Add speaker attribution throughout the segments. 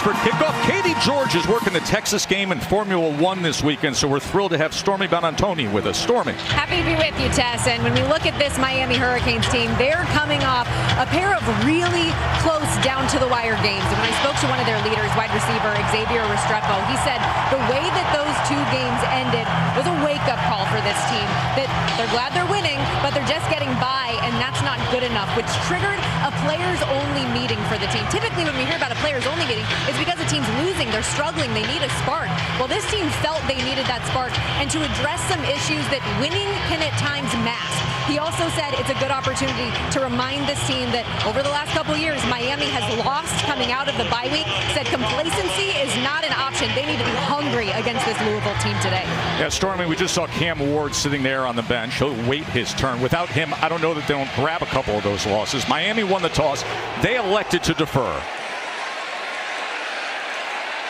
Speaker 1: for kickoff. Katie George is working the Texas game in Formula One this weekend, so we're thrilled to have Stormy Bonantoni with us. Stormy.
Speaker 2: Happy to be with you, Tess. And when we look at this Miami Hurricanes team, they're coming off a pair of really close down-to-the-wire games. And when I spoke to one of their leaders, wide receiver Xavier Restrepo, he said the way that those two games ended was a wake-up call for this team, that they're glad they're winning, but they're just getting by, and that's not good enough, which triggered a players-only meeting for the team. Typically, when we hear about a players-only meeting, it's because the team's losing, they're struggling, they need a spark. Well, this team felt they needed that spark, and to address some issues that winning can at times mask. He also said it's a good opportunity to remind this team that over the last couple of years, Miami has lost coming out of the bye week. Said complacency is not an option. They need to be hungry against this Louisville team today.
Speaker 1: Yeah, Stormy, we just saw Cam Ward sitting there on the bench. He'll wait his turn. Without him, I don't know that they don't grab a couple of those losses. Miami won the toss. They elected to defer.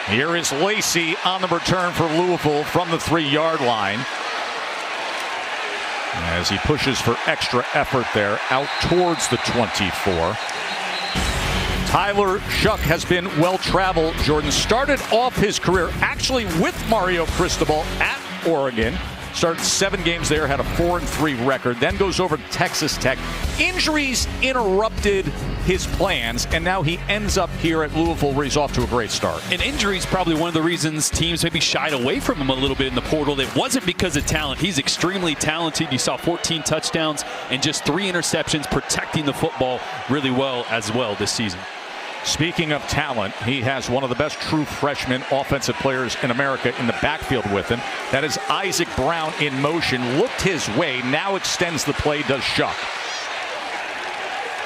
Speaker 1: Here is Lacey on the return for Louisville from the 3-yard line. As he pushes for extra effort there, out towards the 24. Tyler Shuck has been well-traveled. Jordan started off his career actually with Mario Cristobal at Oregon. Started 7 games there, had a 4-3 record, then goes over to Texas Tech. Injuries interrupted his plans, and now he ends up here at Louisville where he's off to a great start.
Speaker 3: And injury is probably one of the reasons teams maybe shied away from him a little bit in the portal. It wasn't because of talent. He's extremely talented. You saw 14 touchdowns and just 3 interceptions, protecting the football really well as well this season.
Speaker 1: Speaking of talent, he has one of the best true freshman offensive players in America in the backfield with him. That is Isaac Brown in motion. Looked his way, now extends the play, does Shuck.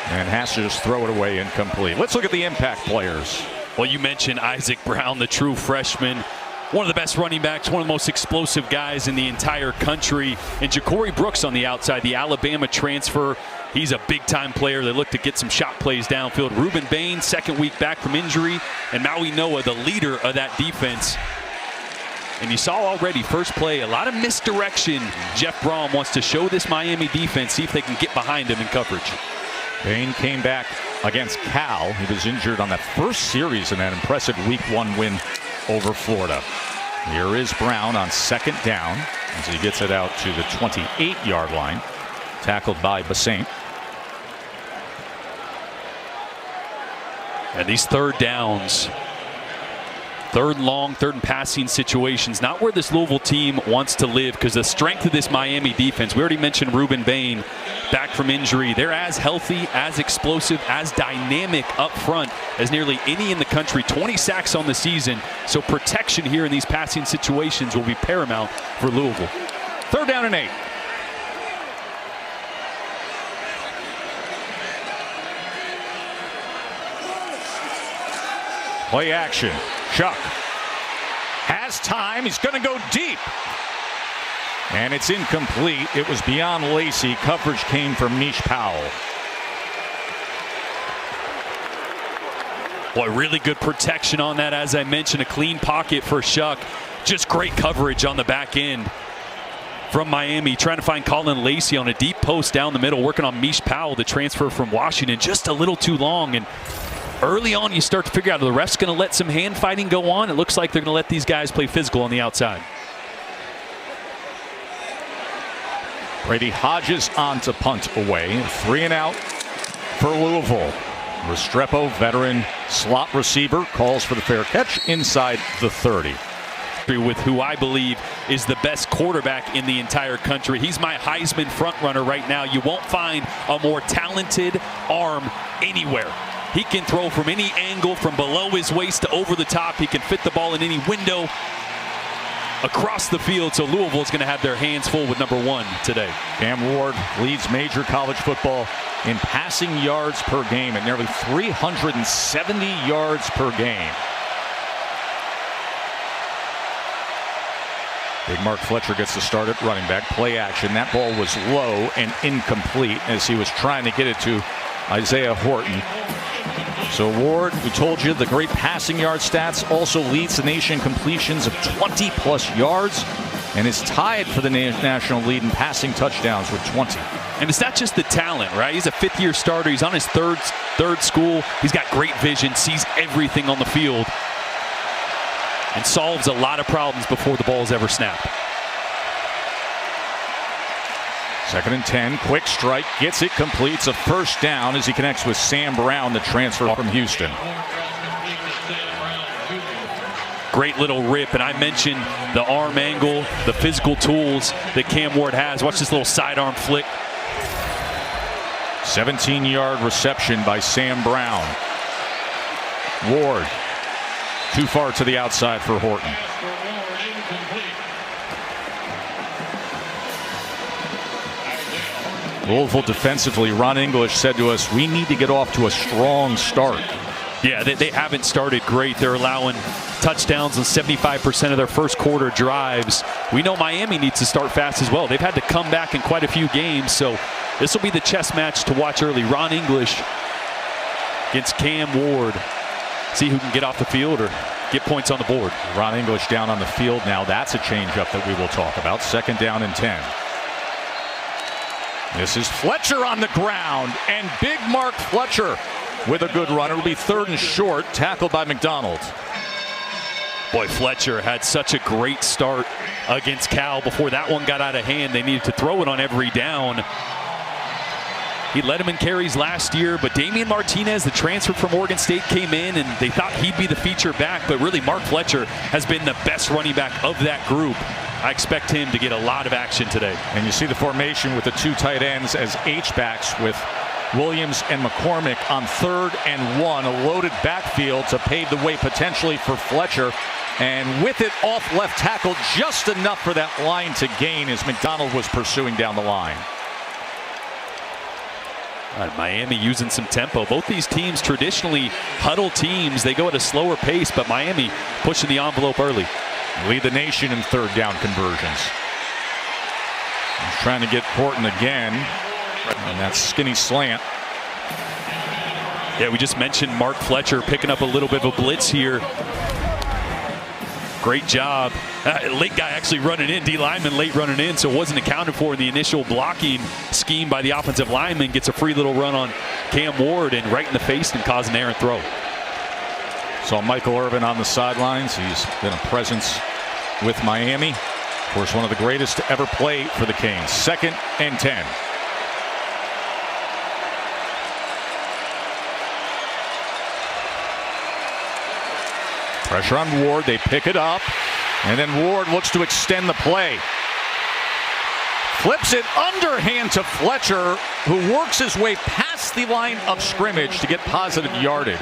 Speaker 1: And has to just throw it away incomplete. Let's look at the impact players.
Speaker 3: Well, you mentioned Isaac Brown, the true freshman. One of the best running backs, one of the most explosive guys in the entire country. And Ja'Cory Brooks on the outside, the Alabama transfer. He's a big-time player. They look to get some shot plays downfield. Ruben Bain, second week back from injury. And Maui Noah, the leader of that defense. And you saw already, first play, a lot of misdirection. Jeff Brom wants to show this Miami defense, see if they can get behind him in coverage.
Speaker 1: Bain came back against Cal. He was injured on that first series in that impressive Week 1 win over Florida. Here is Brown on second down as he gets it out to the 28-yard line. Tackled by Basaint.
Speaker 3: And these third downs, third and long, third and passing situations, not where this Louisville team wants to live, because the strength of this Miami defense, we already mentioned Ruben Bain back from injury. They're as healthy, as explosive, as dynamic up front as nearly any in the country. 20 sacks on the season, so protection here in these passing situations will be paramount for Louisville.
Speaker 1: 3rd down and 8. Play action. Shuck has time. He's going to go deep. And it's incomplete. It was beyond Lacey. Coverage came from Mish Powell.
Speaker 3: Boy, really good protection on that. As I mentioned, a clean pocket for Shuck. Just great coverage on the back end from Miami. Trying to find Colin Lacey on a deep post down the middle. Working on Mish Powell, the transfer from Washington. Just a little too long. And early on, you start to figure out, are the refs going to let some hand fighting go on? It looks like they're going to let these guys play physical on the outside.
Speaker 1: Brady Hodges on to punt away. 3 and out for Louisville. Restrepo, veteran slot receiver, calls for the fair catch inside the 30.
Speaker 3: With who I believe is the best quarterback in the entire country. He's my Heisman frontrunner right now. You won't find a more talented arm anywhere. He can throw from any angle, from below his waist to over the top. He can fit the ball in any window across the field. So Louisville is going to have their hands full with number 1 today.
Speaker 1: Cam Ward leads major college football in passing yards per game at nearly 370 yards per game. Big Mark Fletcher gets the start at running back. Play action. That ball was low and incomplete as he was trying to get it to Isaiah Horton. So Ward, we told you the great passing yard stats, also leads the nation in completions of 20-plus yards and is tied for the national lead in passing touchdowns with 20.
Speaker 3: And it's not just the talent, right? He's a 5th-year starter. He's on his third school. He's got great vision, sees everything on the field. and solves a lot of problems before the ball is ever snapped.
Speaker 1: 2nd and 10, quick strike, gets it, completes a first down as he connects with Sam Brown, the transfer from Houston.
Speaker 3: Great little rip, and I mentioned the arm angle, the physical tools that Cam Ward has. Watch this little sidearm flick.
Speaker 1: 17-yard reception by Sam Brown. Ward, too far to the outside for Horton. Louisville defensively, Ron English said to us, we need to get off to a strong start.
Speaker 3: Yeah, they haven't started great. They're allowing touchdowns on 75% of their first quarter drives. We know Miami needs to start fast as well. They've had to come back in quite a few games, so this will be the chess match to watch early. Ron English against Cam Ward. See who can get off the field or get points on the board.
Speaker 1: Ron English down on the field now. That's a changeup that we will talk about. 2nd down and 10. This is Fletcher on the ground, and big Mark Fletcher with a good run. It'll be 3rd and short, tackled by McDonald.
Speaker 3: Boy, Fletcher had such a great start against Cal. Before that one got out of hand, they needed to throw it on every down. He led him in carries last year, but Damian Martinez, the transfer from Oregon State, came in, and they thought he'd be the feature back, but really Mark Fletcher has been the best running back of that group. I expect him to get a lot of action today.
Speaker 1: And you see the formation with the 2 tight ends as H-backs with Williams and McCormick on 3rd and 1, a loaded backfield to pave the way potentially for Fletcher. And with it off left tackle, just enough for that line to gain as McDonald was pursuing down the line.
Speaker 3: Miami using some tempo. Both these teams traditionally huddle teams. They go at a slower pace, but Miami pushing the envelope early.
Speaker 1: Lead the nation in 3rd down conversions. He's trying to get Horton again. And that skinny slant.
Speaker 3: Yeah, we just mentioned Mark Fletcher picking up a little bit of a blitz here. Great job. Late guy actually running in. D lineman late running in, so it wasn't accounted for in the initial blocking scheme by the offensive lineman. Gets a free little run on Cam Ward and right in the face and caused an errant throw.
Speaker 1: Saw Michael Irvin on the sidelines. He's been a presence with Miami. Of course, one of the greatest to ever play for the Canes. 2nd and 10. Pressure on Ward. They pick it up. And then Ward looks to extend the play. Flips it underhand to Fletcher, who works his way past the line of scrimmage to get positive yardage.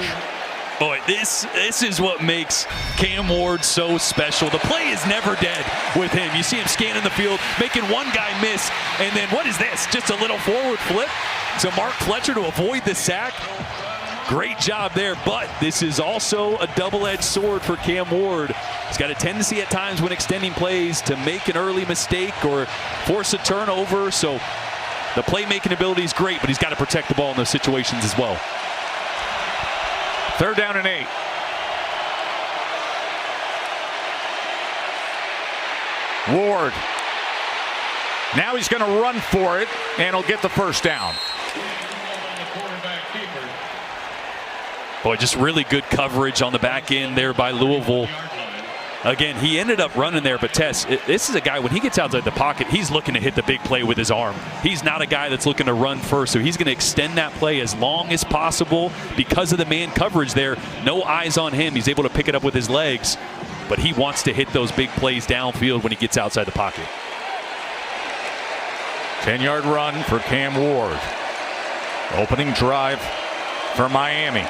Speaker 3: Boy, this is what makes Cam Ward so special. The play is never dead with him. You see him scanning the field, making one guy miss, and then what is this? Just a little forward flip. So Mark Fletcher to avoid the sack. Great job there, but this is also a double-edged sword for Cam Ward. He's got a tendency at times when extending plays to make an early mistake or force a turnover. So the playmaking ability is great, but he's got to protect the ball in those situations as well.
Speaker 1: 3rd down and 8. Ward. Now he's going to run for it, and he'll get the first down.
Speaker 3: Boy, just really good coverage on the back end there by Louisville. Again, he ended up running there, but Tess, this is a guy, when he gets outside the pocket, he's looking to hit the big play with his arm. He's not a guy that's looking to run first, so he's going to extend that play as long as possible because of the man coverage there. No eyes on him. He's able to pick it up with his legs, but he wants to hit those big plays downfield when he gets outside the pocket.
Speaker 1: 10-yard run for Cam Ward. Opening drive for Miami.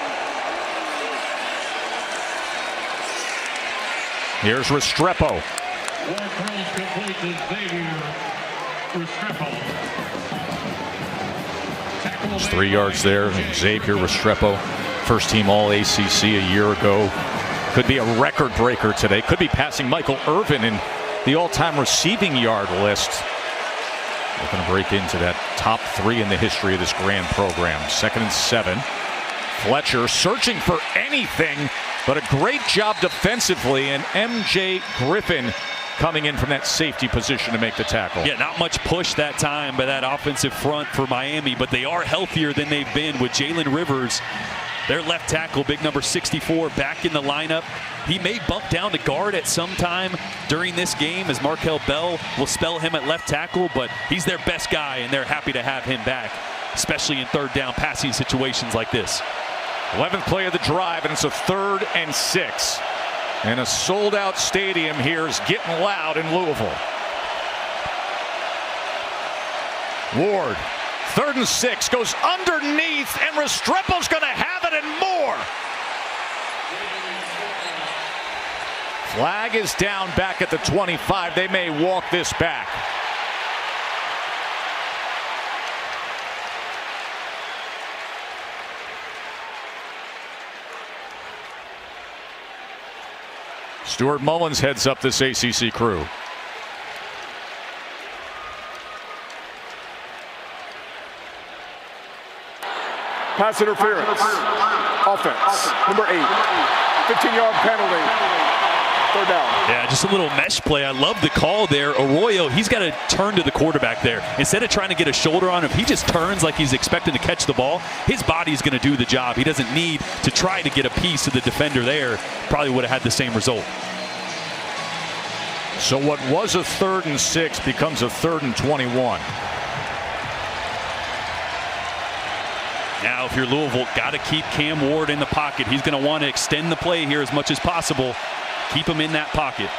Speaker 1: Here's Restrepo. There's 3 yards there. Xavier Restrepo, first team All-ACC a year ago. Could be a record breaker today. Could be passing Michael Irvin in the all-time receiving yard list. Looking to break into that top 3 in the history of this grand program. 2nd and 7. Fletcher searching for anything, but a great job defensively, and M.J. Griffin coming in from that safety position to make the tackle.
Speaker 3: Yeah, not much push that time by that offensive front for Miami, but they are healthier than they've been with Jalen Rivers Their left tackle, big number 64, back in the lineup. He may bump down to guard at some time during this game as Markel Bell will spell him at left tackle, but he's their best guy, and they're happy to have him back, especially in third down passing situations like this.
Speaker 1: 11th play of the drive, and it's a 3rd and 6. And a sold-out stadium here is getting loud in Louisville. Ward, 3rd and 6, goes underneath, and Restrepo's going to have it and more. Flag is down back at the 25. They may walk this back. Stuart Mullins heads up this ACC crew.
Speaker 4: Pass interference. Offense. Number 8. 15-yard penalty. 3rd down.
Speaker 3: Yeah, just a little mesh play. I love the call there. Arroyo, he's got to turn to the quarterback there. Instead of trying to get a shoulder on him, he just turns like he's expecting to catch the ball. His body's going to do the job. He doesn't need to try to get a piece of the defender there. Probably would have had the same result.
Speaker 1: So what was a 3rd and 6 becomes a 3rd and 21.
Speaker 3: Now, if you're Louisville, got to keep Cam Ward in the pocket. He's going to want to extend the play here as much as possible. Keep him in that pocket.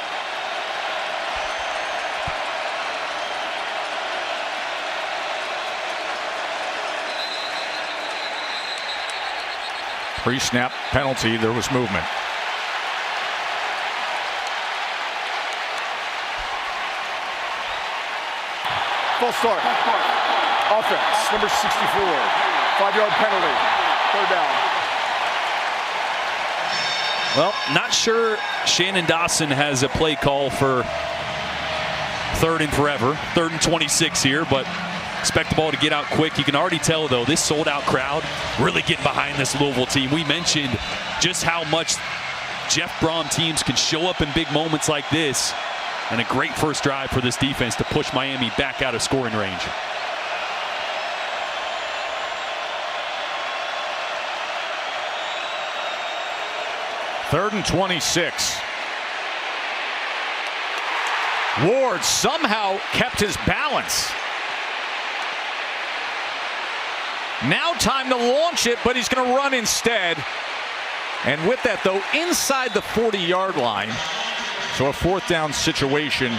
Speaker 1: Pre-snap penalty, there was movement.
Speaker 4: Full start. Offense. Number 64. 5-yard penalty. 3rd down.
Speaker 3: Well, not sure Shannon Dawson has a play call for 3rd and forever. 3rd and 26 here, but expect the ball to get out quick. You can already tell, though, this sold-out crowd really getting behind this Louisville team. We mentioned just how much Jeff Brom teams can show up in big moments like this, and a great first drive for this defense to push Miami back out of scoring range.
Speaker 1: Third and 26. Ward somehow kept his balance. Now time to launch it, but he's going to run instead. And with that, though, inside the 40-yard line. So a 4th down situation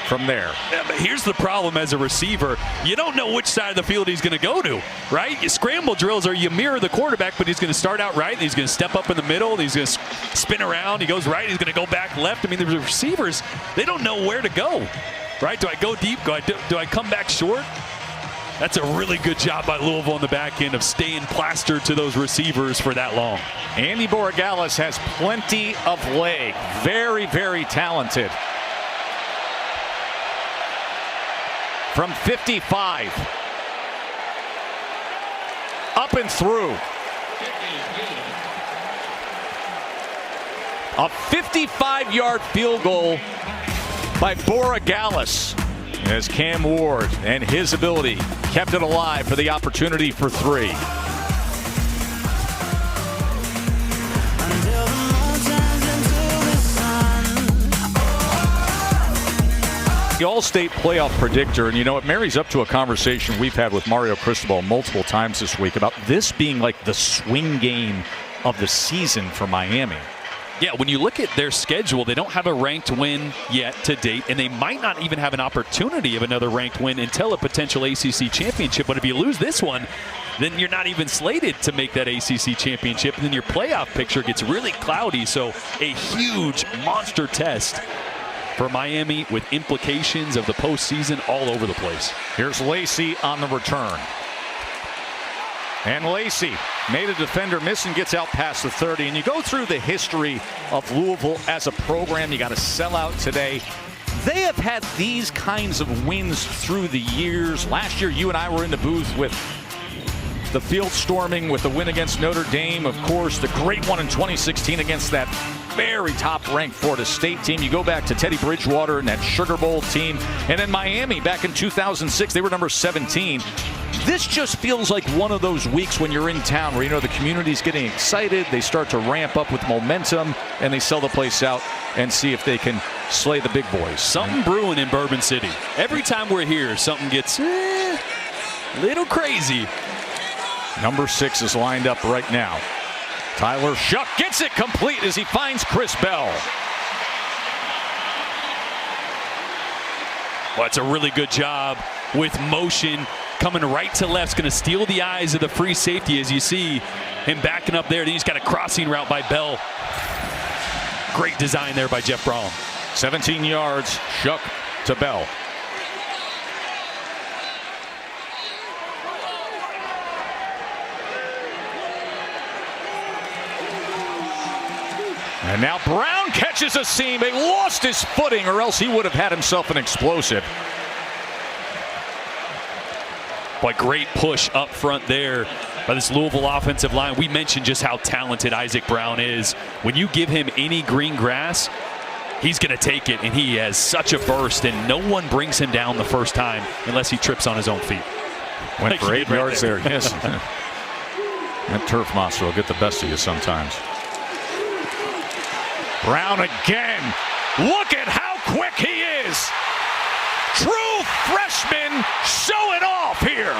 Speaker 1: from there.
Speaker 3: Yeah, but here's the problem as a receiver. You don't know which side of the field he's going to go to, right? Your scramble drills are you mirror the quarterback, but he's going to start out right, and he's going to step up in the middle, and he's going to spin around. He goes right, he's going to go back left. I mean, the receivers, they don't know where to go, right? Do I go deep? Do I come back short? That's a really good job by Louisville on the back end of staying plastered to those receivers for that long.
Speaker 1: Andy Borregales has plenty of leg. Very, very talented. From 55. Up and through. A 55-yard field goal by Borregales, as Cam Ward and his ability kept it alive for the opportunity for 3. The All-State playoff predictor, and you know, it marries up to a conversation we've had with Mario Cristobal multiple times this week about this being like the swing game of the season for Miami.
Speaker 3: Yeah, when you look at their schedule, they don't have a ranked win yet to date, and they might not even have an opportunity of another ranked win until a potential ACC championship. But if you lose this one, then you're not even slated to make that ACC championship, and then your playoff picture gets really cloudy. So a huge monster test for Miami with implications of the postseason all over the place.
Speaker 1: Here's Lacey on the return. And Lacey made a defender miss and gets out past the 30. And you go through the history of Louisville as a program. You got to sell out today. They have had these kinds of wins through the years. Last year, you and I were in the booth with the field storming with the win against Notre Dame. Of course, the great one in 2016 against that very top-ranked Florida State team. You go back to Teddy Bridgewater and that Sugar Bowl team. And then Miami back in 2006, they were number 17. This just feels like one of those weeks when you're in town where, you know, the community's getting excited. They start to ramp up with momentum, and they sell the place out and see if they can slay the big boys.
Speaker 3: Something brewing in Bourbon City. Every time we're here, something gets a little crazy.
Speaker 1: Number 6 is lined up right now. Tyler Shuck gets it complete as he finds Chris Bell.
Speaker 3: Well, it's a really good job with motion coming right to left. It's going to steal the eyes of the free safety as you see him backing up there. Then he's got a crossing route by Bell. Great design there by Jeff Braun.
Speaker 1: 17 yards, Shuck to Bell. And now Brown catches a seam. He lost his footing, or else he would have had himself an explosive.
Speaker 3: Boy, great push up front there by this Louisville offensive line. We mentioned just how talented Isaac Brown is. When you give him any green grass, he's going to take it, and he has such a burst, and no one brings him down the first time unless he trips on his own feet.
Speaker 1: Went for 8 yards there. Yes. That turf monster will get the best of you sometimes. Brown again. Look at how quick he is. True freshman showing off here.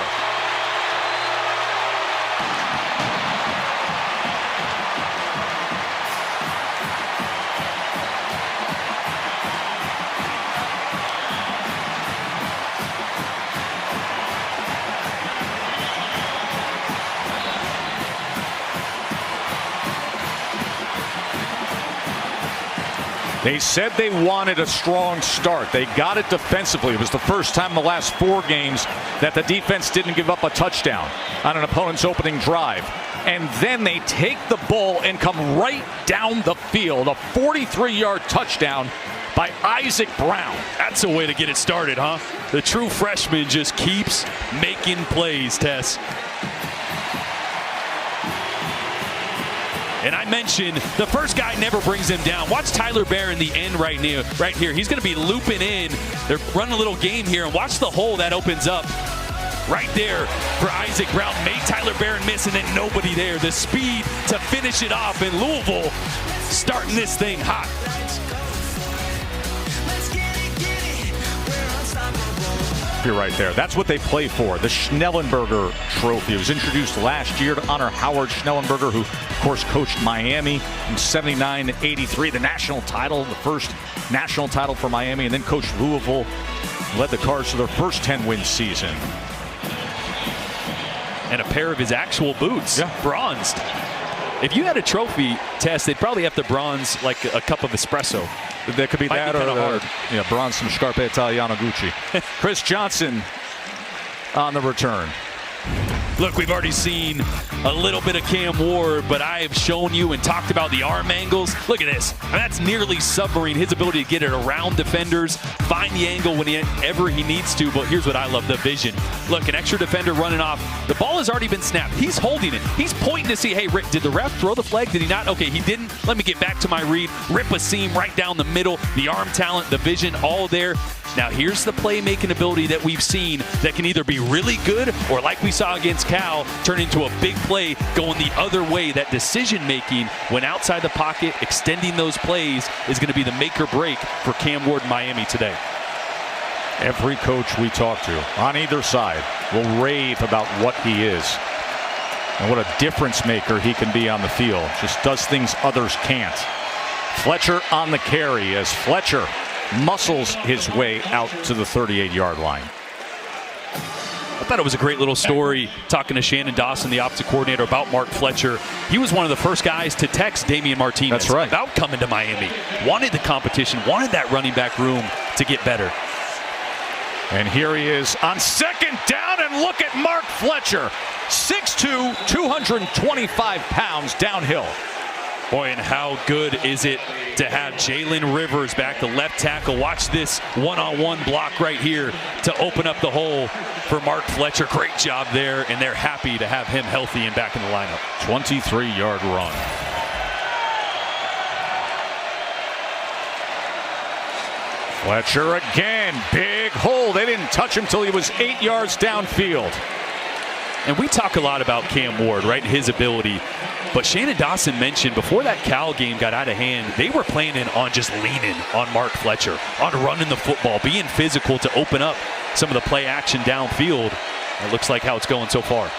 Speaker 1: They said they wanted a strong start. They got it defensively. It was the first time in the last 4 games that the defense didn't give up a touchdown on an opponent's opening drive. And then they take the ball and come right down the field. A 43-yard touchdown by Isaac Brown.
Speaker 3: That's a way to get it started, huh? The true freshman just keeps making plays, Tess. And I mentioned the first guy never brings him down. Watch Tyler Bear in the end right here. He's going to be looping in. They're running a little game here, and watch the hole that opens up right there for Isaac Brown. Made Tyler Barron miss, and then nobody there. The speed to finish it off, and Louisville starting this thing hot.
Speaker 1: You're right there. That's what they play for. The Schnellenberger Trophy. It was introduced last year to honor Howard Schnellenberger, who, of course, coached Miami from 79 to 83. The national title, the first national title for Miami, and then coached Louisville, led the Cards to their first 10-win season.
Speaker 3: And a pair of his actual boots,
Speaker 1: yeah,
Speaker 3: bronzed. If you had a trophy test, they'd probably have to bronze like a cup of espresso.
Speaker 1: That could be that, or bronze some Scarpe Italiano Gucci. Chris Johnson on the return.
Speaker 3: Look, we've already seen a little bit of Cam Ward, but I have shown you and talked about the arm angles. Look at this. That's nearly submarine. His ability to get it around defenders, find the angle whenever he needs to. But here's what I love, the vision. Look, an extra defender running off. The ball has already been snapped. He's holding it. He's pointing to see, hey, Rick, did the ref throw the flag? Did he not? Okay, he didn't. Let me get back to my read. Rip a seam right down the middle. The arm talent, the vision, all there. Now here's the playmaking ability that we've seen that can either be really good or, like we saw against Cal, turn into a big play going the other way. That decision making when outside the pocket, extending those plays is going to be the make or break for Cam Ward in Miami today.
Speaker 1: Every coach we talk to on either side will rave about what he is and what a difference maker he can be on the field. Just does things others can't. Fletcher on the carry as Fletcher muscles his way out to the 38-yard line.
Speaker 3: I thought it was a great little story talking to Shannon Dawson, the opposite coordinator, about Mark Fletcher. He was one of the first guys to text Damian Martinez
Speaker 1: That's right.
Speaker 3: about coming to Miami. Wanted the competition, wanted that running back room to get better.
Speaker 1: And here he is on second down, and look at Mark Fletcher. 6'2", 225 pounds downhill.
Speaker 3: Boy, and how good is it to have Jalen Rivers back, the left tackle. Watch this one-on-one block right here to open up the hole for Mark Fletcher. Great job there, and they're happy to have him healthy and back in the lineup.
Speaker 1: 23-yard run. Fletcher again, big hole. They didn't touch him till he was 8 yards downfield.
Speaker 3: And we talk a lot about Cam Ward, right? His ability. But Shannon Dawson mentioned before that Cal game got out of hand, they were planning on just leaning on Mark Fletcher, on running the football, being physical to open up some of the play action downfield. It looks like how it's going so far.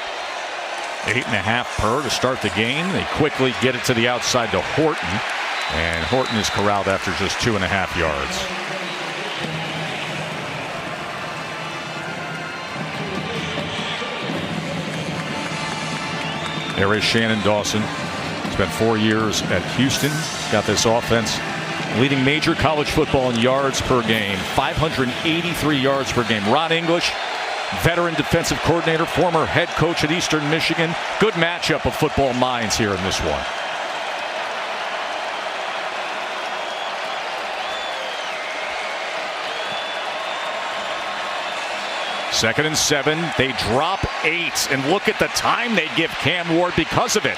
Speaker 1: 8.5 per to start the game. They quickly get it to the outside to Horton. And Horton is corralled after just 2.5 yards. There is Shannon Dawson. Spent 4 years at Houston. Got this offense leading major college football in yards per game. 583 yards per game. Ron English, veteran defensive coordinator, former head coach at Eastern Michigan. Good matchup of football minds here in this one. Second and 7. They drop 8. And look at the time they give Cam Ward because of it.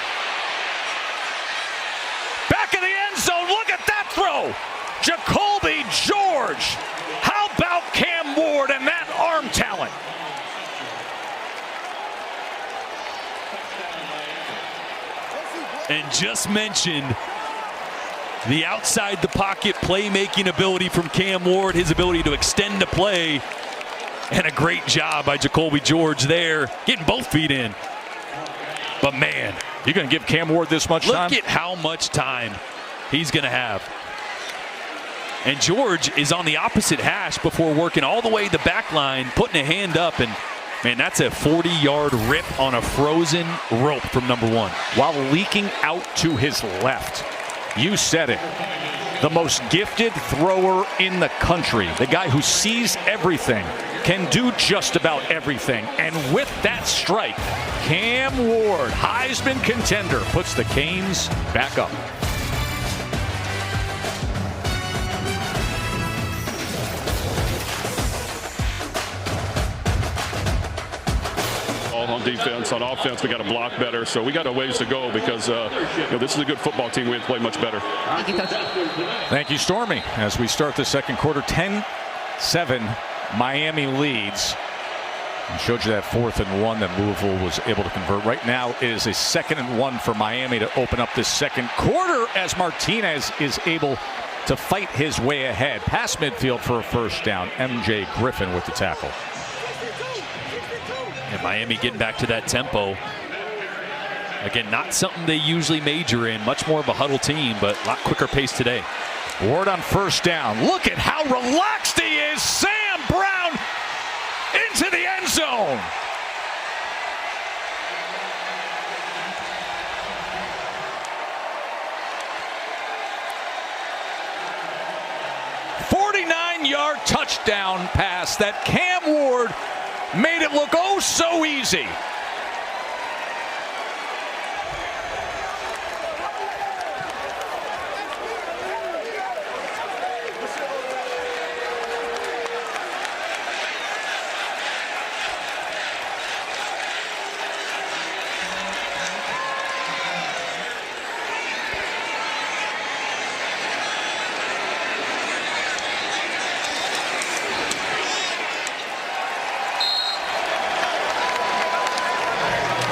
Speaker 1: Back in the end zone. Look at that throw. Jacoby George. How about Cam Ward and that arm talent?
Speaker 3: And just mentioned the outside the pocket playmaking ability from Cam Ward, his ability to extend the play, and a great job by Jacoby George there, getting both feet in. But man,
Speaker 1: you're going to give Cam Ward this much time?
Speaker 3: Look at how much time he's going to have. And George is on the opposite hash before working all the way to the back line, putting a hand up, and man, that's a 40-yard rip on a frozen rope from number 1.
Speaker 1: While leaking out to his left. You said it. The most gifted thrower in the country. The guy who sees everything, can do just about everything. And with that strike, Cam Ward, Heisman contender, puts the Canes back up.
Speaker 5: On defense, on offense, we got to block better. So we got a ways to go because this is a good football team. We have to play much better.
Speaker 2: Thank you, Coach.
Speaker 1: Thank you, Stormy. As we start the second quarter, 10-7, Miami leads. And showed you that 4th and 1 that Louisville was able to convert. Right now, it is a 2nd and 1 for Miami to open up this second quarter as Martinez is able to fight his way ahead. Past midfield for a first down. MJ Griffin with the tackle.
Speaker 3: And Miami getting back to that tempo. Again, not something they usually major in. Much more of a huddle team, but a lot quicker pace today.
Speaker 1: Ward on first down. Look at how relaxed he is. Sam Brown into the end zone. "49-yard touchdown pass that Cam Ward made it look oh so easy."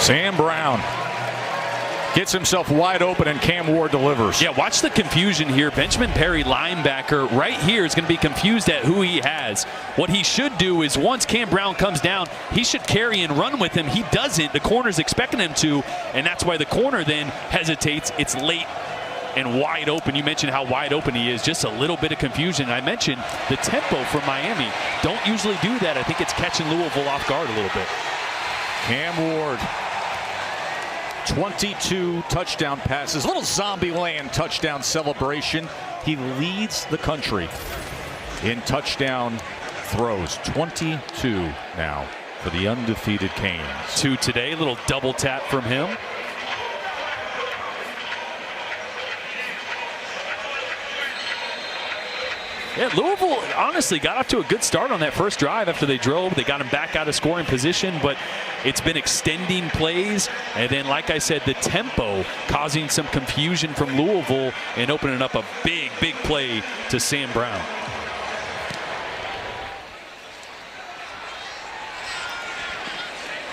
Speaker 1: Sam Brown gets himself wide open and Cam Ward delivers.
Speaker 3: Yeah, watch the confusion here. Benjamin Perry, linebacker, right here is going to be confused at who he has. What he should do is once Cam Brown comes down, he should carry and run with him. He doesn't. The corner's expecting him to, and that's why the corner then hesitates. It's late and wide open. You mentioned how wide open he is. Just a little bit of confusion. I mentioned the tempo from Miami. Don't usually do that. I think it's catching Louisville off guard a little bit.
Speaker 1: Cam Ward, 22 touchdown passes. Little zombie land touchdown celebration. He leads the country in touchdown throws. 22 now for the undefeated Canes.
Speaker 3: 2 today. Little double tap from him. Yeah, Louisville honestly got off to a good start on that first drive after they drove. They got him back out of scoring position, but it's been extending plays. And then, like I said, the tempo causing some confusion from Louisville and opening up a big, big play to Sam Brown.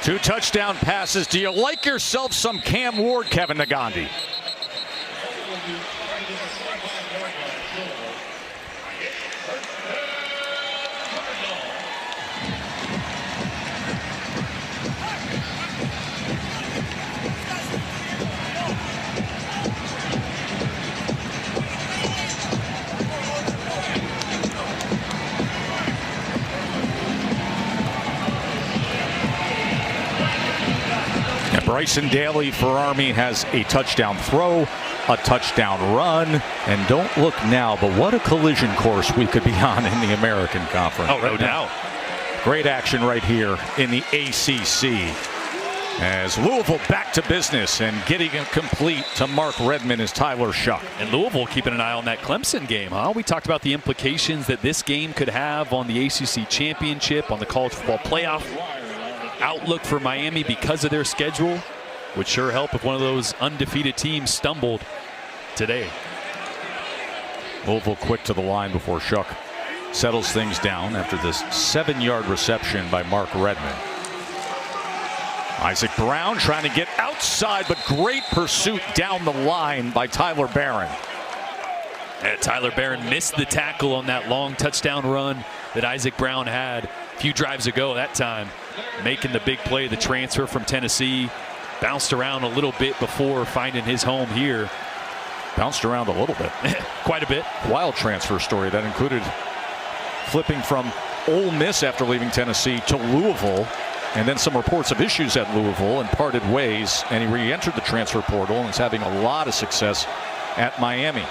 Speaker 1: 2 touchdown passes. Do you like yourself some Cam Ward, Kevin Nagandi? Bryson Daly for Army has a touchdown throw, a touchdown run, and don't look now, but what a collision course we could be on in the American Conference.
Speaker 3: Oh, no doubt.
Speaker 1: Great action right here in the ACC. As Louisville back to business and getting it complete to Mark Redmond is Tyler Shuck.
Speaker 3: And Louisville keeping an eye on that Clemson game, huh? We talked about the implications that this game could have on the ACC championship, on the college football playoff. Outlook for Miami because of their schedule would sure help if one of those undefeated teams stumbled today.
Speaker 1: Louisville quick to the line before Shuck settles things down after this 7-yard reception by Mark Redmond. Isaac Brown trying to get outside, but great pursuit down the line by Tyler Barron.
Speaker 3: And Tyler Barron missed the tackle on that long touchdown run that Isaac Brown had a few drives ago that time. Making the big play, the transfer from Tennessee. Bounced around a little bit before finding his home here.
Speaker 1: Bounced around a little bit.
Speaker 3: Quite a bit.
Speaker 1: Wild transfer story that included flipping from Ole Miss after leaving Tennessee to Louisville, and then some reports of issues at Louisville and parted ways, and he re-entered the transfer portal and is having a lot of success at Miami.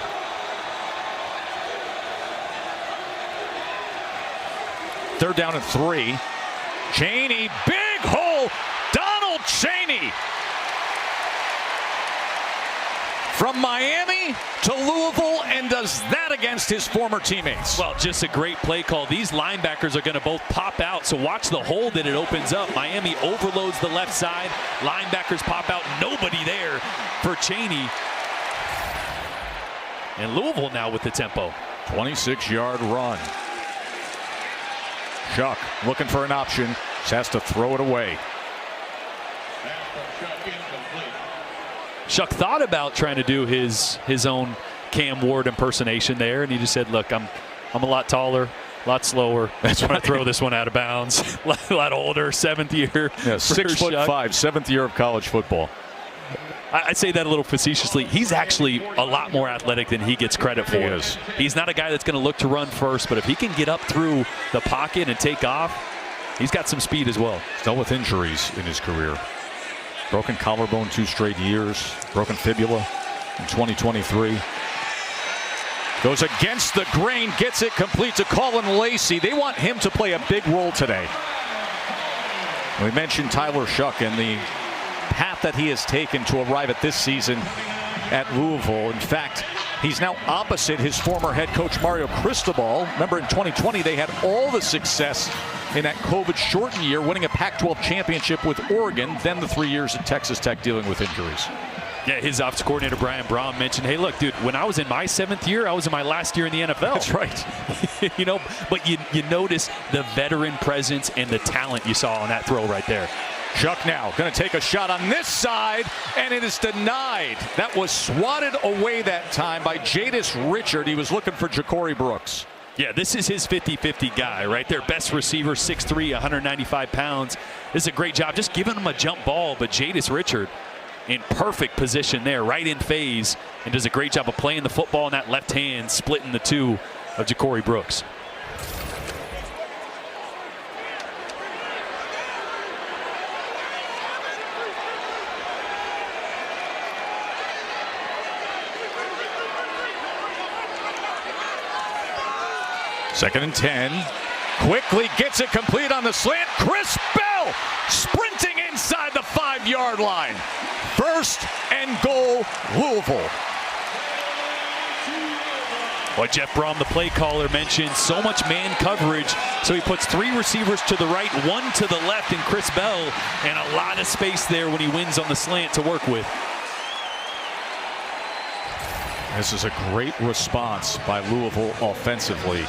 Speaker 1: Third down and 3. Chaney, big hole. Donald Chaney. From Miami to Louisville, and does that against his former teammates.
Speaker 3: Well, just a great play call. These linebackers are going to both pop out, so watch the hole that it opens up. Miami overloads the left side. Linebackers pop out. Nobody there for Chaney. And Louisville now with the tempo.
Speaker 1: 26-yard run. Shuck looking for an option. Just has to throw it away.
Speaker 3: Shuck thought about trying to do his own Cam Ward impersonation there, and he just said, look, I'm a lot taller, a lot slower. That's why I throw this one out of bounds. A lot older, 7th year.
Speaker 1: Yeah, 6'5", 7th year of college football.
Speaker 3: I say that a little facetiously. He's actually a lot more athletic than he gets credit for.
Speaker 1: He is.
Speaker 3: He's not a guy that's going to look to run first, but if he can get up through the pocket and take off, he's got some speed as well.
Speaker 1: He's dealt with injuries in his career. Broken collarbone 2 straight years. Broken fibula in 2023. Goes against the grain, gets it complete to Colin Lacey. They want him to play a big role today. We mentioned Tyler Shuck and the path that he has taken to arrive at this season at Louisville. In fact, he's now opposite his former head coach Mario Cristobal. Remember, in 2020 they had all the success in that COVID-shortened year, winning a Pac-12 championship with Oregon, then the 3 years at Texas Tech dealing with injuries.
Speaker 3: Yeah, his offensive coordinator Brian Brown mentioned, hey, look, dude, when I was in my 7th year, I was in my last year in the NFL.
Speaker 1: That's right.
Speaker 3: You know, but you notice the veteran presence and the talent you saw on that throw right there.
Speaker 1: Shuck now going to take a shot on this side, and it is denied. That was swatted away that time by Jadis Richard. He was looking for Ja'Cory Brooks.
Speaker 3: Yeah, this is his 50-50 guy right there. Best receiver, 6'3", 195 pounds. This is a great job just giving him a jump ball, but Jadis Richard in perfect position there, right in phase, and does a great job of playing the football in that left hand, splitting the two of Ja'Cory Brooks.
Speaker 1: Second and 10. Quickly gets it complete on the slant. Chris Bell sprinting inside the 5-yard line. First and goal, Louisville.
Speaker 3: What Jeff Brom, the play caller, mentioned, so much man coverage. So he puts 3 receivers to the right, 1 to the left, and Chris Bell, and a lot of space there when he wins on the slant to work with.
Speaker 1: This is a great response by Louisville offensively.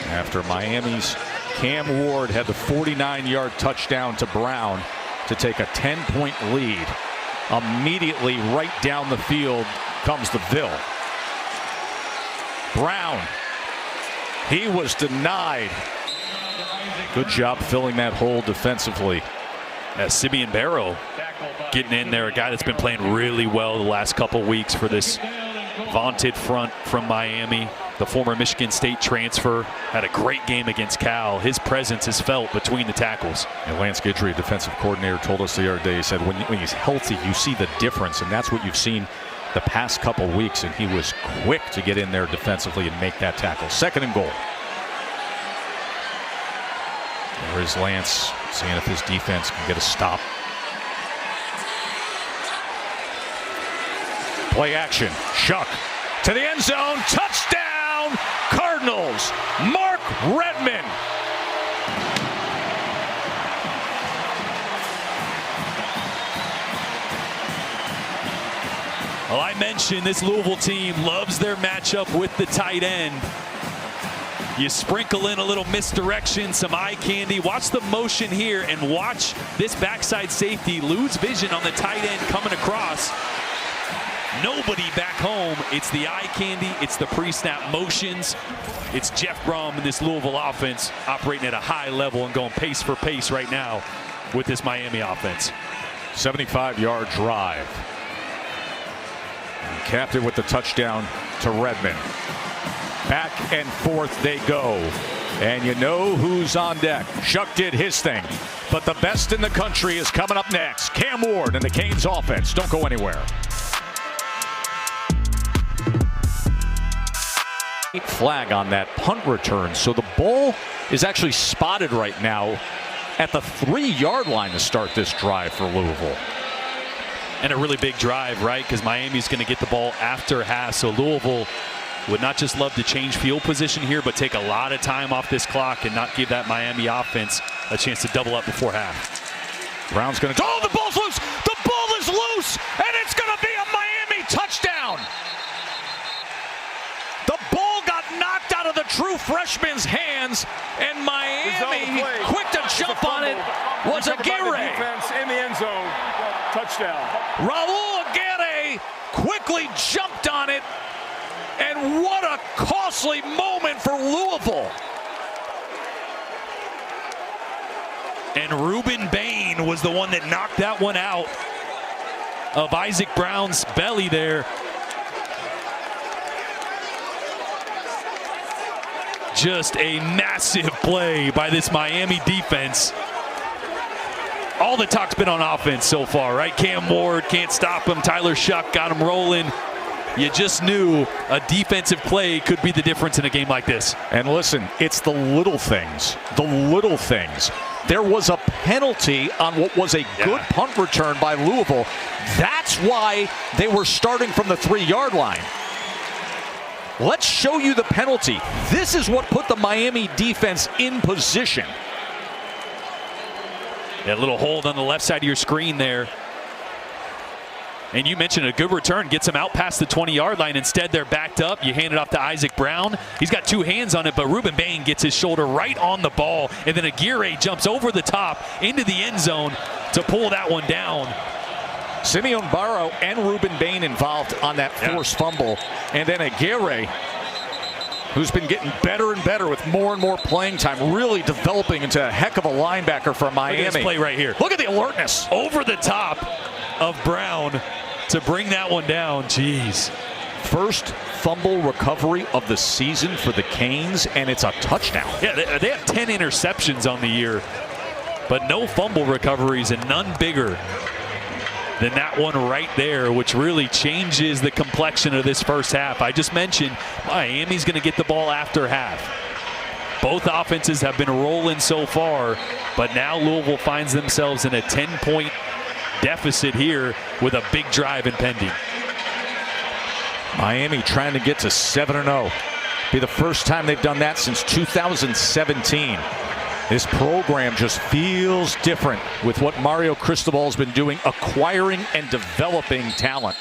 Speaker 1: After Miami's Cam Ward had the 49-yard touchdown to Brown, to take a 10-point lead. Immediately right down the field comes the Ville. Brown, he was denied. Good job filling that hole defensively.
Speaker 3: Simeon Barrow getting in there, a guy that's been playing really well the last couple weeks for this vaunted front from Miami. The former Michigan State transfer had a great game against Cal. His presence is felt between the tackles.
Speaker 1: And Lance Guidry, defensive coordinator, told us the other day, he said when he's healthy, you see the difference, and that's what you've seen the past couple weeks, and he was quick to get in there defensively and make that tackle. 2nd and goal. There is Lance, seeing if his defense can get a stop. Play action. Shuck to the end zone. Touchdown, Cardinals. Mark Redmond.
Speaker 3: Well, I mentioned this Louisville team loves their matchup with the tight end. You sprinkle in a little misdirection, some eye candy. Watch the motion here and watch this backside safety lose vision on the tight end coming across. Nobody back home. It's the eye candy. It's the pre-snap motions. It's Jeff Brom and this Louisville offense operating at a high level and going pace for pace right now with this Miami offense.
Speaker 1: 75-yard drive. And capped it with the touchdown to Redmond. Back and forth they go. And you know who's on deck. Shuck did his thing. But the best in the country is coming up next. Cam Ward and the Canes offense. Don't go anywhere. Flag on that punt return. So the ball is actually spotted right now at the 3-yard line to start this drive for Louisville.
Speaker 3: And a really big drive, right? Because Miami's going to get the ball after half. So Louisville would not just love to change field position here, but take a lot of time off this clock and not give that Miami offense a chance to double up before half.
Speaker 1: Brown's going to. Oh, the ball's loose! The ball is loose! And it's going to be a Miami touchdown! The ball got knocked out of the true freshman's hands, and Miami, quick to jump on it, was Aguirre.
Speaker 4: Defense in the end zone. Touchdown.
Speaker 1: Raul Aguirre quickly jumped on it, and what a costly moment for Louisville.
Speaker 3: And Ruben Bain was the one that knocked that one out of Isaac Brown's belly there. Just a massive play by this Miami defense. All the talk's been on offense so far, right? Cam Ward can't stop him. Tyler Shuck got him rolling. You just knew a defensive play could be the difference in a game like this.
Speaker 1: And listen, it's the little things. The little things. There was a penalty on what was a good punt return by Louisville. That's why they were starting from the 3-yard line. Let's show you the penalty. This is what put the Miami defense in position.
Speaker 3: That little hold on the left side of your screen there. And you mentioned a good return, gets him out past the 20-yard line. Instead, they're backed up. You hand it off to Isaac Brown. He's got 2 hands on it, but Ruben Bain gets his shoulder right on the ball. And then Aguirre jumps over the top into the end zone to pull that one down.
Speaker 1: Simeon Barrow and Ruben Bain involved on that forced fumble. And then Aguirre, who's been getting better and better with more and more playing time, really developing into a heck of a linebacker for Miami.
Speaker 3: Look at this play right here.
Speaker 1: Look at the alertness.
Speaker 3: Over the top of Brown to bring that one down. Jeez.
Speaker 1: First fumble recovery of the season for the Canes, and it's a touchdown.
Speaker 3: Yeah, they have 10 interceptions on the year, but no fumble recoveries and none bigger than that one right there, which really changes the complexion of this first half. I just mentioned Miami's going to get the ball after half. Both offenses have been rolling so far, but now Louisville finds themselves in a 10-point deficit here with a big drive impending.
Speaker 1: Miami trying to get to 7-0. Be the first time they've done that since 2017. This program just feels different with what Mario Cristobal's been doing, acquiring and developing talent.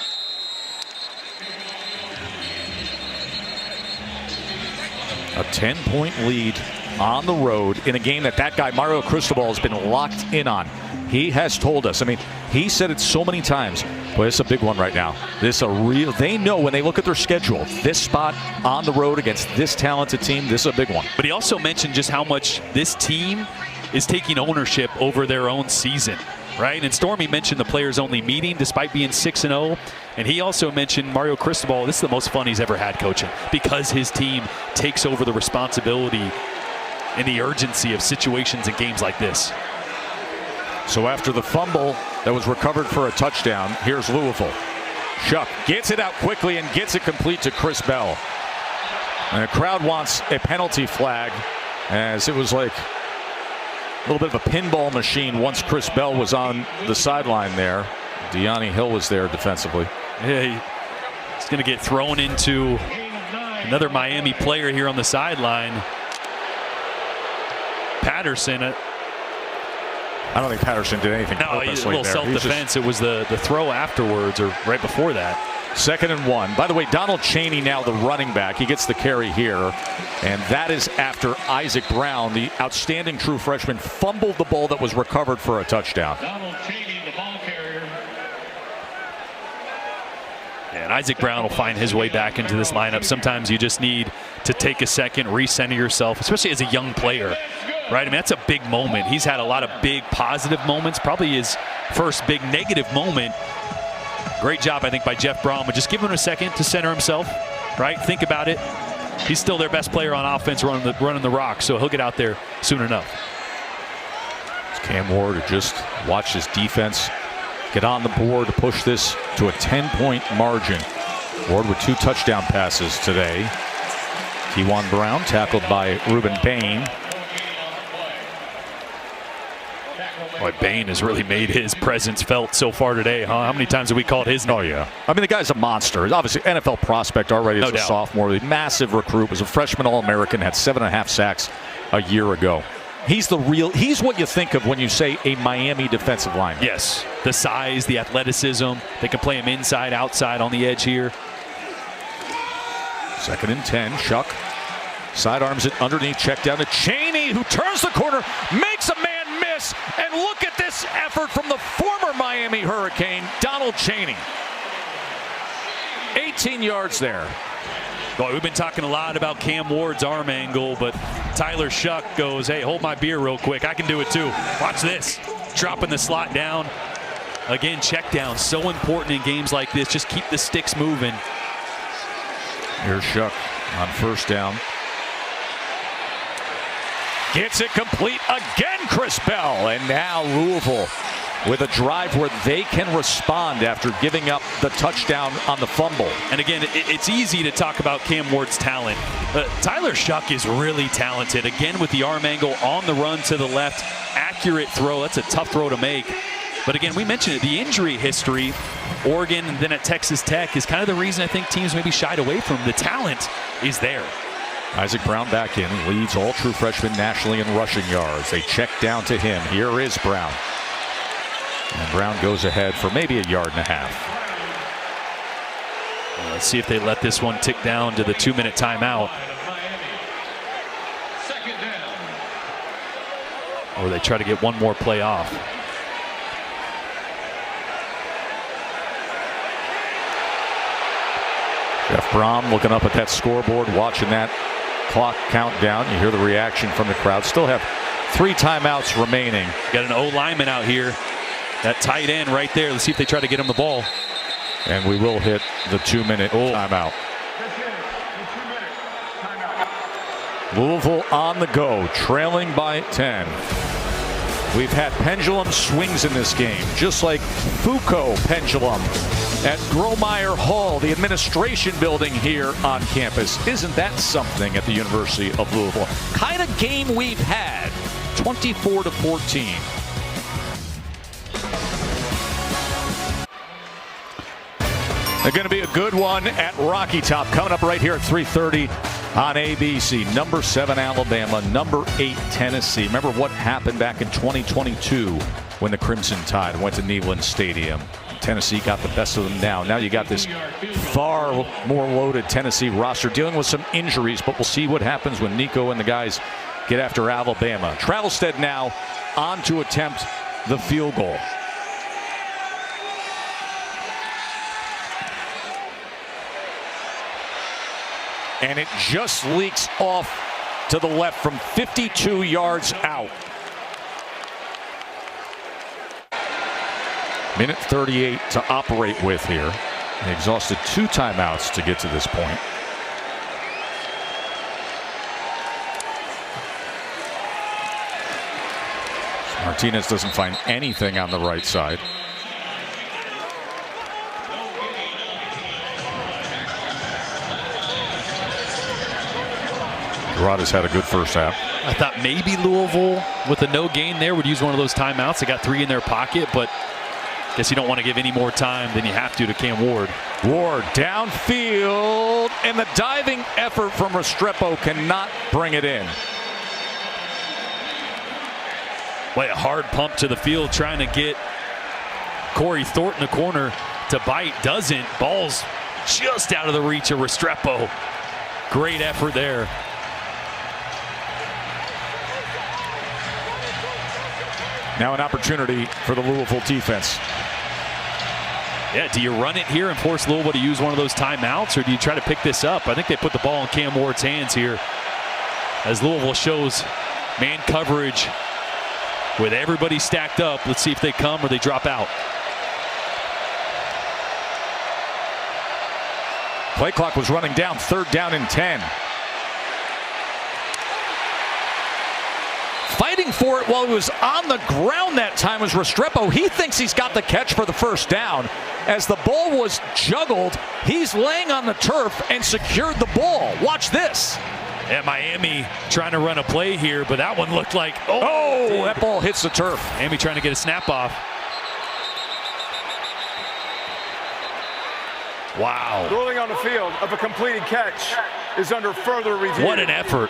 Speaker 1: A 10-point lead on the road in a game that guy, Mario Cristobal, has been locked in on. He has told us, I mean, he said it so many times, but it's a big one right now. They know when they look at their schedule, this spot on the road against this talented team, this is a big one.
Speaker 3: But he also mentioned just how much this team is taking ownership over their own season, right? And Stormy mentioned the players only meeting despite being 6-0. And he also mentioned Mario Cristobal, this is the most fun he's ever had coaching because his team takes over the responsibility and the urgency of situations and games like this.
Speaker 1: So after the fumble that was recovered for a touchdown, here's Louisville. Shuck gets it out quickly and gets it complete to Chris Bell. And the crowd wants a penalty flag, as it was like a little bit of a pinball machine once Chris Bell was on the sideline there. Deani Hill was there defensively.
Speaker 3: Yeah, he's going to get thrown into another Miami player here on the sideline. Patterson.
Speaker 1: I don't think Patterson did anything purposely.
Speaker 3: A little self-defense. It was the throw afterwards or right before that.
Speaker 1: 2nd and 1. By the way, Donald Chaney now the running back. He gets the carry here. And that is after Isaac Brown, the outstanding true freshman, fumbled the ball that was recovered for a touchdown.
Speaker 5: Donald Chaney, the ball carrier.
Speaker 3: And Isaac Brown will find his way back into this lineup. Sometimes you just need to take a second, recenter yourself, especially as a young player. Right, I mean, that's a big moment. He's had a lot of big positive moments. Probably his first big negative moment. Great job, I think, by Jeff Brom. But just give him a second to center himself. Right, think about it. He's still their best player on offense running the rock, so he'll get out there soon enough.
Speaker 1: It's Cam Ward who just watched his defense get on the board to push this to a 10-point margin. Ward with 2 touchdown passes today. Kewan Brown tackled by Ruben Bain.
Speaker 3: Boy, Bain has really made his presence felt so far today, huh? How many times have we called his name?
Speaker 1: Oh, yeah. I mean, the guy's a monster. He's obviously NFL prospect already as a sophomore. Massive recruit. Was a freshman All-American. Had 7.5 sacks a year ago. He's what you think of when you say a Miami defensive lineman.
Speaker 3: Yes. The size, the athleticism. They can play him inside, outside, on the edge here.
Speaker 1: 2nd and 10. Shuck sidearms it underneath. Check down to Chaney, who turns the corner, makes a man miss, and look at this effort from the former Miami Hurricane, Donald Chaney. 18 yards there.
Speaker 3: Boy, we've been talking a lot about Cam Ward's arm angle, but Tyler Shuck goes, hey, hold my beer real quick. I can do it too. Watch this. Dropping the slot down. Again, check down. So important in games like this. Just keep the sticks moving.
Speaker 1: Here's Shuck on 1st down. Gets it complete again, Chris Bell. And now Louisville with a drive where they can respond after giving up the touchdown on the fumble.
Speaker 3: And again, it's easy to talk about Cam Ward's talent. Tyler Shuck is really talented. Again, with the arm angle on the run to the left. Accurate throw. That's a tough throw to make. But again, we mentioned it. The injury history, Oregon and then at Texas Tech, is kind of the reason I think teams maybe shied away from him. The talent is there.
Speaker 1: Isaac Brown back in, leads all true freshmen nationally in rushing yards. They check down to him. Here is Brown. And Brown goes ahead for maybe 1.5 yards.
Speaker 3: Let's see if they let this one tick down to the 2-minute timeout. Or they try to get one more play off.
Speaker 1: Jeff Brom looking up at that scoreboard, watching that clock countdown. You hear the reaction from the crowd. Still have 3 timeouts remaining.
Speaker 3: Got an O-lineman out here. That tight end right there. Let's see if they try to get him the ball.
Speaker 1: And we will hit the 2-minute timeout. Louisville on the go, trailing by 10. We've had pendulum swings in this game, just like Foucault pendulum at Gromeyer Hall, the administration building here on campus. Isn't that something at the University of Louisville? Kind of game we've had, 24-14. They're going to be a good one at Rocky Top, coming up right here at 3:30 on ABC. Number 7 Alabama, number 8 Tennessee. Remember what happened back in 2022 when the Crimson Tide went to Neyland Stadium. Tennessee got the best of them now. Now you got this far more loaded Tennessee roster dealing with some injuries, but we'll see what happens when Nico and the guys get after Alabama. Travelstead now on to attempt the field goal. And it just leaks off to the left from 52 yards out. Minute 38 to operate with here. They exhausted 2 timeouts to get to this point. Martinez doesn't find anything on the right side. Gerard had a good first half.
Speaker 3: I thought maybe Louisville, with a no gain there, would use one of those timeouts. They got 3 in their pocket, but I guess you don't want to give any more time than you have to Cam Ward.
Speaker 1: Ward downfield, and the diving effort from Restrepo cannot bring it in.
Speaker 3: Boy, a hard pump to the field, trying to get Corey Thornton the corner to bite. Doesn't. Ball's just out of the reach of Restrepo. Great effort there.
Speaker 1: Now an opportunity for the Louisville defense.
Speaker 3: Yeah, do you run it here and force Louisville to use one of those timeouts, or do you try to pick this up? I think they put the ball in Cam Ward's hands here as Louisville shows man coverage with everybody stacked up. Let's see if they come or they drop out.
Speaker 1: Play clock was running down, 3rd down and 10. Fighting for it while he was on the ground that time was Restrepo. He thinks he's got the catch for the first down. As the ball was juggled, he's laying on the turf and secured the ball. Watch this.
Speaker 3: Yeah, Miami trying to run a play here, but that one looked like,
Speaker 1: that ball hits the turf.
Speaker 3: Miami trying to get a snap off. Wow.
Speaker 4: Ruling on the field of a completed catch is under further review.
Speaker 3: What an effort.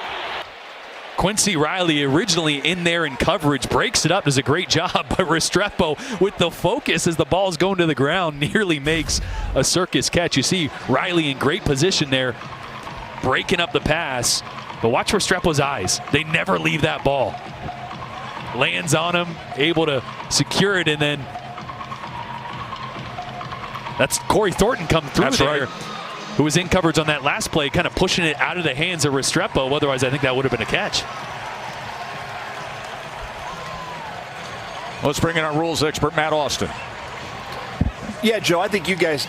Speaker 3: Quincy Riley, originally in there in coverage, breaks it up, does a great job, but Restrepo with the focus as the ball's going to the ground nearly makes a circus catch. You see Riley in great position there, breaking up the pass, but watch Restrepo's eyes. They never leave that ball. Lands on him, able to secure it, and then that's Corey Thornton come through there. Right. Who was in coverage on that last play, kind of pushing it out of the hands of Restrepo. Otherwise, I think that would have been a catch.
Speaker 1: Let's bring in our rules expert, Matt Austin.
Speaker 6: Yeah, Joe, I think you guys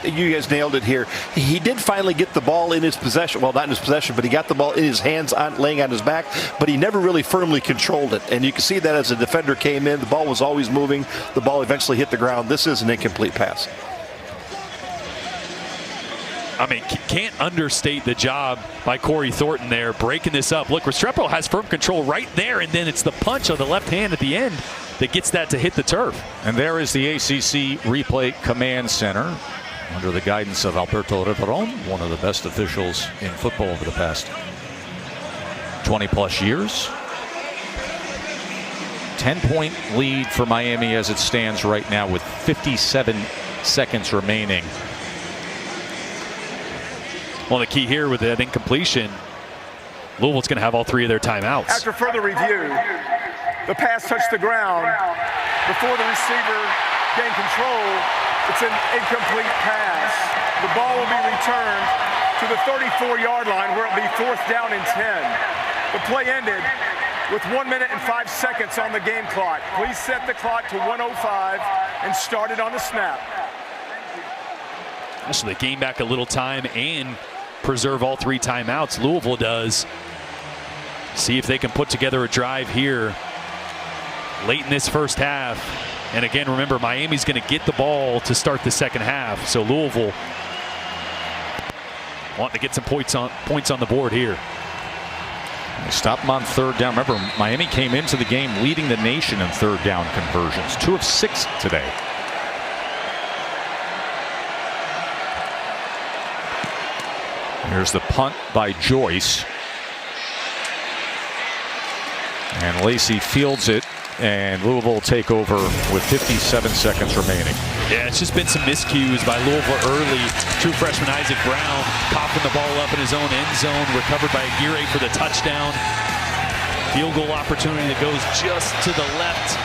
Speaker 6: nailed it here. He did finally get the ball in his possession. Well, not in his possession, but he got the ball in his hands, laying on his back, but he never really firmly controlled it. And you can see that as the defender came in, the ball was always moving. The ball eventually hit the ground. This is an incomplete pass.
Speaker 3: I mean, can't understate the job by Corey Thornton there, breaking this up. Look, Restrepo has firm control right there, and then it's the punch on the left hand at the end that gets that to hit the turf.
Speaker 1: And there is the ACC Replay Command Center under the guidance of Alberto Riveron, one of the best officials in football over the past 20-plus years. 10-point lead for Miami as it stands right now with 57 seconds remaining.
Speaker 3: Well, the key here with that incompletion, Louisville's going to have all 3 of their timeouts.
Speaker 4: After further review, the pass touched the ground before the receiver gained control. It's an incomplete pass. The ball will be returned to the 34-yard line where it'll be 4th down and 10. The play ended with 1 minute and 5 seconds on the game clock. Please set the clock to 1:05 and start it on the snap.
Speaker 3: So they gain back a little time and preserve all 3 timeouts. Louisville does. See if they can put together a drive here late in this first half. And again, remember, Miami's going to get the ball to start the second half. So Louisville wanting to get some points on the board here.
Speaker 1: They stopped them on 3rd down. Remember, Miami came into the game leading the nation in 3rd down conversions. 2 of 6 today. Here's the punt by Joyce. And Lacey fields it, and Louisville will take over with 57 seconds remaining.
Speaker 3: Yeah, it's just been some miscues by Louisville early. True freshman Isaac Brown popping the ball up in his own end zone, recovered by Aguirre for the touchdown. Field goal opportunity that goes just to the left.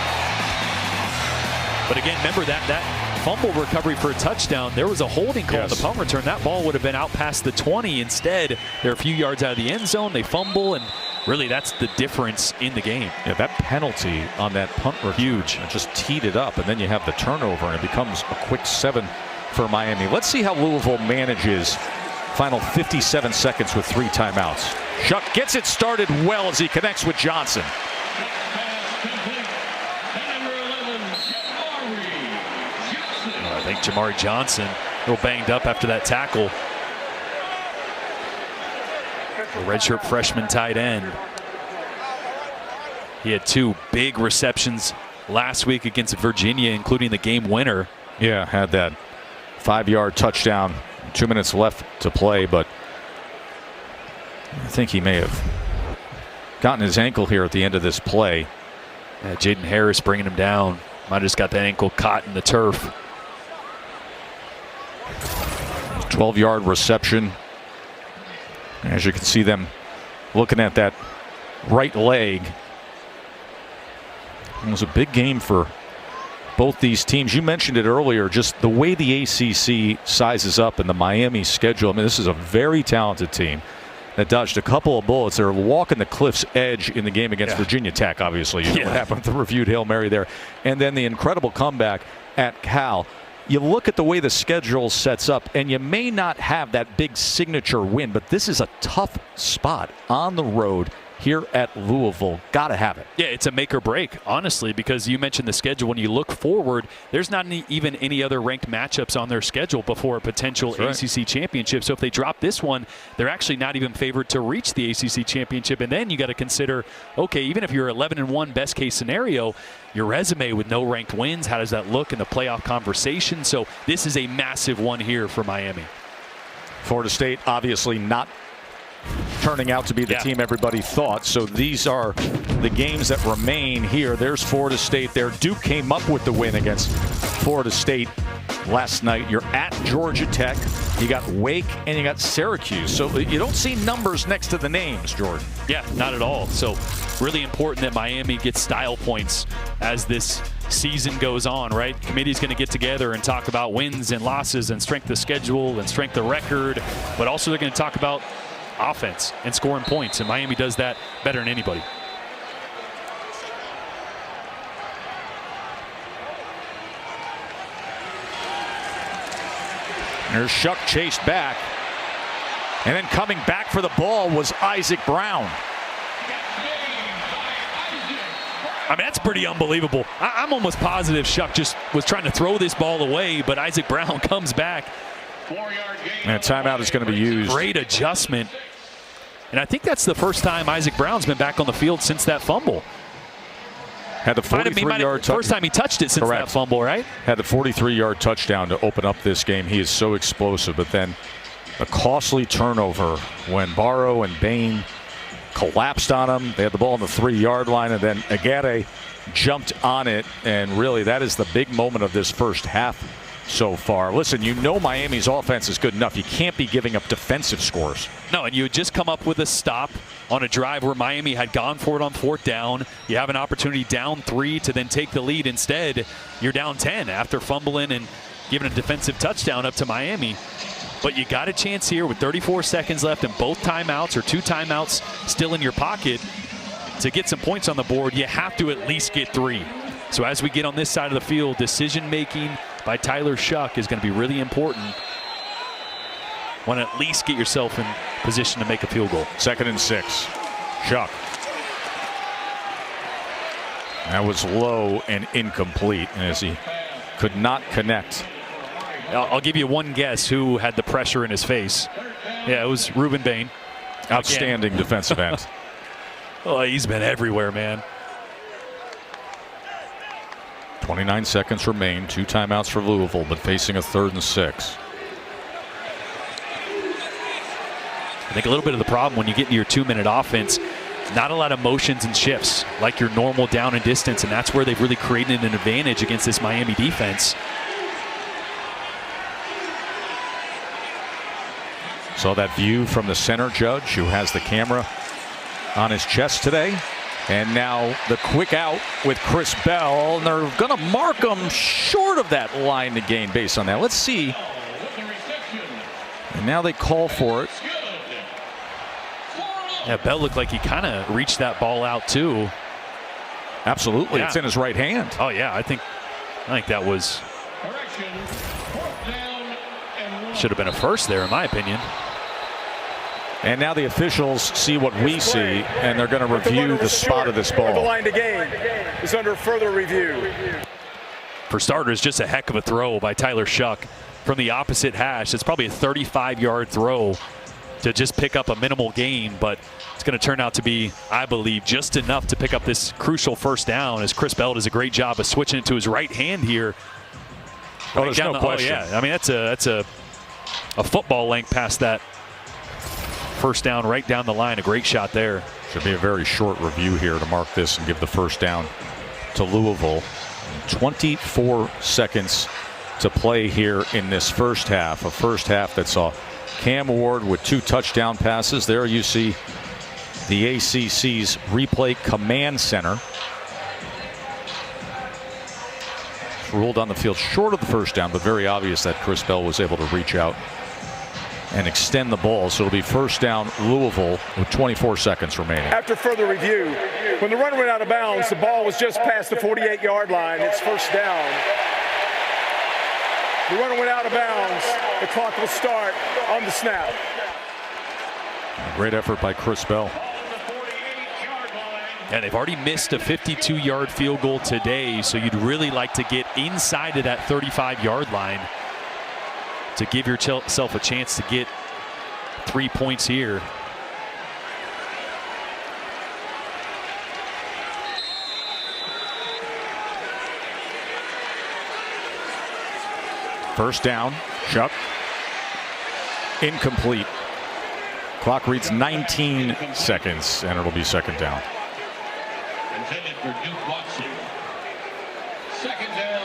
Speaker 3: But again, remember that fumble recovery for a touchdown. There was a holding call on the punt return. That ball would have been out past the 20. Instead, they're a few yards out of the end zone. They fumble, and really that's the difference in the game.
Speaker 1: Yeah, that penalty on that punt return, huge. It just teed it up, and then you have the turnover, and it becomes a quick 7 for Miami. Let's see how Louisville manages final 57 seconds with 3 timeouts. Shuck gets it started well as he connects with Johnson.
Speaker 3: I think Jamari Johnson a little banged up after that tackle. The redshirt freshman tight end. He had 2 big receptions last week against Virginia, including the game winner.
Speaker 1: Yeah, had that 5-yard touchdown. 2 minutes left to play, but I think he may have gotten his ankle here at the end of this play.
Speaker 3: Yeah, Jaden Harris bringing him down. Might have just got that ankle caught in the turf.
Speaker 1: 12-yard reception. As you can see them looking at that right leg. It was a big game for both these teams. You mentioned it earlier, just the way the ACC sizes up and the Miami schedule. I mean, this is a very talented team that dodged a couple of bullets. They're walking the cliff's edge in the game against Virginia Tech, obviously. You know what happened with the reviewed Hail Mary there. And then the incredible comeback at Cal. You look at the way the schedule sets up, and you may not have that big signature win, but this is a tough spot on the road here at Louisville. Got to have it.
Speaker 3: Yeah, it's a make or break, honestly, because you mentioned the schedule. When you look forward, there's not even any other ranked matchups on their schedule before a potential ACC championship. So if they drop this one, they're actually not even favored to reach the ACC championship. And then you got to consider, okay, even if you're 11-1 best case scenario, your resume with no ranked wins, how does that look in the playoff conversation? So this is a massive one here for Miami.
Speaker 1: Florida State obviously not turning out to be the team everybody thought. So these are the games that remain here. There's Florida State there. Duke came up with the win against Florida State last night. You're at Georgia Tech. You got Wake and you got Syracuse. So you don't see numbers next to the names, Jordan.
Speaker 3: Yeah, not at all. So really important that Miami gets style points as this season goes on, right? Committee's going to get together and talk about wins and losses and strength of schedule and strength of record, but also they're going to talk about offense and scoring points, and Miami does that better than anybody.
Speaker 1: There's Shuck chased back, and then coming back for the ball was Isaac Brown.
Speaker 3: I mean, that's pretty unbelievable. I'm almost positive Shuck just was trying to throw this ball away, but Isaac Brown comes back.
Speaker 1: And timeout is going to be used.
Speaker 3: Great adjustment. And I think that's the first time Isaac Brown's been back on the field since that fumble.
Speaker 1: Had the 43-yard touchdown.
Speaker 3: First time he touched it since that fumble, right?
Speaker 1: Had the 43-yard touchdown to open up this game. He is so explosive. But then a costly turnover when Barrow and Bain collapsed on him. They had the ball on the 3-yard line, and then Agate jumped on it. And really, that is the big moment of this first half so far. Listen, you know Miami's offense is good enough. You can't be giving up defensive scores.
Speaker 3: No, and you had just come up with a stop on a drive where Miami had gone for it on 4th down. You have an opportunity down 3 to then take the lead. Instead, you're down 10 after fumbling and giving a defensive touchdown up to Miami. But you got a chance here with 34 seconds left and both timeouts or 2 timeouts still in your pocket to get some points on the board. You have to at least get 3. So as we get on this side of the field, decision-making by Tyler Shuck is going to be really important. Want to at least get yourself in position to make a field goal.
Speaker 1: 2nd and 6. Shuck. That was low and incomplete as he could not connect.
Speaker 3: I'll give you one guess who had the pressure in his face. Yeah, it was Ruben Bain.
Speaker 1: Outstanding defensive end.
Speaker 3: Oh, he's been everywhere, man.
Speaker 1: 29 seconds remain. 2 timeouts for Louisville, but facing a 3rd and 6.
Speaker 3: I think a little bit of the problem when you get into your 2-minute offense, not a lot of motions and shifts like your normal down and distance, and that's where they've really created an advantage against this Miami defense.
Speaker 1: Saw that view from the center judge who has the camera on his chest today. And now the quick out with Chris Bell, and they're going to mark him short of that line to gain based on that. Let's see. And now they call for it.
Speaker 3: Yeah, Bell looked like he kind of reached that ball out too.
Speaker 1: Absolutely,
Speaker 3: yeah.
Speaker 1: It's in his right hand.
Speaker 3: Oh yeah, I think that was should have been a first there in my opinion.
Speaker 1: And now the officials see what we see, and they're going to review the spot of this ball.
Speaker 4: The line to gain is under further review.
Speaker 3: For starters, just a heck of a throw by Tyler Shuck from the opposite hash. It's probably a 35-yard throw to just pick up a minimal gain, but it's going to turn out to be, I believe, just enough to pick up this crucial first down, as Chris Bell does a great job of switching it to his right hand here.
Speaker 1: Oh, there's no question.
Speaker 3: Oh, yeah. I mean, that's a football length past that first down right down the line. A great shot there.
Speaker 1: Should be a very short review here to mark this and give the first down to Louisville. 24 seconds to play here in this first half. A first half that saw Cam Ward with 2 touchdown passes. There you see the ACC's replay command center. Ruled on the field short of the first down, but very obvious that Chris Bell was able to reach out and extend the ball. So it'll be first down Louisville with 24 seconds remaining.
Speaker 4: After further review, when the run went out of bounds, the ball was just past the 48-yard line. It's first down. The run went out of bounds. The clock will start on the snap.
Speaker 1: Great effort by Chris Bell.
Speaker 3: And they've already missed a 52-yard field goal today, so you'd really like to get inside of that 35-yard line to give yourself a chance to get 3 points here.
Speaker 1: First down, Shuck. Incomplete. Clock reads 19 seconds, and it'll be second down.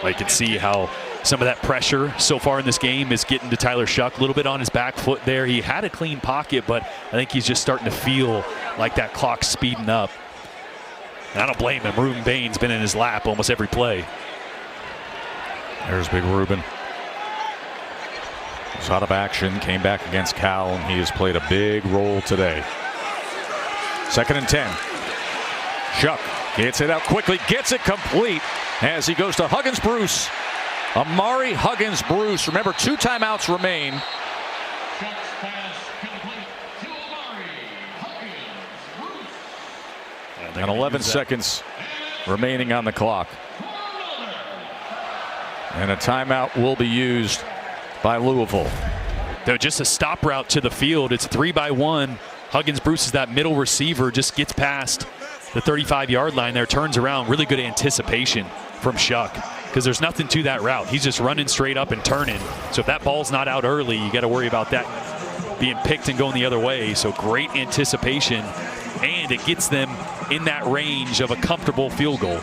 Speaker 3: I can see how some of that pressure so far in this game is getting to Tyler Shuck. A little bit on his back foot there. He had a clean pocket, but I think he's just starting to feel like that clock's speeding up. And I don't blame him. Ruben Bain's been in his lap almost every play.
Speaker 1: There's big Ruben. He's out of action, came back against Cal, and he has played a big role today. 2nd and 10. Shuck gets it out quickly, gets it complete as he goes to Huggins Bruce. Amari Huggins Bruce. Remember, 2 timeouts remain. And 11 seconds remaining on the clock. And a timeout will be used by Louisville.
Speaker 3: Though just a stop route to the field. It's 3-by-1. Huggins Bruce is that middle receiver, just gets past the 35-yard line there, turns around. Really good anticipation from Shuck, because there's nothing to that route. He's just running straight up and turning. So if that ball's not out early, you got to worry about that being picked and going the other way. So great anticipation, and it gets them in that range of a comfortable field goal.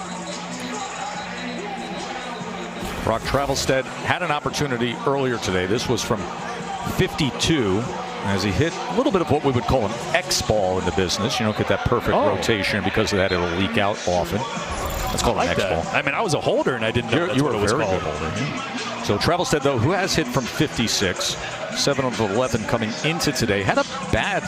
Speaker 1: Brock Travelstead had an opportunity earlier today. This was from 52 as he hit a little bit of what we would call an X ball in the business. You don't get that perfect rotation. Because of that, it'll leak out often. Let's call it an X ball.
Speaker 3: I mean, I was a holder and I didn't know that's what it was called.
Speaker 1: Good holder. So Travelstead, though, who has hit from 56, 7 of 11 coming into today, had a bad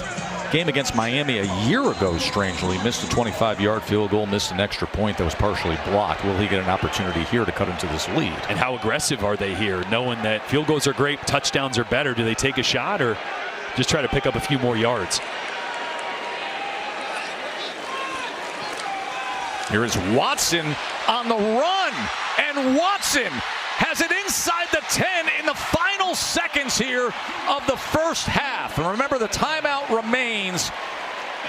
Speaker 1: game against Miami a year ago, strangely. Missed a 25-yard field goal, missed an extra point that was partially blocked. Will he get an opportunity here to cut into this lead?
Speaker 3: And how aggressive are they here, knowing that field goals are great, touchdowns are better? Do they take a shot or just try to pick up a few more yards?
Speaker 1: Here is Watson on the run, and Watson has it inside the 10 in the final seconds here of the first half. And remember, the timeout remains,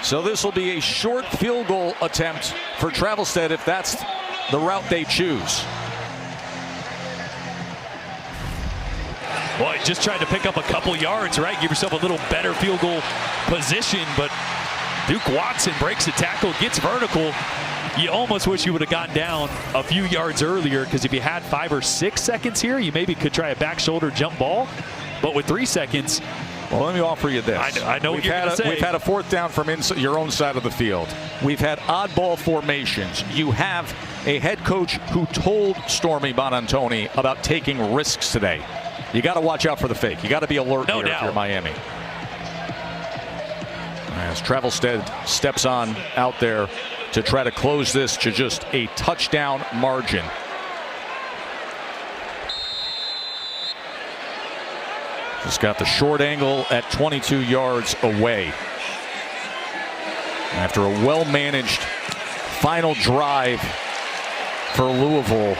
Speaker 1: so this will be a short field goal attempt for Travelstead if that's the route they choose.
Speaker 3: Boy, just tried to pick up a couple yards, right? Give yourself a little better field goal position, but Duke Watson breaks the tackle, gets vertical. You almost wish you would have gotten down a few yards earlier, because if you had 5 or 6 seconds here, you maybe could try a back shoulder jump ball. But with 3 seconds,
Speaker 1: Well, let me offer you this.
Speaker 3: I know what you're going to say.
Speaker 1: We've had a fourth down from your own side of the field. We've had oddball formations. You have a head coach who told Stormy Bonantoni about taking risks today. You got to watch out for the fake. You got to be alert here if you're Miami. As Travelstead steps on out there to try to close this to just a touchdown margin. Just got the short angle at 22 yards away. After a well-managed final drive for Louisville,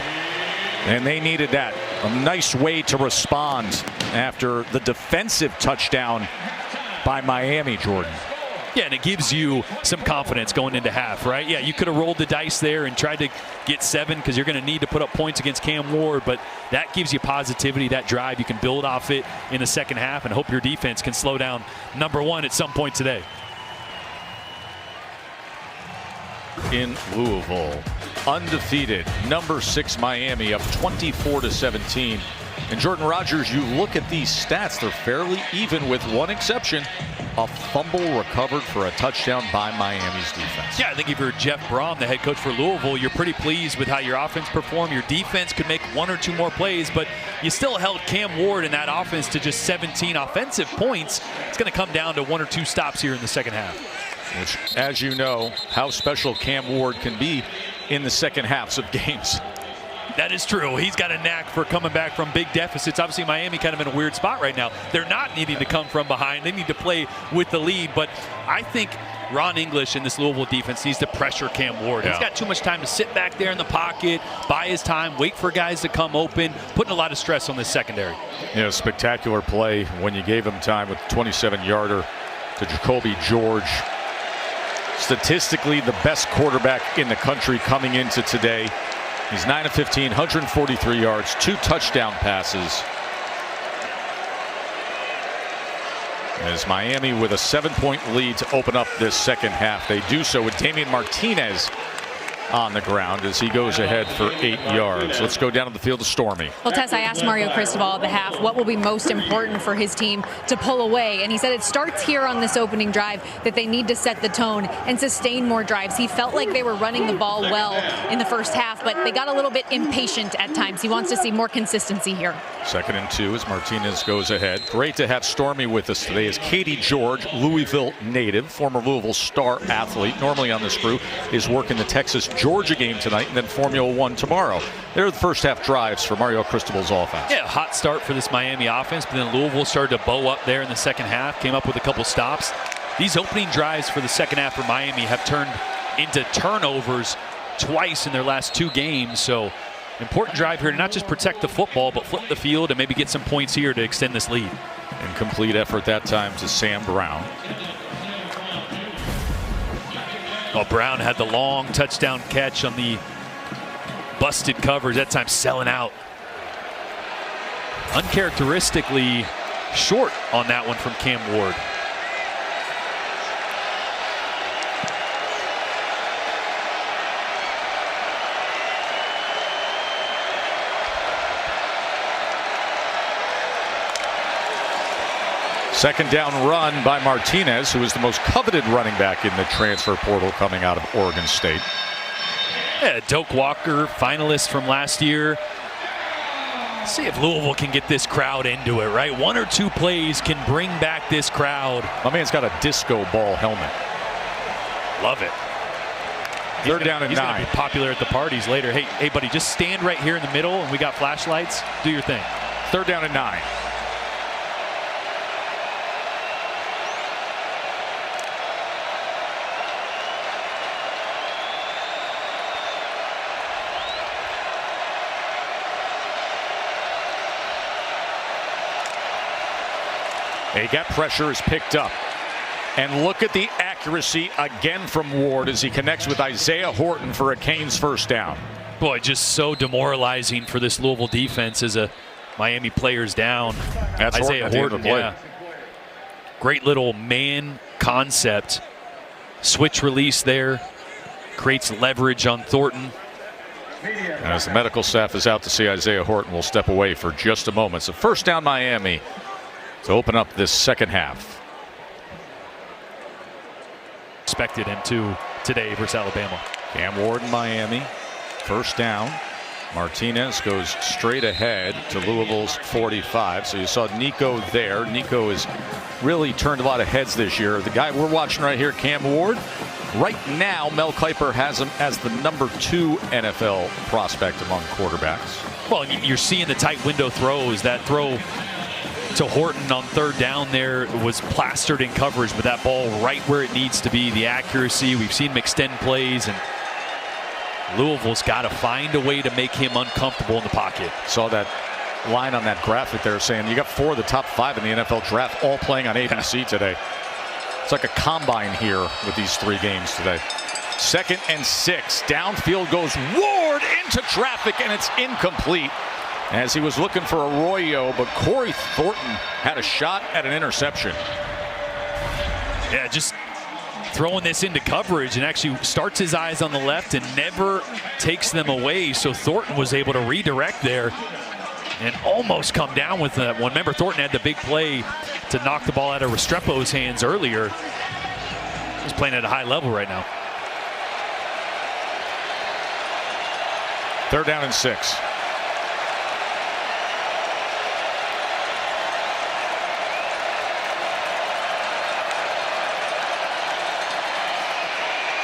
Speaker 1: and they needed that. A nice way to respond after the defensive touchdown by Miami, Jordan.
Speaker 3: Yeah, and it gives you some confidence going into half, right? Yeah, you could have rolled the dice there and tried to get 7 because you're going to need to put up points against Cam Ward, but that gives you positivity, that drive. You can build off it in the second half and hope your defense can slow down number 1 at some point today.
Speaker 1: In Louisville, undefeated, number 6 Miami up 24-17. And Jordan Rogers, you look at these stats, they're fairly even with one exception. A fumble recovered for a touchdown by Miami's defense.
Speaker 3: Yeah, I think if you're Jeff Brom, the head coach for Louisville, you're pretty pleased with how your offense performed. Your defense could make 1 or 2 more plays, but you still held Cam Ward in that offense to just 17 offensive points. It's going to come down to 1 or 2 stops here in the second half.
Speaker 1: Which, as you know, how special Cam Ward can be in the second halves of games.
Speaker 3: That is true. He's got a knack for coming back from big deficits. Obviously, Miami kind of in a weird spot right now. They're not needing to come from behind. They need to play with the lead. But I think Ron English in this Louisville defense needs to pressure Cam Ward. He's got too much time to sit back there in the pocket, buy his time, wait for guys to come open, putting a lot of stress on this secondary.
Speaker 1: Yeah, spectacular play when you gave him time with 27-yarder to Jacoby George. Statistically, the best quarterback in the country coming into today. He's 9 of 15, 143 yards, 2 touchdown passes. As Miami with a 7-point lead to open up this second half. They do so with Damian Martinez on the ground as he goes ahead for 8 yards. Let's go down to the field to Stormy.
Speaker 2: Well, Tess, I asked Mario Cristobal at the half what will be most important for his team to pull away, and he said it starts here on this opening drive, that they need to set the tone and sustain more drives. He felt like they were running the ball well in the first half, but they got a little bit impatient at times. He wants to see more consistency here. 2nd
Speaker 1: and 2 as Martinez goes ahead. Great to have Stormy with us today as Katie George, Louisville native, former Louisville star athlete, normally on this crew, is working the Texas Georgia game tonight and then Formula One tomorrow. They're the first half drives for Mario Cristobal's offense.
Speaker 3: Yeah, hot start for this Miami offense, but then Louisville started to bow up there in the second half, came up with a couple stops. These opening drives for the second half for Miami have turned into turnovers twice in their last 2 games, so important drive here to not just protect the football, but flip the field and maybe get some points here to extend this lead.
Speaker 1: Incomplete effort that time to Sam Brown.
Speaker 3: Well, Brown had the long touchdown catch on the busted covers, that time selling out. Uncharacteristically short on that one from Cam Ward.
Speaker 1: Second down run by Martinez, who is the most coveted running back in the transfer portal coming out of Oregon State.
Speaker 3: Yeah, Doak Walker, finalist from last year. Let's see if Louisville can get this crowd into it, right? 1 or 2 plays can bring back this crowd.
Speaker 1: My man's got a disco ball helmet.
Speaker 3: Love it.
Speaker 1: Third down and 9.
Speaker 3: He's going to be popular at the parties later. Hey, buddy, just stand right here in the middle, and we got flashlights. Do your thing.
Speaker 1: 3rd down and 9. A gap pressure is picked up. And look at the accuracy again from Ward as he connects with Isaiah Horton for a Canes first down.
Speaker 3: Boy, just so demoralizing for this Louisville defense as a Miami player's down.
Speaker 1: That's
Speaker 3: Isaiah Horton,
Speaker 1: play.
Speaker 3: yeah. Great little man concept. Switch release there. Creates leverage on Thornton.
Speaker 1: And as the medical staff is out to see Isaiah Horton, we'll step away for just a moment. So first down Miami. to open up this second half.
Speaker 3: Expected him to today versus Alabama.
Speaker 1: Cam Ward in Miami. First down. Martinez goes straight ahead to Louisville's 45. So you saw Nico there. Nico has really turned a lot of heads this year. The guy we're watching right here, Cam Ward. Right now, Mel Kiper has him as the number 2 NFL prospect among quarterbacks.
Speaker 3: Well, you're seeing the tight window throws. That throw to Horton on third down there was plastered in coverage, but that ball right where it needs to be. The accuracy. We've seen him extend plays, and Louisville's got to find a way to make him uncomfortable in the pocket.
Speaker 1: Saw that line on that graphic there saying you got 4 of the top 5 in the NFL draft all playing on ABC today. It's like a combine here with these 3 games today. 2nd and 6. Downfield goes Ward into traffic, and it's incomplete as he was looking for Arroyo, but Corey Thornton had a shot at an interception.
Speaker 3: Yeah, just throwing this into coverage, and actually starts his eyes on the left and never takes them away. So Thornton was able to redirect there and almost come down with that one. Remember, Thornton had the big play to knock the ball out of Restrepo's hands earlier. He's playing at a high level right now.
Speaker 1: 3rd down and 6.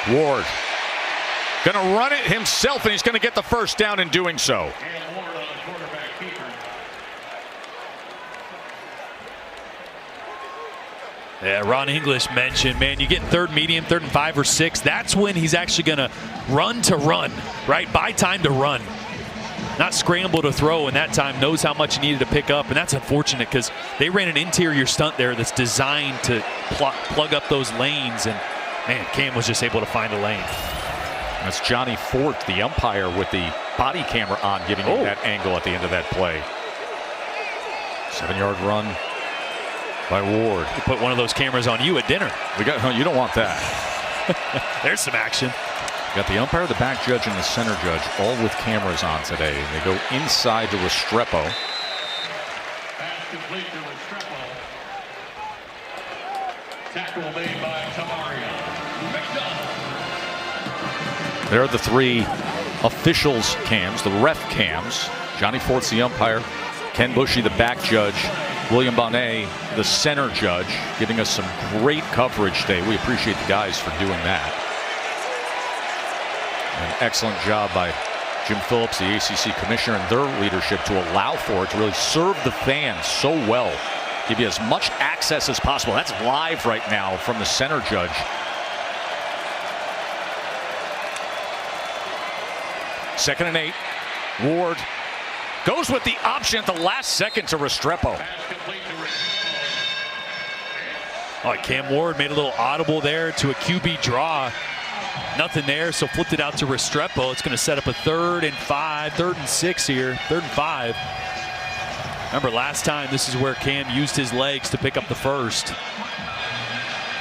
Speaker 1: Ward going to run it himself, and he's going to get the first down in doing so.
Speaker 3: Yeah, Ron English mentioned, man, you get 3rd medium, 3rd and 5 or 6. That's when he's actually going to run, right? Buy time to run. Not scramble to throw, and that time knows how much he needed to pick up. And that's unfortunate because they ran an interior stunt there that's designed to plug up those lanes. And, man, Cam was just able to find a lane.
Speaker 1: That's Johnny Fort, the umpire, with the body camera on, giving you that angle at the end of that play. 7-yard run by Ward.
Speaker 3: You put one of those cameras on you at dinner.
Speaker 1: You don't want that.
Speaker 3: There's some action.
Speaker 1: Got the umpire, the back judge, and the center judge all with cameras on today. They go inside to Restrepo.
Speaker 7: Pass complete to Restrepo. Tackle made by Tamaria McDonald.
Speaker 1: There are the 3 officials cams, the ref cams. Johnny Fort's the umpire. Ken Bushy, the back judge. William Bonnet, the center judge, giving us some great coverage today. We appreciate the guys for doing that. An excellent job by Jim Phillips, the ACC commissioner, and their leadership to allow for it to really serve the fans so well. Give you as much access as possible. That's live right now from the center judge. Second and 8. Ward goes with the option at the last second to Restrepo.
Speaker 3: Oh, Cam Ward made a little audible there to a QB draw. Nothing there, so flipped it out to Restrepo. It's going to set up a 3rd and 5, 3rd and 6 here, 3rd and 5. Remember last time, this is where Cam used his legs to pick up the first.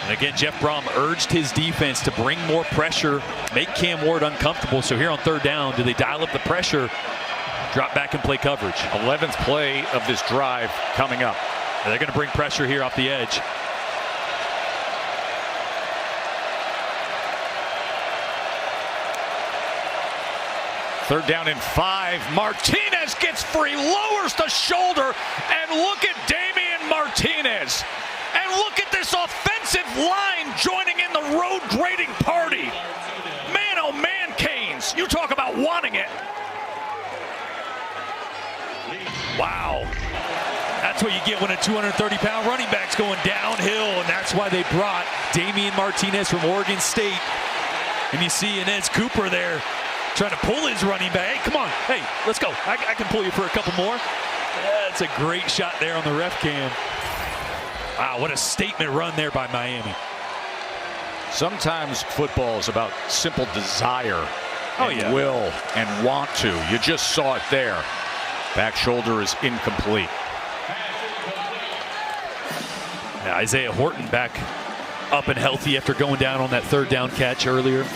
Speaker 3: And again, Jeff Brom urged his defense to bring more pressure, make Cam Ward uncomfortable. So here on 3rd down, do they dial up the pressure, drop back and play coverage?
Speaker 1: 11th play of this drive coming up.
Speaker 3: And they're going to bring pressure here off the edge.
Speaker 1: Third down and 5. Martinez gets free, lowers the shoulder, and look at Damian Martinez. And look at this offensive line joining in the road grading party. Man, oh man, Canes. You talk about wanting it.
Speaker 3: Wow. That's what you get when a 230-pound running back's going downhill, and that's why they brought Damian Martinez from Oregon State. And you see Inez Cooper there trying to pull his running back. Hey, come on. Hey, let's go. I can pull you for a couple more. That's a great shot there on the ref cam. Wow, what a statement run there by Miami.
Speaker 1: Sometimes football is about simple desire and will and want to. You just saw it there. Back shoulder is incomplete.
Speaker 3: Yeah, Isaiah Horton back up and healthy after going down on that 3rd down catch earlier.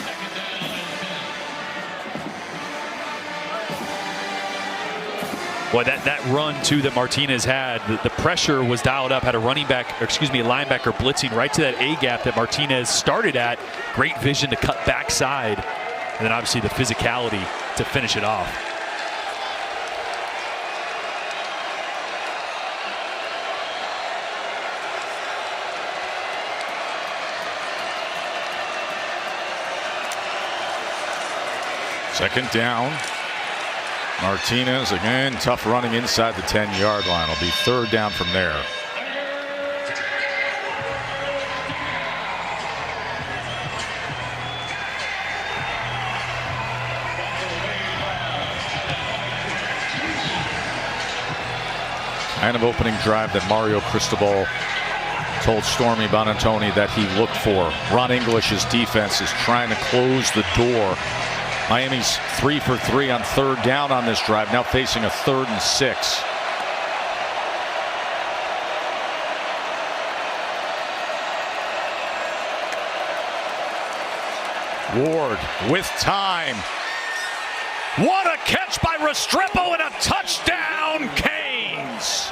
Speaker 3: Boy, that run, too, that Martinez had, the pressure was dialed up, had a linebacker blitzing right to that A-gap that Martinez started at. Great vision to cut backside, and then obviously the physicality to finish it off.
Speaker 1: Second down. Martinez again, tough running inside the 10-yard line. It'll be third down from there. Kind of opening drive that Mario Cristobal told Stormy Bonantoni that he looked for. Ron English's defense is trying to close the door. Miami's 3 for 3 on third down on this drive, now facing a 3rd and 6. Ward with time. What a catch by Restrepo and a touchdown, Canes!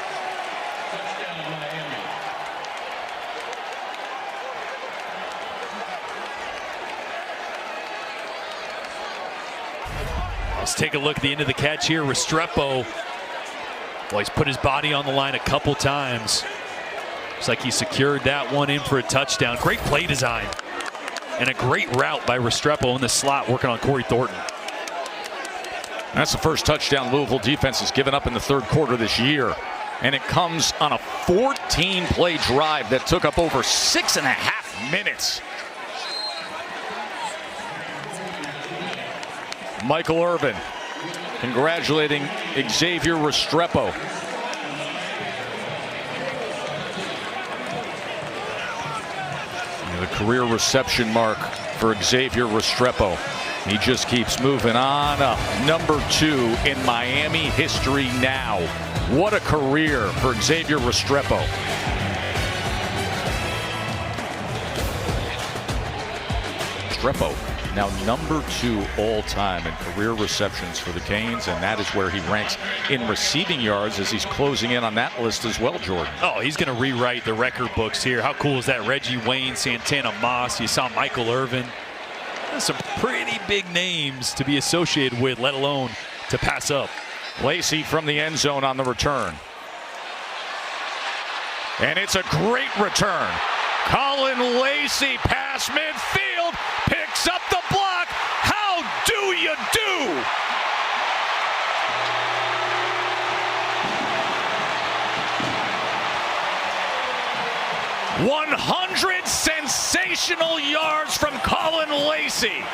Speaker 3: Let's take a look at the end of the catch here. Restrepo, well, he's put his body on the line a couple times. Looks like he secured that one in for a touchdown. Great play design and a great route by Restrepo in the slot working on Corey Thornton.
Speaker 1: That's the first touchdown Louisville defense has given up in the third quarter this year. And it comes on a 14-play drive that took up over 6.5 minutes. Michael Irvin congratulating Xavier Restrepo. The career reception mark for Xavier Restrepo. He just keeps moving on up. Number 2 in Miami history now. What a career for Xavier Restrepo. Restrepo now number 2 all-time in career receptions for the Canes, and that is where he ranks in receiving yards as he's closing in on that list as well, Jordan.
Speaker 3: Oh, he's going to rewrite the record books here. How cool is that? Reggie Wayne, Santana Moss. You saw Michael Irvin. There's some pretty big names to be associated with, let alone to pass up.
Speaker 1: Lacey from the end zone on the return. And it's a great return. Colin Lacey past midfield, picks up the block. How do you do? "100 sensational yards from Colin Lacey."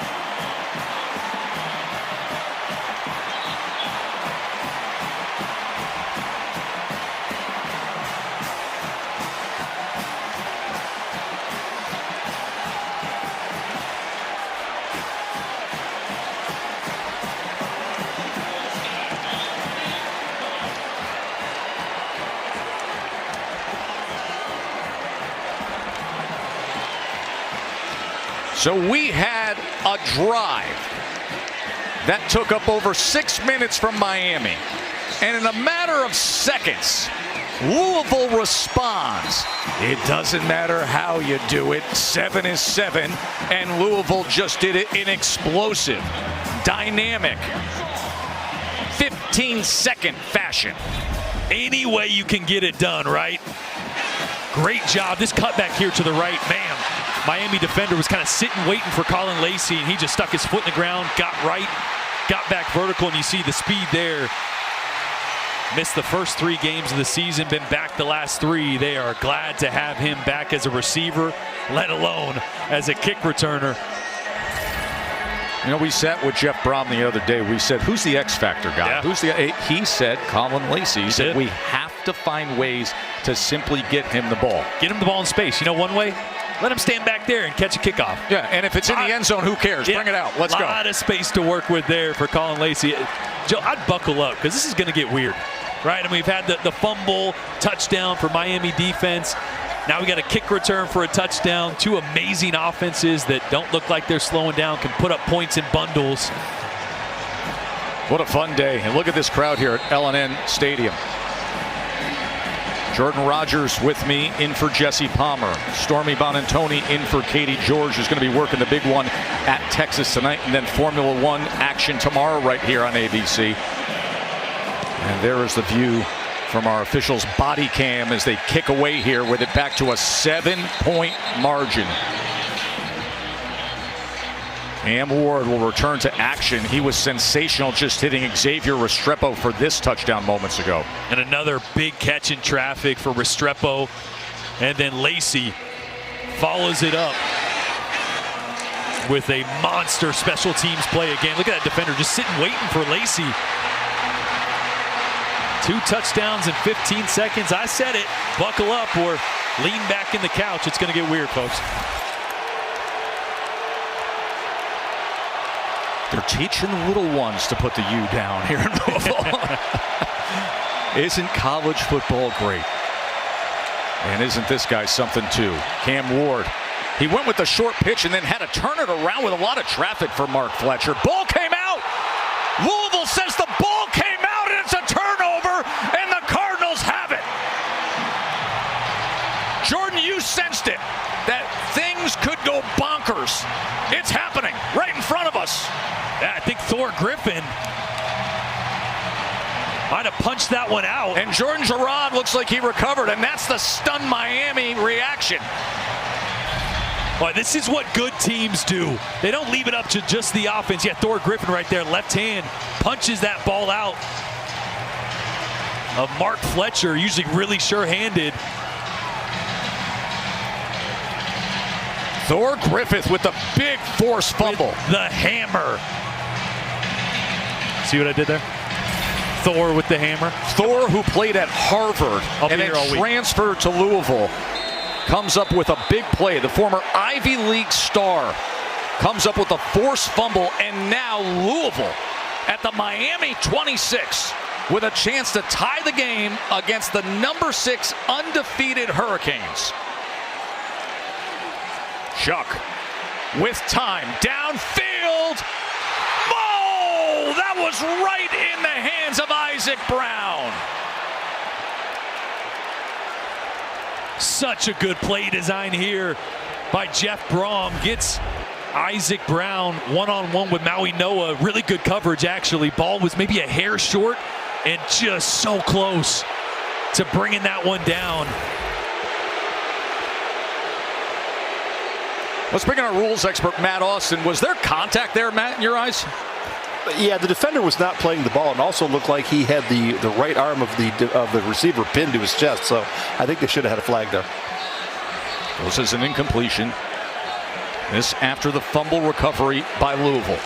Speaker 1: So we had a drive that took up over 6 minutes from Miami. And in a matter of seconds, Louisville responds. It doesn't matter how you do it. 7 is 7. And Louisville just did it in explosive, dynamic, 15-second fashion.
Speaker 3: Any way you can get it done, right? Great job. This cutback here to the right, man. Miami defender was kind of sitting, waiting for Colin Lacey, and he just stuck his foot in the ground, got right, got back vertical, and you see the speed there. Missed the first 3 games of the season, been back the last 3. They are glad to have him back as a receiver, let alone as a kick returner.
Speaker 1: You know, we sat with Jeff Brom the other day. We said, who's the X Factor guy?
Speaker 3: Yeah.
Speaker 1: Who's the? He said Colin Lacey. He said, we have to find ways to simply get him the ball.
Speaker 3: Get him the ball in space. You know one way? Let him stand back there and catch a kickoff.
Speaker 1: Yeah, and if it's in the end zone, who cares?
Speaker 3: Yeah,
Speaker 1: bring it out. Let's go.
Speaker 3: A lot of space to work with there for Colin Lacey. Joe, I'd buckle up because this is going to get weird, right? I mean, we've had the fumble touchdown for Miami defense. Now we got a kick return for a touchdown. 2 amazing offenses that don't look like they're slowing down, can put up points in bundles.
Speaker 1: What a fun day. And look at this crowd here at L&N Stadium. Jordan Rogers with me, in for Jesse Palmer. Stormy Bonantoni in for Katie George, who's going to be working the big one at Texas tonight. And then Formula One action tomorrow right here on ABC. And there is the view from our officials' body cam as they kick away here with it back to a 7-point margin. Cam Ward will return to action. He was sensational just hitting Xavier Restrepo for this touchdown moments ago.
Speaker 3: And another big catch in traffic for Restrepo. And then Lacey follows it up with a monster special teams play again. Look at that defender just sitting waiting for Lacey. 2 touchdowns in 15 seconds. I said it. Buckle up or lean back in the couch. It's going to get weird, folks.
Speaker 1: They're teaching the little ones to put the U down here in Louisville. Isn't college football great? And isn't this guy something too? Cam Ward. He went with the short pitch and then had to turn it around with a lot of traffic for Mark Fletcher. Ball came out. Louisville says the ball came out and it's a turnover and the Cardinals have it. Jordan, you sensed it. That things could go bonkers. It's happening right in front of us.
Speaker 3: Yeah, I think Thor Griffin might have punched that one out.
Speaker 1: And Jordan Gerard looks like he recovered, and that's the stunned Miami reaction.
Speaker 3: Boy, this is what good teams do. They don't leave it up to just the offense. Yeah, Thor Griffin right there, left hand, punches that ball out of Mark Fletcher, usually really sure-handed.
Speaker 1: Thor Griffith with the big force fumble.
Speaker 3: With the hammer. See what I did there? Thor with the hammer.
Speaker 1: Thor, who played at Harvard and then transferred to Louisville, comes up with a big play. The former Ivy League star comes up with a force fumble, and now Louisville at the Miami 26 with a chance to tie the game against the number 6 undefeated Hurricanes. Chuck with time downfield. Oh, that was right in the hands of Isaac Brown.
Speaker 3: Such a good play design here by Jeff Brom. Gets Isaac Brown one-on-one with Maui Noah. Really good coverage, actually. Ball was maybe a hair short and just so close to bringing that one down.
Speaker 1: Let's bring in our rules expert, Matt Austin. Was there contact there, Matt, in your eyes?
Speaker 6: Yeah, the defender was not playing the ball and also looked like he had the right arm of the receiver pinned to his chest. So I think they should have had a flag there.
Speaker 1: This is an incompletion. This after the fumble recovery by Louisville.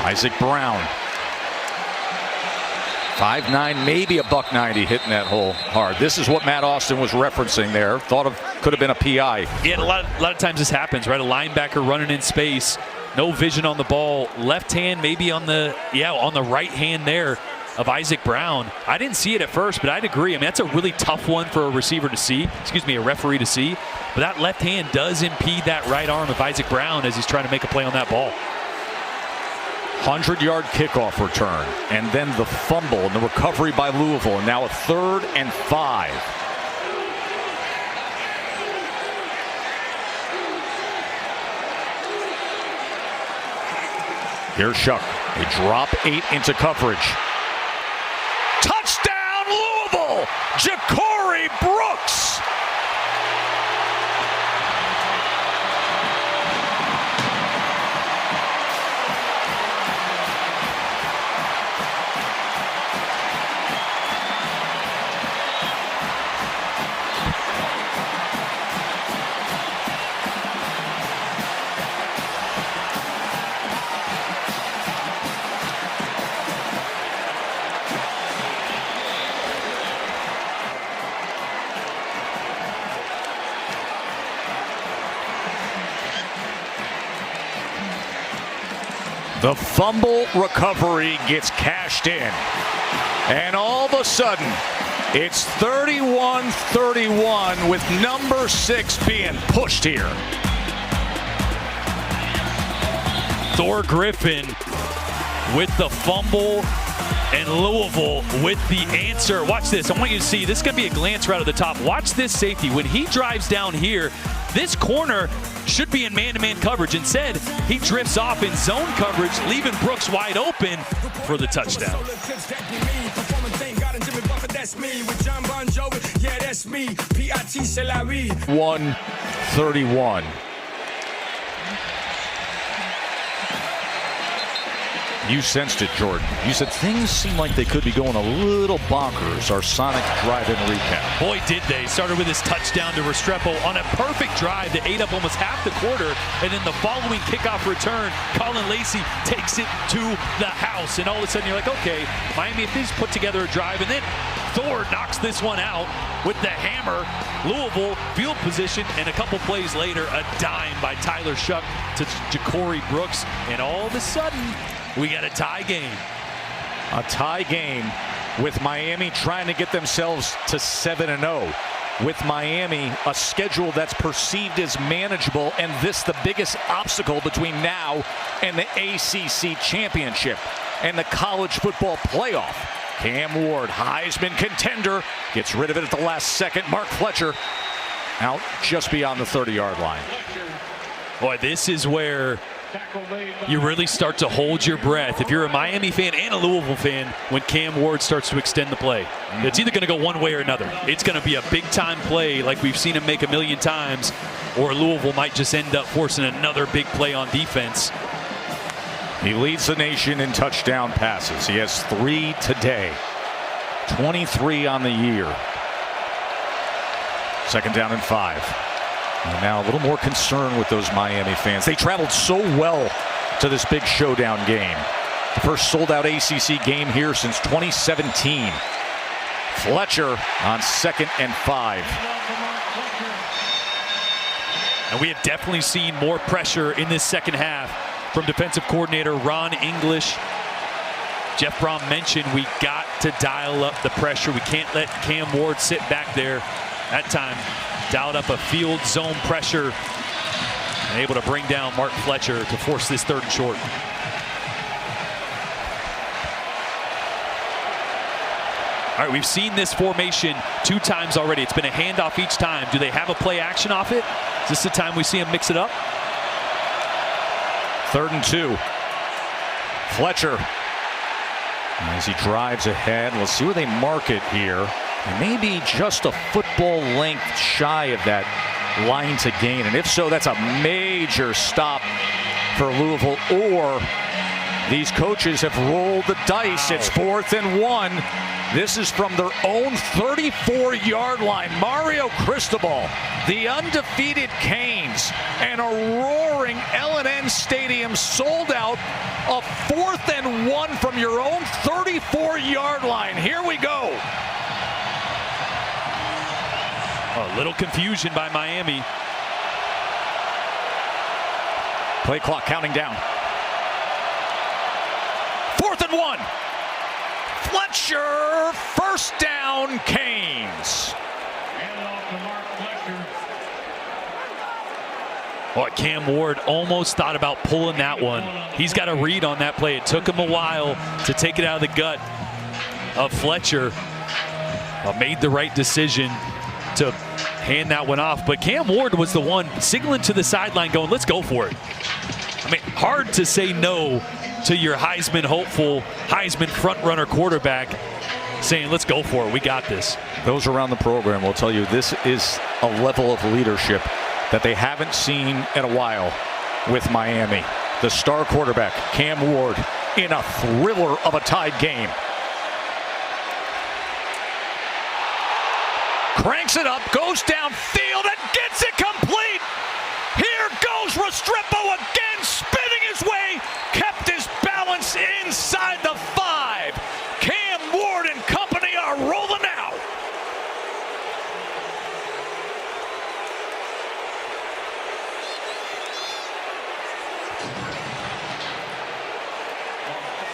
Speaker 1: Isaac Brown. 5'9", maybe a $190 hitting that hole hard. This is what Matt Austin was referencing there. Thought of could have been a PI.
Speaker 3: Yeah, a lot of times this happens, right? A linebacker running in space, no vision on the ball, left hand maybe on the right hand there of Isaac Brown. I didn't see it at first, but I'd agree. I mean, that's a really tough one for a receiver to see. A referee to see. But that left hand does impede that right arm of Isaac Brown as he's trying to make a play on that ball.
Speaker 1: 100-yard kickoff return, and then the fumble and the recovery by Louisville, and now a 3rd and 5. Here's Shuck. They drop 8 into coverage. Touchdown, Louisville! Ja'Cory Brooks! The fumble recovery gets cashed in. And all of a sudden, it's 31-31 with number 6 being pushed here.
Speaker 3: Thor Griffin with the fumble, and Louisville with the answer. Watch this. I want you to see. This is going to be a glance right at the top. Watch this safety. When he drives down here, this corner should be in man-to-man coverage. Instead, he drifts off in zone coverage, leaving Brooks wide open for the touchdown.
Speaker 1: 1:31. You sensed it, Jordan. You said things seem like they could be going a little bonkers. Our Sonic drive-in recap.
Speaker 3: Boy, did they. Started with his touchdown to Restrepo on a perfect drive that ate up almost half the quarter. And in the following kickoff return, Colin Lacey takes it to the house. And all of a sudden, you're like, okay, Miami, if these put together a drive, and then Thor knocks this one out with the hammer. Louisville field position, and a couple plays later, a dime by Tyler Shuck to Ja'Cory Brooks. And all of a sudden, we got a tie game.
Speaker 1: A tie game with Miami trying to get themselves to 7-0. With Miami, a schedule that's perceived as manageable, and this the biggest obstacle between now and the ACC championship and the college football playoff. Cam Ward, Heisman contender, gets rid of it at the last second. Mark Fletcher out just beyond the 30-yard line.
Speaker 3: Boy, this is where you really start to hold your breath if you're a Miami fan and a Louisville fan when Cam Ward starts to extend the play. It's either going to go one way or another. It's going to be a big-time play like we've seen him make a million times, or Louisville might just end up forcing another big play on defense.
Speaker 1: He leads the nation in touchdown passes. He has 3 today, 23 on the year. 2nd down and 5. And now a little more concern with those Miami fans. They traveled so well to this big showdown game. The first sold-out ACC game here since 2017. Fletcher on 2nd and 5.
Speaker 3: And we have definitely seen more pressure in this second half from defensive coordinator Ron English. Jeff Brom mentioned we got to dial up the pressure. We can't let Cam Ward sit back there. That time, dialed up a field zone pressure and able to bring down Mark Fletcher to force this 3rd and short. All right, we've seen this formation 2 times already. It's been a handoff each time. Do they have a play action off it? Is this the time we see him mix it up?
Speaker 1: 3rd and 2. Fletcher, as he drives ahead, let's see where they mark it here. Maybe just a football length shy of that line to gain. And if so, that's a major stop for Louisville. Or these coaches have rolled the dice. It's 4th and 1. This is from their own 34-yard line. Mario Cristobal, the undefeated Canes, and a roaring L&N Stadium sold out. A 4th and 1 from your own 34-yard line. Here we go.
Speaker 3: A little confusion by Miami.
Speaker 1: Play clock counting down. 4th and 1. Fletcher, 1st down, Canes.
Speaker 3: Boy, Cam Ward almost thought about pulling that one. He's got a read on that play. It took him a while to take it out of the gut of Fletcher. Made the right decision to hand that one off. But Cam Ward was the one signaling to the sideline going, let's go for it. I mean, hard to say no to your Heisman hopeful, Heisman front-runner quarterback saying, let's go for it. We got this.
Speaker 1: Those around the program will tell you this is a level of leadership that they haven't seen in a while with Miami. The star quarterback, Cam Ward, in a thriller of a tied game. Cranks it up, goes downfield, and gets it complete. Here goes Restrepo again, spinning his way, kept his balance inside the 5. Cam Ward and company are rolling out.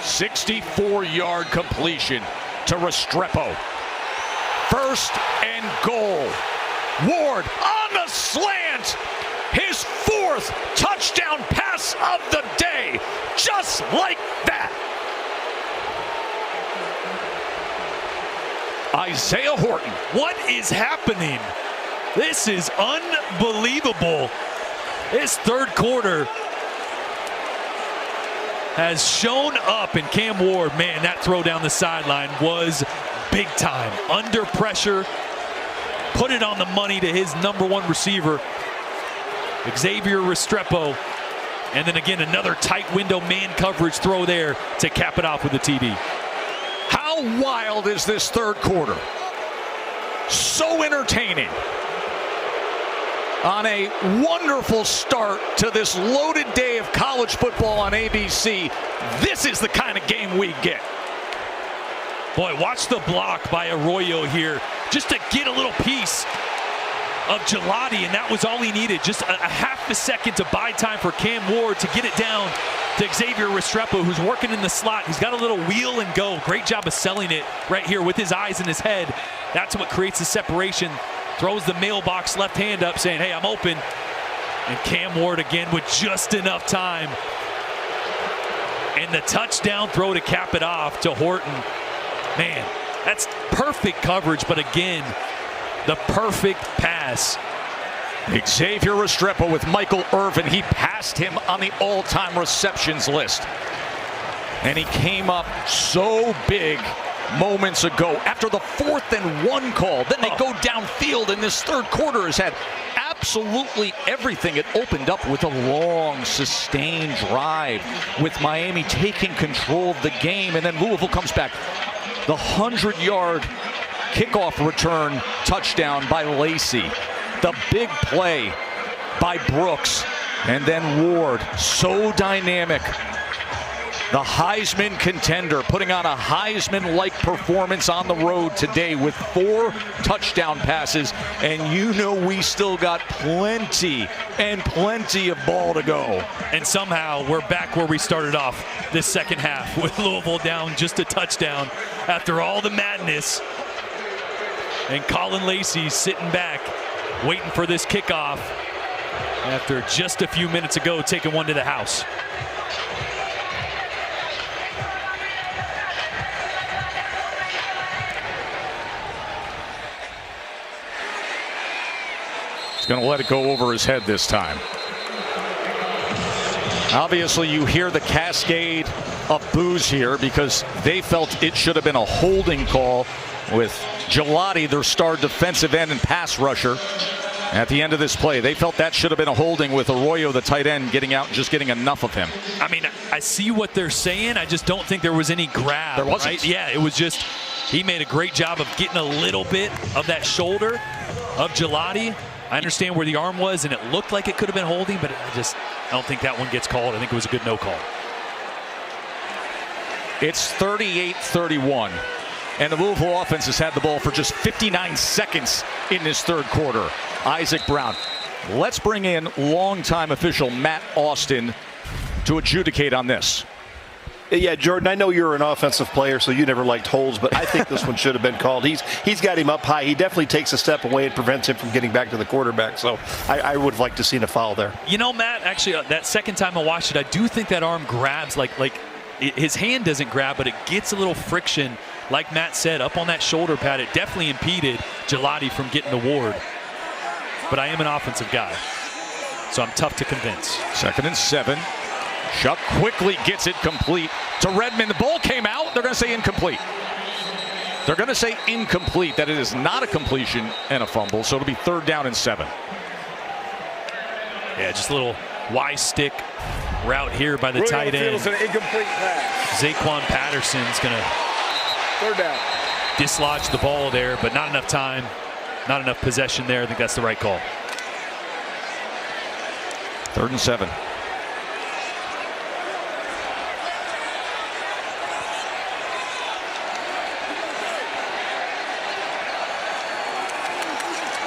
Speaker 1: "64-yard completion to Restrepo. 1st and goal. Ward on the slant. His 4th touchdown pass of the day. Just like that. Isaiah Horton.
Speaker 3: What is happening? This is unbelievable. This third quarter has shown up, and Cam Ward, man, that throw down the sideline was big time. Under pressure, put it on the money to his number one receiver, Xavier Restrepo. And then again, another tight window man coverage throw there to cap it off with the TD.
Speaker 1: How wild is this third quarter? So entertaining. On a wonderful start to this loaded day of college football on ABC, this is the kind of game we get.
Speaker 3: Boy, watch the block by Arroyo here just to get a little piece of Gelati, and that was all he needed. Just a half a second to buy time for Cam Ward to get it down to Xavier Restrepo, who's working in the slot. He's got a little wheel and go. Great job of selling it right here with his eyes and his head. That's what creates the separation. Throws the mailbox left hand up saying, hey, I'm open. And Cam Ward again with just enough time. And the touchdown throw to cap it off to Horton. Man, that's perfect coverage, but again, the perfect pass.
Speaker 1: Xavier Restrepo with Michael Irvin. He passed him on the all-time receptions list. And he came up so big moments ago after the 4th and 1 call. Then they go downfield, and this third quarter has had absolutely everything. It opened up with a long, sustained drive with Miami taking control of the game, and then Louisville comes back. The 100-yard kickoff return touchdown by Lacey. The big play by Brooks, and then Ward. So dynamic. The Heisman contender putting on a Heisman-like performance on the road today with 4 touchdown passes, and you know we still got plenty and plenty of ball to go.
Speaker 3: And somehow we're back where we started off this second half with Louisville down just a touchdown after all the madness. And Colin Lacey sitting back, waiting for this kickoff after just a few minutes ago taking one to the house.
Speaker 1: He's going to let it go over his head this time. Obviously, you hear the cascade of boos here because they felt it should have been a holding call with Gelati, their star defensive end and pass rusher. At the end of this play, they felt that should have been a holding with Arroyo, the tight end, getting out and just getting enough of him.
Speaker 3: I mean, I see what they're saying. I just don't think there was any grab.
Speaker 1: There wasn't.
Speaker 3: Right? Yeah, it was just he made a great job of getting a little bit of that shoulder of Gelati. I understand where the arm was, and it looked like it could have been holding, but I don't think that one gets called. I think it was a good no call.
Speaker 1: It's 38-31, and the Louisville offense has had the ball for just 59 seconds in this third quarter. Isaac Brown. Let's bring in longtime official Matt Austin to adjudicate on this.
Speaker 6: Yeah, Jordan, I know you're an offensive player, so you never liked holds, but I think this one should have been called. He's got him up high. He definitely takes a step away and prevents him from getting back to the quarterback. So I would have liked to seen a foul there.
Speaker 3: You know, Matt, actually, that second time I watched it, I do think that arm grabs, like his hand doesn't grab, but it gets a little friction. Like Matt said, up on that shoulder pad, it definitely impeded Gelati from getting the Ward. But I am an offensive guy, so I'm tough to convince.
Speaker 1: 2nd and 7. Shuck quickly gets it complete to Redmond. The ball came out. They're going to say incomplete. They're going to say incomplete, that it is not a completion and a fumble, so it'll be 3rd down and 7.
Speaker 3: Yeah, just a little Y stick route here by the tight end.
Speaker 4: An incomplete pass.
Speaker 3: Zaquan Patterson's going to
Speaker 4: 3rd down.
Speaker 3: dislodge the ball there, but not enough time, not enough possession there. I think that's the right call.
Speaker 1: 3rd and 7.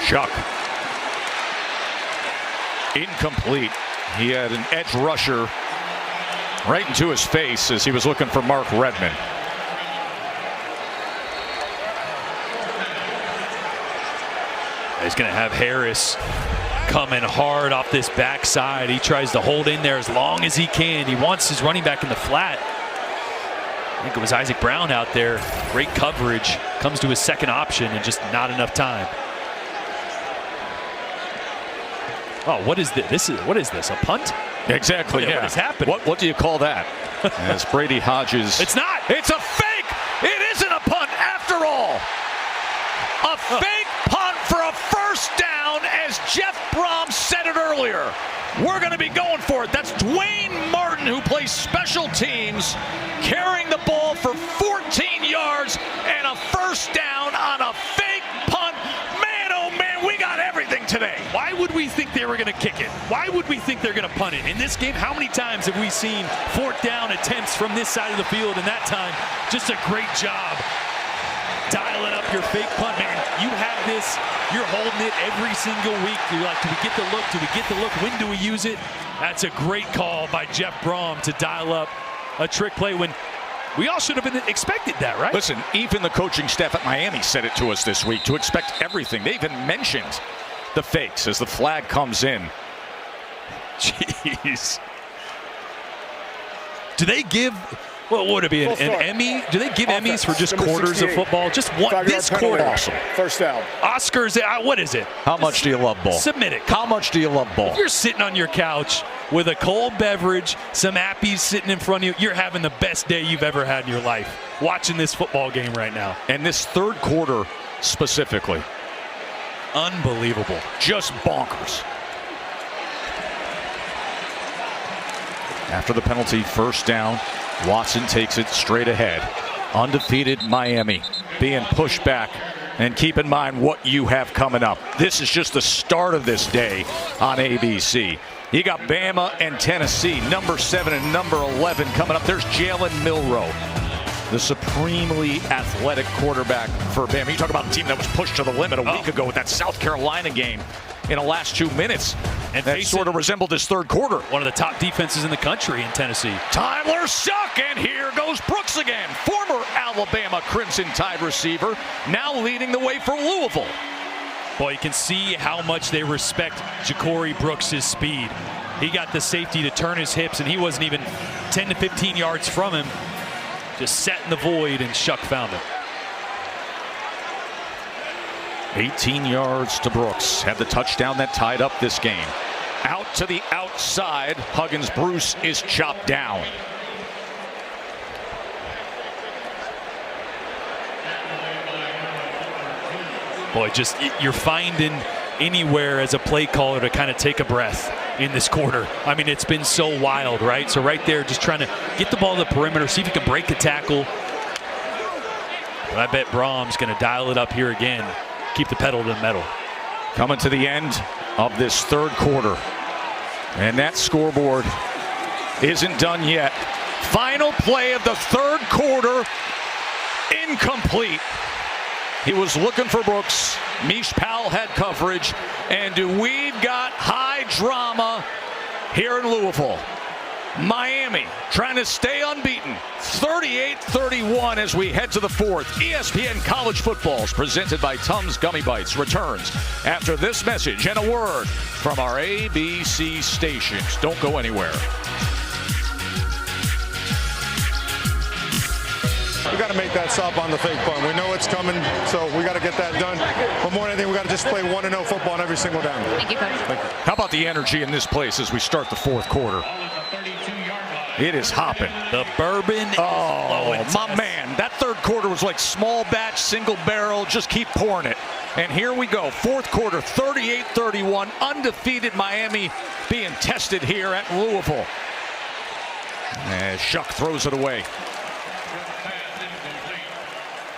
Speaker 1: Shuck. Incomplete. He had an edge rusher right into his face as he was looking for Mark Redmond.
Speaker 3: He's going to have Harris coming hard off this backside. He tries to hold in there as long as he can. He wants his running back in the flat. I think it was Isaac Brown out there. Great coverage. Comes to his second option and just not enough time. Oh, what is this? What is this? A punt?
Speaker 1: Exactly.
Speaker 3: Yeah. What is happening?
Speaker 1: What do you call that? As Brady Hodges.
Speaker 3: It's not.
Speaker 1: It's a fake. It isn't a punt after all. A fake punt for a first down, as Jeff Brom said it earlier. We're going to be going for it. That's Dwayne Martin, who plays special teams, carrying the ball for 14 yards and a first down on a fake punt. Man, oh man, we got everything today.
Speaker 3: Why would we think they were going to kick it? Why would we think they're going to punt it? In this game, how many times have we seen fourth down attempts from this side of the field? And that time, just a great job dialing up your fake punt. Man, you have this, you're holding it every single week. You're like, do we get the look? Do we get the look? When do we use it? That's a great call by Jeff Brom to dial up a trick play when we all should have been expected that, right?
Speaker 1: Listen, even the coaching staff at Miami said it to us this week, to expect everything. They even mentioned the fakes as the flag comes in.
Speaker 3: Jeez. Do they give, what would it be, an Emmy? Do they give Emmys for just quarters of football? Just one, this quarter.
Speaker 1: Awesome.
Speaker 4: First down.
Speaker 3: Oscars, what is it?
Speaker 1: How much do you love ball?
Speaker 3: Submit it.
Speaker 1: How much do you love ball?
Speaker 3: If you're sitting on your couch with a cold beverage, some appies sitting in front of you, you're having the best day you've ever had in your life watching this football game right now.
Speaker 1: And this third quarter specifically.
Speaker 3: Unbelievable.
Speaker 1: Just bonkers. After the penalty, first down, Watson takes it straight ahead. Undefeated Miami being pushed back. And keep in mind what you have coming up. This is just the start of this day on ABC. You got Bama and Tennessee, number 7 and number 11 coming up. There's Jalen Milroe, the supremely athletic quarterback for Bama. You talk about a team that was pushed to the limit a week ago with that South Carolina game in the last 2 minutes. And that sort of resembled his third quarter.
Speaker 3: One of the top defenses in the country in Tennessee.
Speaker 1: Tyler Shuck, and here goes Brooks again. Former Alabama Crimson Tide receiver, now leading the way for Louisville.
Speaker 3: Boy, you can see how much they respect Ja'Cory Brooks' speed. He got the safety to turn his hips, and he wasn't even 10 to 15 yards from him. Just set in the void, and Shuck found him.
Speaker 1: 18 yards to Brooks. Had the touchdown that tied up this game. Out to the outside. Huggins-Bruce is chopped down.
Speaker 3: Boy, just you're finding anywhere as a play caller to kind of take a breath in this quarter. I mean, it's been so wild, right? So right there, just trying to get the ball to the perimeter, see if you can break the tackle. But I bet Brom's going to dial it up here again. Keep the pedal to the metal.
Speaker 1: Coming to the end of this third quarter. And that scoreboard isn't done yet. Final play of the third quarter. Incomplete. He was looking for Brooks. Mish Powell had coverage. And we've got high drama here in Louisville. Miami trying to stay unbeaten. 38-31 as we head to the fourth. ESPN College Football is presented by Tums Gummy Bites. Returns after this message and a word from our ABC stations. Don't go anywhere.
Speaker 8: We got to make that stop on the fake punt. We know it's coming, so we got to get that done. But more than anything, we got to just play 1-0 football on every single down.
Speaker 2: Thank you, Coach.
Speaker 8: Thank you.
Speaker 1: How about the energy in this place as we start the fourth quarter? It is hopping.
Speaker 3: The bourbon is flowing.
Speaker 1: My man, that third quarter was like small batch, single barrel. Just keep pouring it. And here we go. Fourth quarter, 38-31. Undefeated Miami being tested here at Louisville. And Shuck throws it away.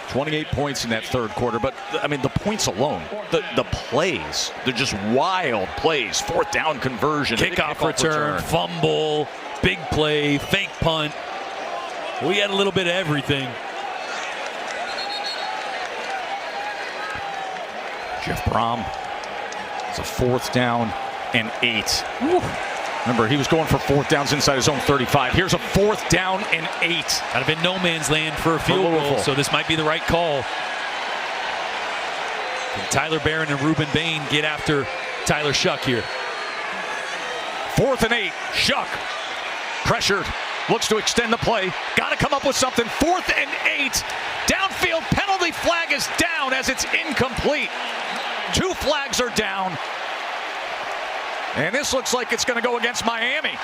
Speaker 1: 28 points in that third quarter, but I mean the points alone, the plays, they're just wild plays. Fourth down conversion,
Speaker 3: kickoff return, fumble, big play, fake punt. We had a little bit of everything.
Speaker 1: Jeff Brom, it's a 4th down and 8. Woo. Remember, he was going for 4th downs inside his own 35. Here's a 4th down and 8.
Speaker 3: Kind of in no man's land for a field goal, so this might be the right call. Can Tyler Barron and Ruben Bain get after Tyler Shuck here?
Speaker 1: 4th and 8. Shuck pressured looks to extend the play. Got to come up with something. 4th and 8. Downfield penalty flag is down as it's incomplete. 2 flags are down. And this looks like it's going to go against Miami.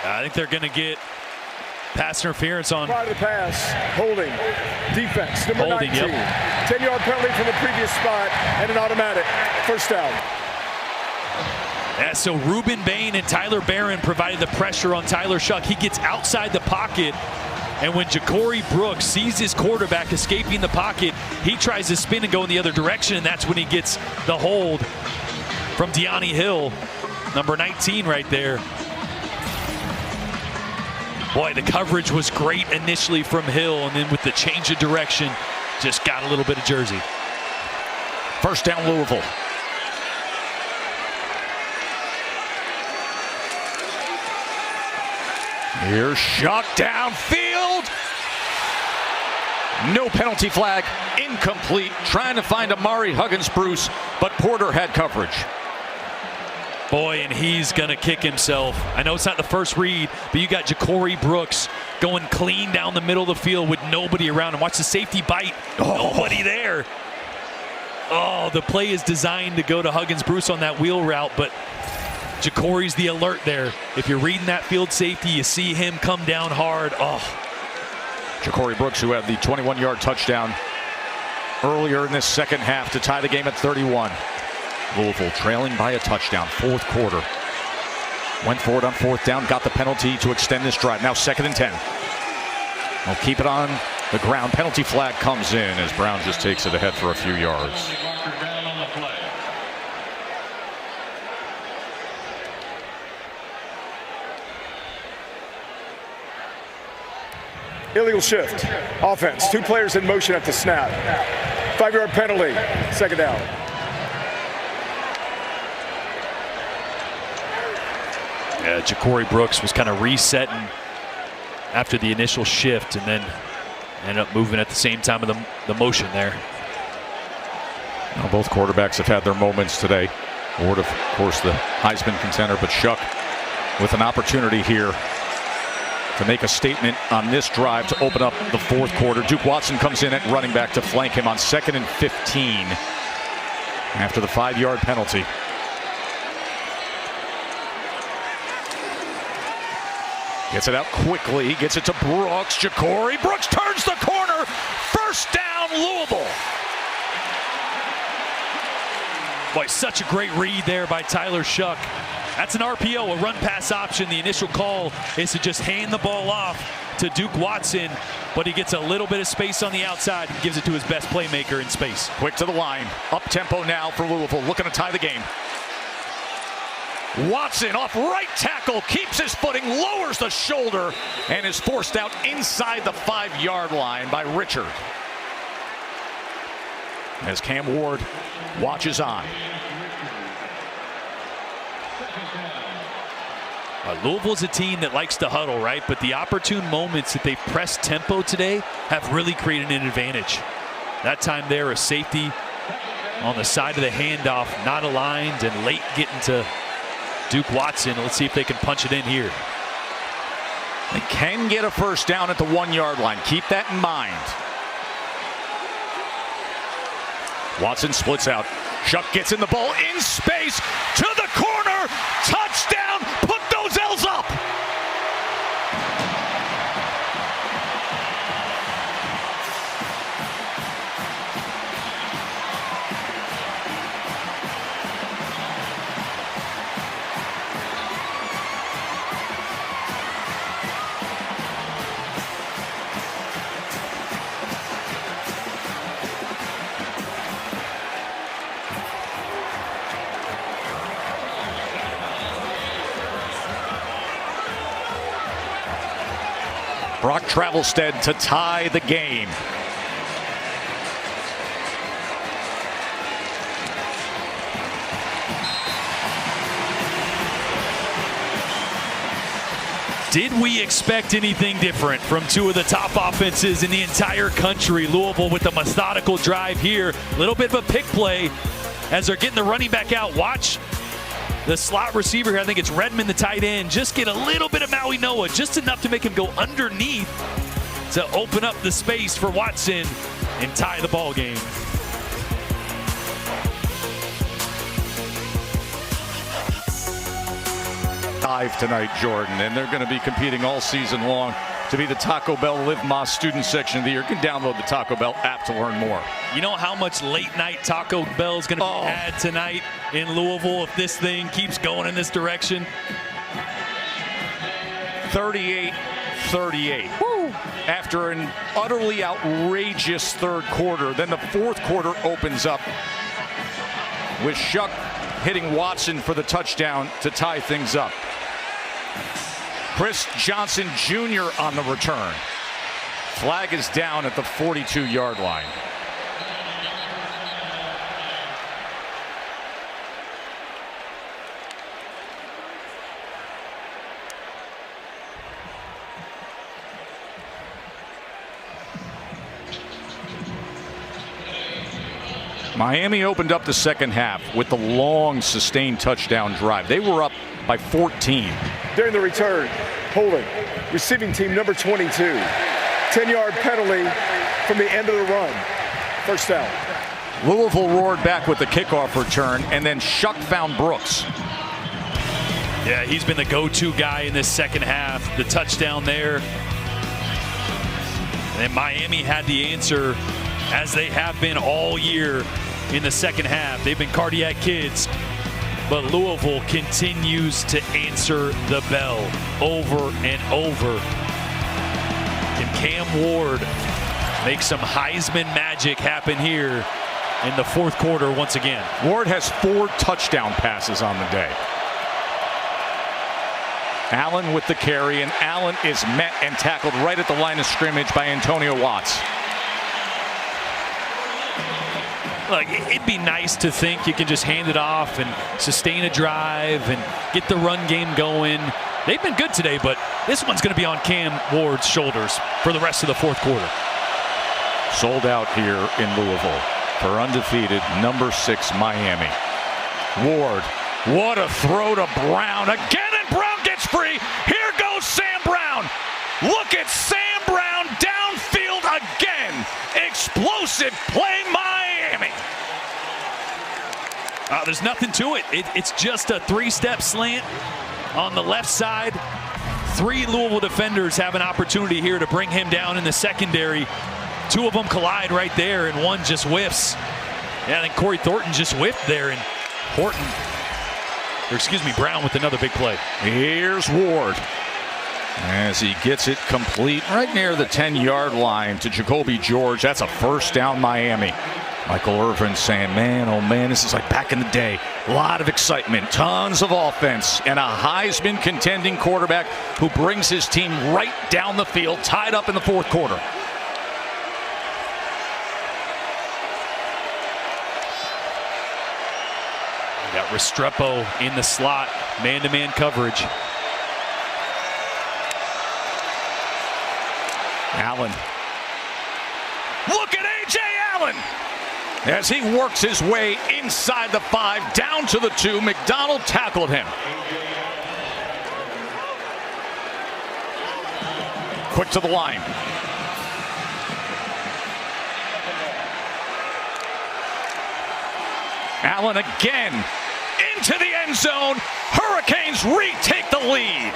Speaker 3: I think they're going to get pass interference on.
Speaker 4: Prior to the pass, holding, defense, number
Speaker 3: Holding,
Speaker 4: 19.
Speaker 3: yep.
Speaker 4: 10-yard penalty from the previous spot and an automatic. First down.
Speaker 3: Yeah, so Ruben Bain and Tyler Barron provided the pressure on Tyler Shuck. He gets outside the pocket, and when Ja'Cory Brooks sees his quarterback escaping the pocket, he tries to spin and go in the other direction, and that's when he gets the hold from De'Ani Hill, number 19 right there. Boy, the coverage was great initially from Hill, and then with the change of direction, just got a little bit of jersey.
Speaker 1: First down, Louisville. Here's Shuck downfield. No penalty flag. Incomplete. Trying to find Amari Huggins-Bruce, but Porter had coverage.
Speaker 3: Boy, and he's going to kick himself. I know it's not the first read, but you got Ja'Cory Brooks going clean down the middle of the field with nobody around him. Watch the safety bite. Nobody there. Oh, the play is designed to go to Huggins-Bruce on that wheel route, but Ja'Cory's the alert there. If you're reading that field safety, you see him come down hard. Oh.
Speaker 1: Ja'Cory Brooks, who had the 21-yard touchdown earlier in this second half to tie the game at 31. Louisville trailing by a touchdown, 4th quarter. Went for it on 4th down, got the penalty to extend this drive. Now 2nd and 10. They'll keep it on the ground. Penalty flag comes in as Brown just takes it ahead for a few yards.
Speaker 4: Illegal shift. Offense. 2 players in motion at the snap. 5-yard penalty. 2nd down.
Speaker 3: Yeah, Ja'Cory Brooks was kind of resetting after the initial shift and then ended up moving at the same time of the motion there.
Speaker 1: Now, both quarterbacks have had their moments today. Ward, of course, the Heisman contender, but Shuck with an opportunity here to make a statement on this drive to open up the 4th quarter. Duke Watson comes in at running back to flank him on 2nd and 15 after the 5-yard penalty. Gets it out quickly, gets it to Brooks. Ja'Cory Brooks turns the corner. First down, Louisville.
Speaker 3: Boy, such a great read there by Tyler Shuck. That's an RPO, a run-pass option. The initial call is to just hand the ball off to Duke Watson, but he gets a little bit of space on the outside and gives it to his best playmaker in space.
Speaker 1: Quick to the line. Up-tempo now for Louisville, looking to tie the game. Watson off right tackle, keeps his footing, lowers the shoulder, and is forced out inside the 5-yard line by Richard. As Cam Ward watches on.
Speaker 3: Louisville's a team that likes to huddle, right? But the opportune moments that they've pressed tempo today have really created an advantage. That time there, a safety on the side of the handoff, not aligned, and late getting to Duke Watson. Let's see if they can punch it in here.
Speaker 1: They can get a first down at the 1-yard line. Keep that in mind. Watson splits out. Shuck gets in the ball in space to the corner. Touchdown. Put those L's up. Brock Travelstead to tie the game.
Speaker 3: Did we expect anything different from 2 of the top offenses in the entire country? Louisville with a methodical drive here. A little bit of a pick play as they're getting the running back out. Watch The slot receiver, I think it's Redmond, the tight end, just get a little bit of Maui Noah, just enough to make him go underneath to open up the space for Watson and tie the ball game.
Speaker 1: Dive tonight, Jordan, and they're going to be competing all season long to be the Taco Bell Live Más student section of the year. You can download the Taco Bell app to learn more.
Speaker 3: You know how much late night Taco Bell is going to be had tonight in Louisville if this thing keeps going in this direction?
Speaker 1: 38-38. After an utterly outrageous third quarter, then the fourth quarter opens up with Shuck hitting Watson for the touchdown to tie things up. Chris Johnson Jr. on the return. Flag is down at the 42-yard line. Miami opened up the second half with the long sustained touchdown drive. They were up by 14.
Speaker 4: During the return, holding, receiving team number 22. 10-yard penalty from the end of the run. First down.
Speaker 1: Louisville roared back with the kickoff return, and then Shuck found Brooks.
Speaker 3: Yeah, he's been the go-to guy in this second half. The touchdown there. And then Miami had the answer, as they have been all year in the second half. They've been cardiac kids, but Louisville continues to answer the bell over and over. Can Cam Ward make some Heisman magic happen here in the fourth quarter once again?
Speaker 1: Ward has 4 touchdown passes on the day. Allen with the carry, and Allen is met and tackled right at the line of scrimmage by Antonio Watts.
Speaker 3: Look, it'd be nice to think you can just hand it off and sustain a drive and get the run game going. They've been good today, but this one's going to be on Cam Ward's shoulders for the rest of the fourth quarter.
Speaker 1: Sold out here in Louisville for undefeated number 6 Miami. Ward, what a throw to Brown. Again, and Brown gets free. Here goes Sam Brown. Look at Sam Brown downfield again. Explosive play, Miami.
Speaker 3: There's nothing to it. It's just a 3-step slant on the left side. 3 Louisville defenders have an opportunity here to bring him down in the secondary. 2 of them collide right there, and 1 just whiffs. Yeah, I think Corey Thornton just whiffed there, and Brown with another big play.
Speaker 1: Here's Ward as he gets it complete right near the 10-yard line to Jacoby George. That's a first down, Miami. Michael Irvin saying, man, oh man, this is like back in the day. A lot of excitement, tons of offense, and a Heisman contending quarterback who brings his team right down the field, tied up in the fourth quarter.
Speaker 3: We got Restrepo in the slot, man-to-man coverage.
Speaker 1: Allen. Look at A.J. Allen as he works his way inside the 5, down to the 2. McDonald tackled him. Quick to the line. Allen again into the end zone. Hurricanes retake the lead.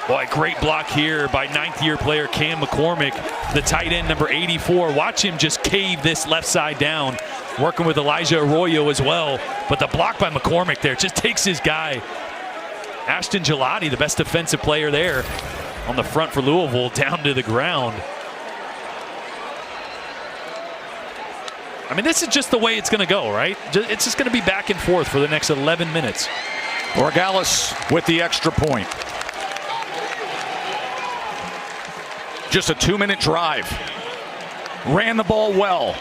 Speaker 3: Boy, great block here by 9th-year player Cam McCormick, the tight end number 84. Watch him just cave this left side down, working with Elijah Arroyo as well. But the block by McCormick there just takes his guy. Ashton Gelati, the best defensive player there on the front for Louisville, down to the ground. I mean, this is just the way it's going to go, right? It's just going to be back and forth for the next 11 minutes.
Speaker 1: Borgalis with the extra point. Just a 2-minute drive. Ran the ball well.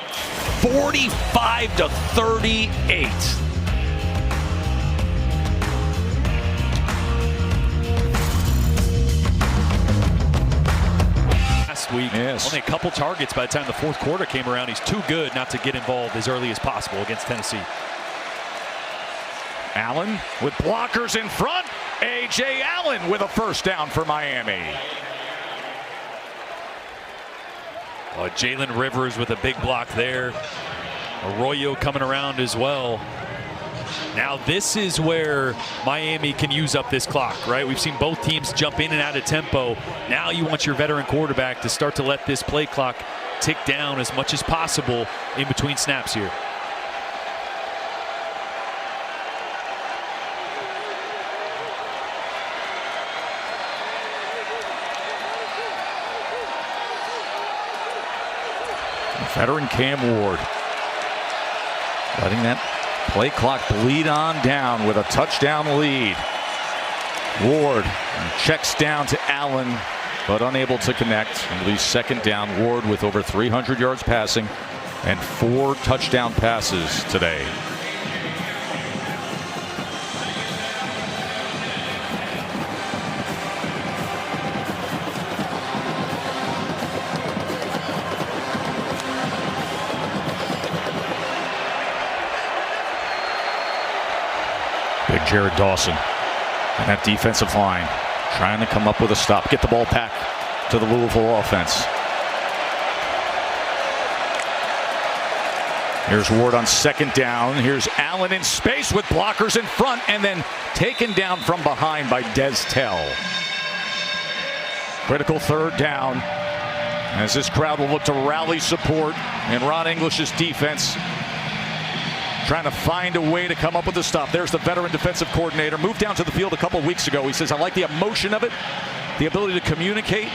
Speaker 1: 45-38.
Speaker 3: week.
Speaker 1: Yes.
Speaker 3: Only a couple targets by the time the fourth quarter came around. He's too good not to get involved as early as possible against Tennessee.
Speaker 1: Allen with blockers in front. A.J. Allen with a first down for Miami.
Speaker 3: Jalen Rivers with a big block there. Arroyo coming around as well. Now this is where Miami can use up this clock, right? We've seen both teams jump in and out of tempo. Now you want your veteran quarterback to start to let this play clock tick down as much as possible in between snaps here.
Speaker 1: Veteran Cam Ward letting that play clock bleed on down with a touchdown lead. Ward checks down to Allen, but unable to connect. And leaves second down. Ward with over 300 yards passing and 4 touchdown passes today. Big Jared Dawson and that defensive line trying to come up with a stop. Get the ball back to the Louisville offense. Here's Ward on second down. Here's Allen in space with blockers in front and then taken down from behind by Des Tell. Critical third down as this crowd will look to rally support in Ron English's defense. Trying to find a way to come up with a stop. There's the veteran defensive coordinator. Moved down to the field a couple of weeks ago. He says, I like the emotion of it, the ability to communicate,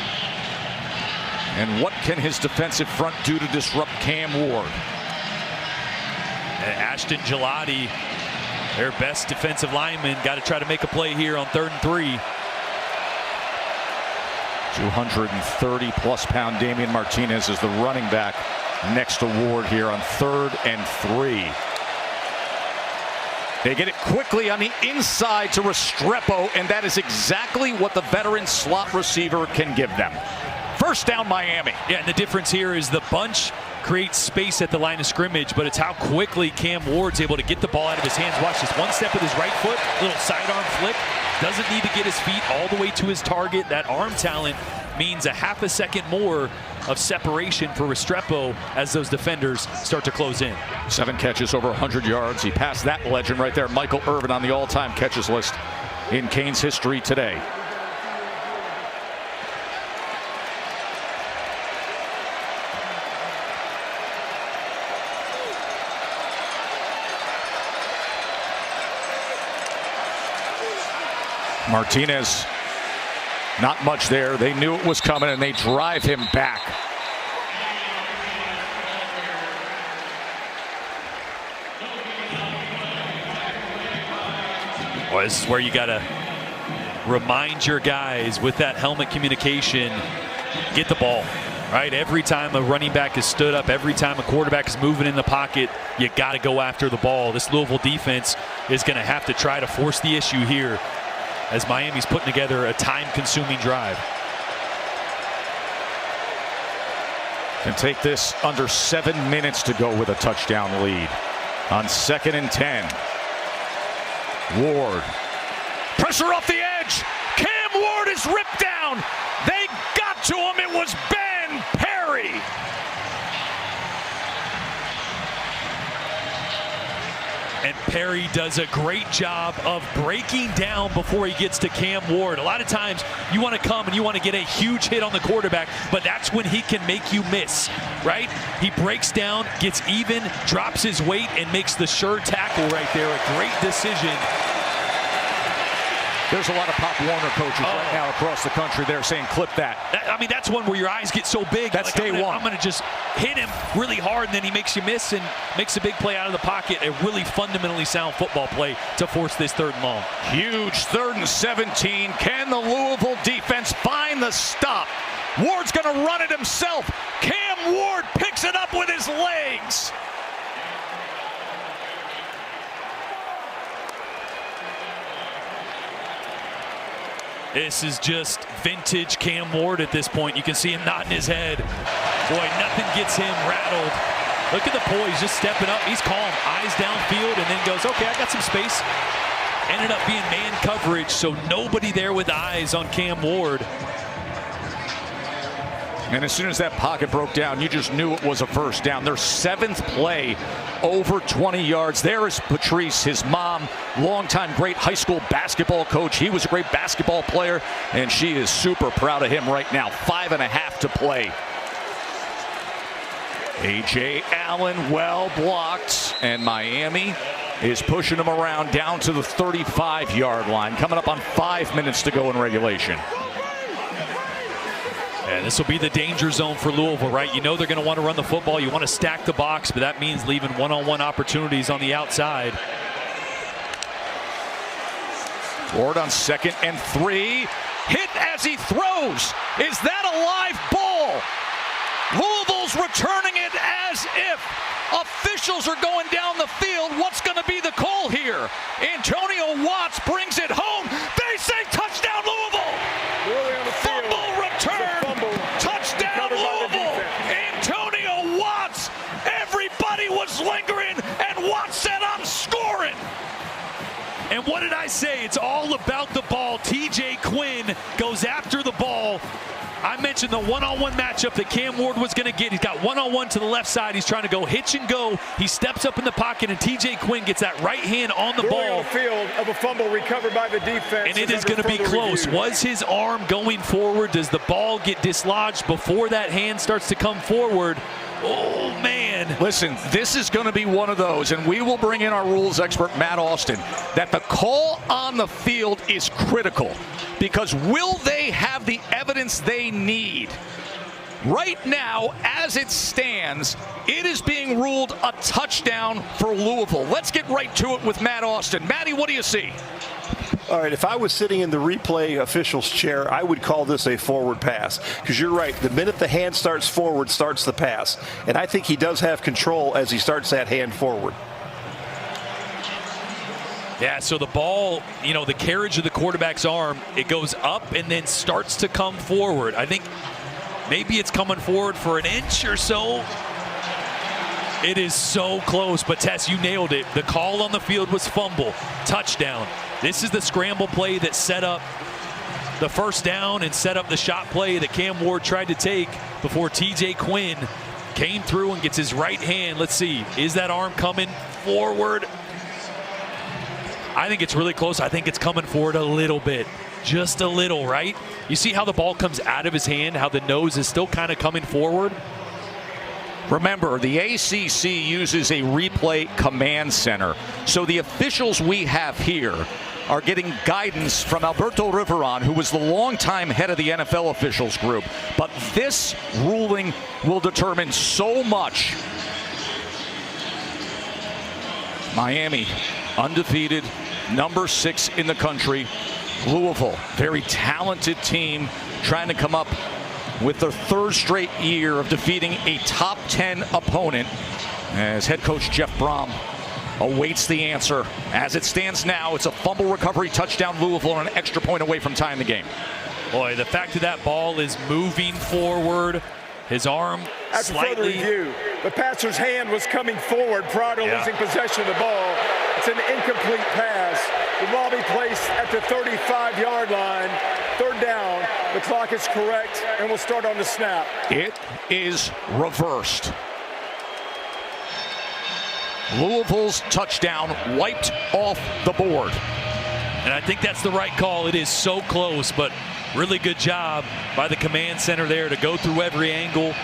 Speaker 1: and what can his defensive front do to disrupt Cam Ward?
Speaker 3: And Ashton Gelati, their best defensive lineman, got to try to make a play here on 3rd and 3.
Speaker 1: 230-plus pound Damian Martinez is the running back next to Ward here on 3rd and 3. They get it quickly on the inside to Restrepo, and that is exactly what the veteran slot receiver can give them. First down, Miami.
Speaker 3: Yeah, and the difference here is the bunch creates space at the line of scrimmage, but it's how quickly Cam Ward's able to get the ball out of his hands. Watch this, one step with his right foot, little sidearm flick. Doesn't need to get his feet all the way to his target. That arm talent means a half a second more of separation for Restrepo as those defenders start to close in.
Speaker 1: 7 catches, over 100 yards. He passed that legend right there, Michael Irvin, on the all-time catches list in Canes history today. Martinez, not much there. They knew it was coming, and they drive him back.
Speaker 3: Well, this is where you got to remind your guys with that helmet communication, get the ball, right? Every time a running back is stood up, every time a quarterback is moving in the pocket, you got to go after the ball. This Louisville defense is going to have to try to force the issue here as Miami's putting together a time-consuming drive.
Speaker 1: Can take this under 7 minutes to go with a touchdown lead. On 2nd and 10. Ward. Pressure off the edge. Cam Ward is ripped down. They got to him. It was Ben Perry.
Speaker 3: And Perry does a great job of breaking down before he gets to Cam Ward. A lot of times you want to come and you want to get a huge hit on the quarterback, but that's when he can make you miss, right? He breaks down, gets even, drops his weight, and makes the sure tackle right there. A great decision.
Speaker 1: There's a lot of Pop Warner coaches right now across the country. They're saying, clip that.
Speaker 3: I mean, that's one where your eyes get so big.
Speaker 1: That's like, day one.
Speaker 3: I'm going to just hit him really hard, and then he makes you miss and makes a big play out of the pocket. A really fundamentally sound football play to force this 3rd and long.
Speaker 1: Huge 3rd and 17. Can the Louisville defense find the stop? Ward's going to run it himself. Cam Ward picks it up with his legs.
Speaker 3: This is just vintage Cam Ward at this point. You can see him nodding his head. Boy, nothing gets him rattled. Look at the poise, just stepping up. He's calm, eyes downfield, and then goes, okay, I got some space. Ended up being man coverage, so nobody there with eyes on Cam Ward.
Speaker 1: And as soon as that pocket broke down, you just knew it was a first down. Their 7th play, over 20 yards. There is Patrice, his mom, longtime great high school basketball coach. He was a great basketball player, and she is super proud of him right now. 5.5 to play. A.J. Allen well blocked, and Miami is pushing him around down to the 35-yard line, coming up on 5 minutes to go in regulation.
Speaker 3: And this will be the danger zone for Louisville, right? You know they're going to want to run the football. You want to stack the box, but that means leaving one-on-one opportunities on the outside.
Speaker 1: Ward on 2nd and 3. Hit as he throws. Is that a live ball? Louisville's returning it as if officials are going down the field. What's going to be the call here? Antonio Watts brings it home. They say touchdown Louisville. Fumble return. Touchdown Louisville. Antonio Watts. Everybody was lingering, and Watts said, I'm scoring.
Speaker 3: And what did I say? It's all about the ball. TJ Quinn goes after the ball. I mentioned the one-on-one matchup that Cam Ward was going to get. He's got one-on-one to the left side. He's trying to go hitch and go. He steps up in the pocket, and TJ Quinn gets that right hand on the ball.
Speaker 4: Field of a fumble recovered by the defense.
Speaker 3: And it is going to be close. Review. Was his arm going forward? Does the ball get dislodged before that hand starts to come forward? Oh, man.
Speaker 1: Listen, this is going to be one of those, and we will bring in our rules expert, Matt Austin, that the call on the field is critical, because will they have the evidence they need? Right now, as it stands, it is being ruled a touchdown for Louisville. Let's get right to it with Matt Austin. Matty, what do you see?
Speaker 6: All right, if I was sitting in the replay official's chair, I would call this a forward pass, because you're right. The minute the hand starts forward, starts the pass. And I think he does have control as he starts that hand forward.
Speaker 3: Yeah, so the ball, you know, the carriage of the quarterback's arm, it goes up and then starts to come forward. I think maybe it's coming forward for an inch or so. It is so close, but Tess, you nailed it. The call on the field was fumble, touchdown. This is the scramble play that set up the first down and set up the shot play that Cam Ward tried to take before TJ Quinn came through and gets his right hand. Let's see, is that arm coming forward? I think it's really close. I think it's coming forward a little bit, just a little, right? You see how the ball comes out of his hand, how the nose is still kind of coming forward?
Speaker 1: Remember, the ACC uses a replay command center. So the officials we have here are getting guidance from Alberto Riveron, who was the longtime head of the NFL officials group. But this ruling will determine so much. Miami, undefeated, number 6 in the country. Louisville, very talented team, trying to come up with their 3rd straight year of defeating a top 10 opponent, as head coach Jeff Brom awaits the answer. As it stands now, it's a fumble recovery touchdown Louisville, and an extra point away from tying the game.
Speaker 3: Boy, the fact that that ball is moving forward, his arm
Speaker 4: After
Speaker 3: slightly.
Speaker 4: further review, the passer's hand was coming forward prior to losing possession of the ball. It's an incomplete pass. The ball be placed at the 35-yard line. 3rd down. The clock is correct, and we'll start on the snap.
Speaker 1: It is reversed. Louisville's touchdown wiped off the board.
Speaker 3: And I think that's the right call. It is so close, but really good job by the command center there to go through every angle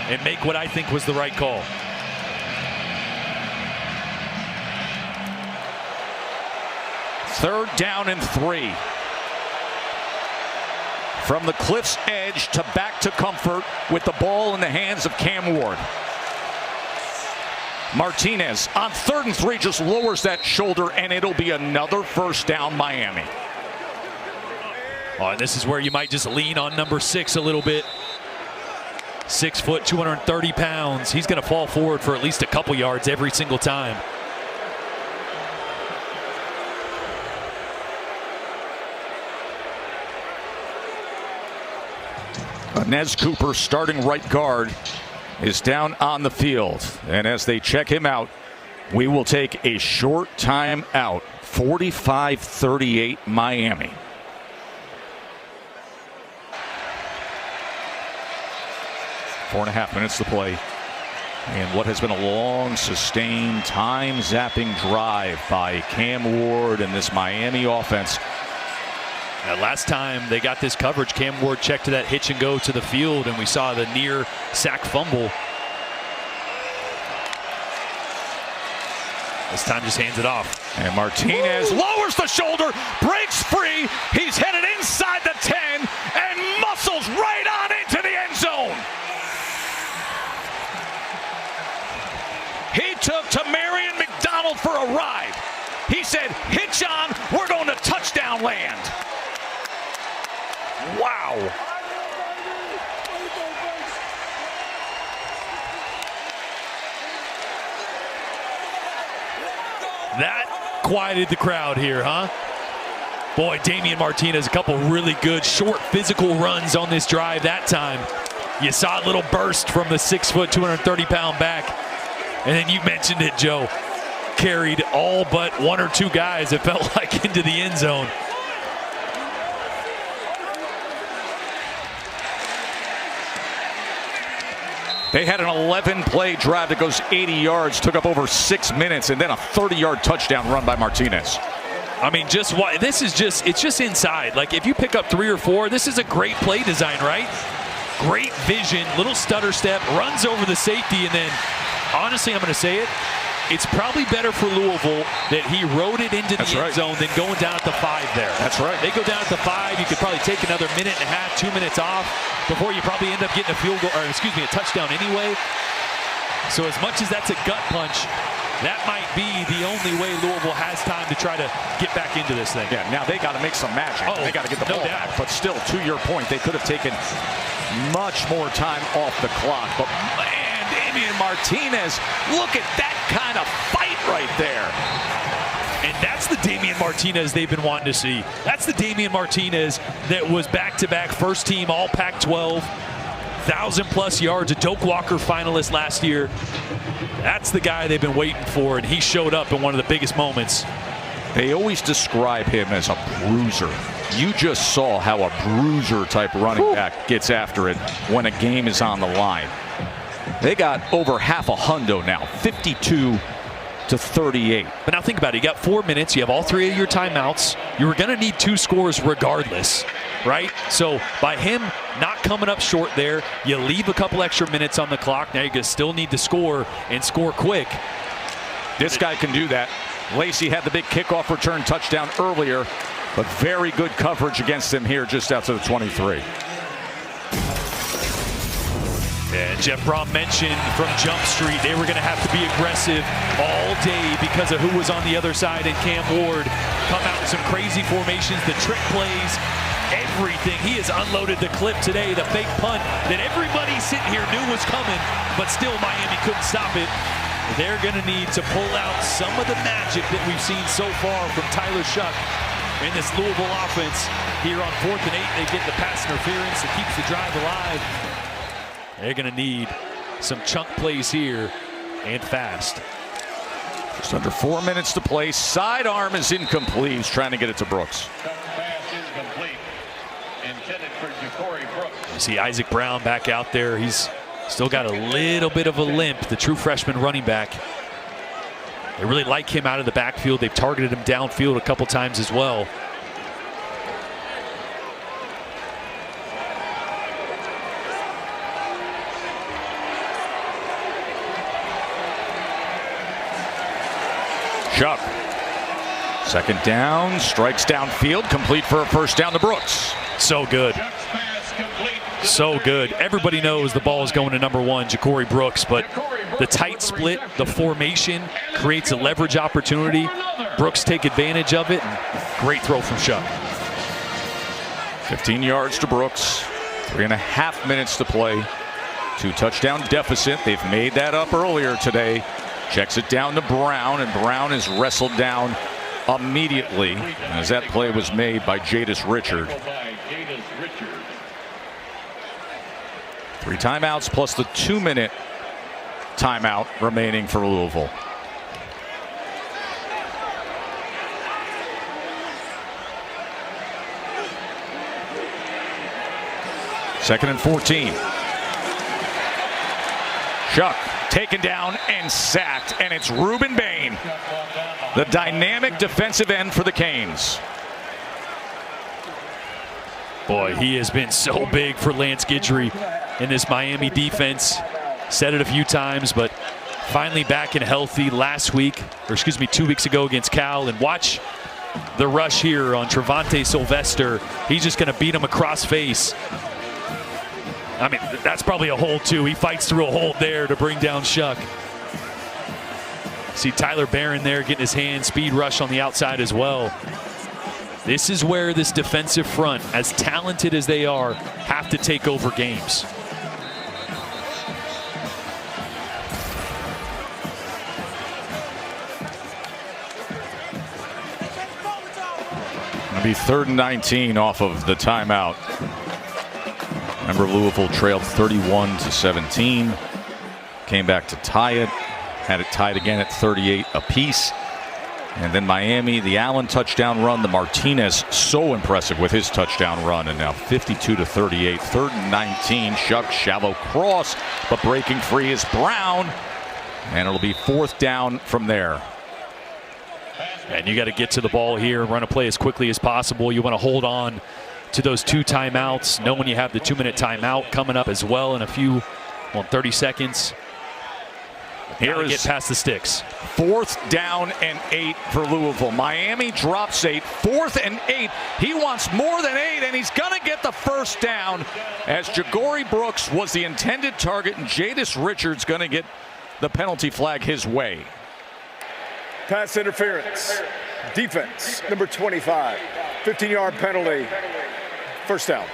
Speaker 3: and make what I think was the right call.
Speaker 1: Third down and 3. From the cliff's edge to back to comfort with the ball in the hands of Cam Ward. Martinez on 3rd and 3 just lowers that shoulder, and it'll be another first down Miami.
Speaker 3: Oh, this is where you might just lean on number 6 a little bit. 6 foot, 230 pounds. He's going to fall forward for at least a couple yards every single time.
Speaker 1: Inez Cooper, starting right guard, is down on the field. And as they check him out, we will take a short time out. 45-38 Miami. Four and a half minutes to play. And what has been a long, sustained, time-zapping drive by Cam Ward and this Miami offense.
Speaker 3: Last time they got this coverage, Cam Ward checked to that hitch and go to the field, and we saw the near sack fumble. This time just hands it off.
Speaker 1: And Martinez lowers the shoulder, breaks free. He's headed inside the 10 and muscles right on into the end zone. He took to Marion McDonald for a ride. He said, hitch on, we're going to touchdown land. Wow.
Speaker 3: That quieted the crowd here, huh? Boy, Damian Martinez, a couple really good short physical runs on this drive that time. You saw a little burst from the 6', 230-pound back. And then you mentioned it, Joe. Carried all but one or two guys, it felt like, into the end zone.
Speaker 1: They had an 11-play drive that goes 80 yards, took up over 6 minutes, and then a 30-yard touchdown run by Martinez.
Speaker 3: I mean, just why this is just, it's just inside. Like, if you pick up 3 or 4, this is a great play design, right? Great vision, little stutter step, runs over the safety, and then, honestly, I'm going to say it, it's probably better for Louisville that he rode it into the end zone than going down at the 5 there.
Speaker 1: That's right.
Speaker 3: They go down at the 5, you could probably take another minute and a half, 2 minutes off before you probably end up getting a field goal, or excuse me, a touchdown anyway. So as much as that's a gut punch, that might be the only way Louisville has time to try to get back into this thing.
Speaker 1: Yeah, now they got to make some magic.
Speaker 3: Oh,
Speaker 1: they got to get the
Speaker 3: no
Speaker 1: ball
Speaker 3: doubt.
Speaker 1: back. But still, to your point, they could have taken much more time off the clock. But man, Damian Martinez, look at that kind of fight right there.
Speaker 3: And that's the Damian Martinez they've been wanting to see. That's the Damian Martinez that was back-to-back first-team All Pac-12, 1,000-plus yards, a Doak Walker finalist last year. That's the guy they've been waiting for, and he showed up in one of the biggest moments.
Speaker 1: They always describe him as a bruiser. You just saw how a bruiser-type running back gets after it when a game is on the line. They got over half a hundo now, 52-38.
Speaker 3: But now think about it. You got 4 minutes. You have all 3 of your timeouts. You were going to need 2 scores regardless, right? So by him not coming up short there, you leave a couple extra minutes on the clock. Now you're going to still need to score and score quick.
Speaker 1: This guy can do that. Lacey had the big kickoff return touchdown earlier, but very good coverage against him here just outside the 23.
Speaker 3: And Jeff Brom mentioned from Jump Street they were going to have to be aggressive all day because of who was on the other side, and Cam Ward come out in some crazy formations, the trick plays, everything. He has unloaded the clip today, the fake punt that everybody sitting here knew was coming, but still Miami couldn't stop it. They're going to need to pull out some of the magic that we've seen so far from Tyler Shuck in this Louisville offense. Here on 4th and 8, they get the pass interference that keeps the drive alive. They're going to need some chunk plays here and fast.
Speaker 1: Just under 4 minutes to play. Sidearm is incomplete. He's trying to get it to Brooks.
Speaker 7: Pass incomplete. Intended for Ja'Cory Brooks.
Speaker 3: You see Isaac Brown back out there. He's still got a little bit of a limp, the true freshman running back. They really like him out of the backfield. They've targeted him downfield a couple times as well.
Speaker 1: Shuck. Second down, strikes downfield, complete for a first down to Brooks.
Speaker 3: So good. So good. Everybody knows the ball is going to number 1, Ja'Cory Brooks, but the tight split, the formation creates a leverage opportunity. Brooks take advantage of it, and great throw from Shuck.
Speaker 1: 15 yards to Brooks, 3.5 minutes to play. 2-touchdown deficit. They've made that up earlier today. Checks it down to Brown, and Brown is wrestled down immediately as that play was made by Jadis Richard. 3 timeouts plus the 2-minute timeout remaining for Louisville. Second and 14. Shuck taken down and sacked, and it's Ruben Bain, the dynamic defensive end for the Canes.
Speaker 3: Boy, he has been so big for Lance Guidry in this Miami defense. Said it a few times, but finally back and healthy last week, or excuse me, 2 weeks ago against Cal. And watch the rush here on Trevante Sylvester. He's just going to beat him across face. I mean, that's probably a hold too. He fights through a hold there to bring down Shuck. See Tyler Barron there getting his hand, speed rush on the outside as well. This is where this defensive front, as talented as they are, have to take over games.
Speaker 1: It'll be 3rd and 19 off of the timeout. Remember, Louisville trailed 31-17. Came back to tie it. Had it tied again at 38 apiece. And then Miami, the Allen touchdown run, the Martinez, so impressive with his touchdown run. And now 52-38, 3rd and 19. Shuck, shallow cross, but breaking free is Brown. And it'll be 4th down from there.
Speaker 3: And you got to get to the ball here, run a play as quickly as possible. You want to hold on to those 2 timeouts. Know when you have the 2-minute timeout coming up as well in a few, 30 seconds.
Speaker 1: Here is
Speaker 3: get past the sticks.
Speaker 1: 4th down and 8 for Louisville. Miami drops 8. 4th and 8. He wants more than 8, and he's going to get the 1st down as Ja'Cory Brooks was the intended target, and Jadis Richards going to get the penalty flag his way.
Speaker 4: Pass interference. Defense, number 25. 15-yard penalty. 1st down.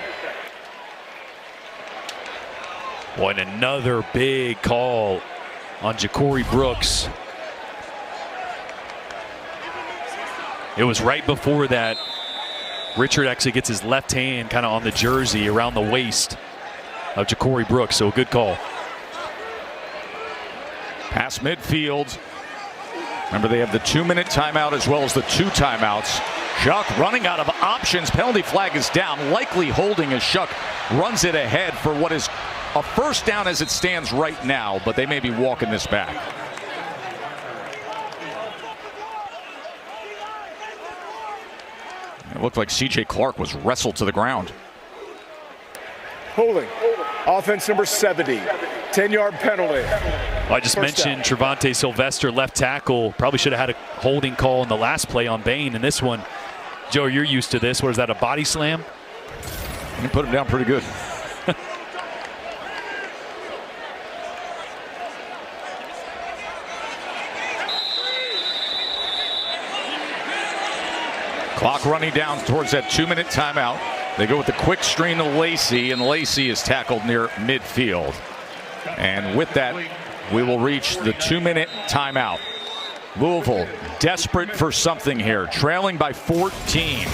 Speaker 3: Boy, and another big call on Ja'Cory Brooks. It was right before that. Richard actually gets his left hand kind of on the jersey around the waist of Ja'Cory Brooks, so a good call.
Speaker 1: Past midfield. Remember, they have the 2-minute timeout as well as the 2 timeouts. Shuck running out of options. Penalty flag is down, likely holding as Shuck runs it ahead for what is a 1st down as it stands right now, but they may be walking this back. It looked like C.J. Clark was wrestled to the ground.
Speaker 4: Holding. Offense number 70. 10-yard penalty.
Speaker 3: Well, I just mentioned Trevante Sylvester, left tackle. Probably should have had a holding call in the last play on Bain. And this one, Joe, you're used to this. What is that, a body slam?
Speaker 1: You put him down pretty good. Clock running down towards that 2-minute timeout. They go with the quick screen to Lacey, and Lacey is tackled near midfield. And with that, we will reach the 2-minute timeout. Louisville desperate for something here, trailing by 14.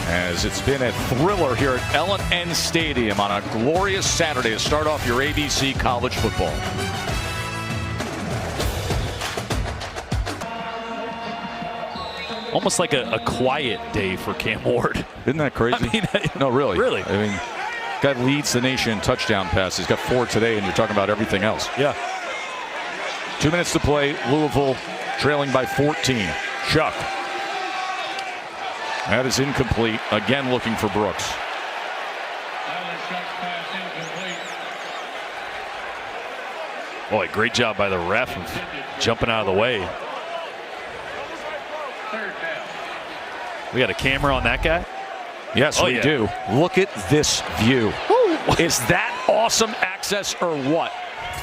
Speaker 1: As it's been a thriller here at L&N Stadium on a glorious Saturday to start off your ABC college football.
Speaker 3: Almost like a quiet day for Cam Ward.
Speaker 1: Isn't that crazy?
Speaker 3: I mean,
Speaker 1: no, really.
Speaker 3: Really.
Speaker 1: I mean, guy leads the nation in touchdown passes. He's got 4 today, and you're talking about everything else.
Speaker 3: Yeah.
Speaker 1: 2 minutes to play. Louisville trailing by 14. Shuck. That is incomplete. Again, looking for Brooks.
Speaker 3: Boy, great job by the ref of jumping out of the way. We got a camera on that guy?
Speaker 1: Yes, we do. Look at this view. Is that awesome access or what?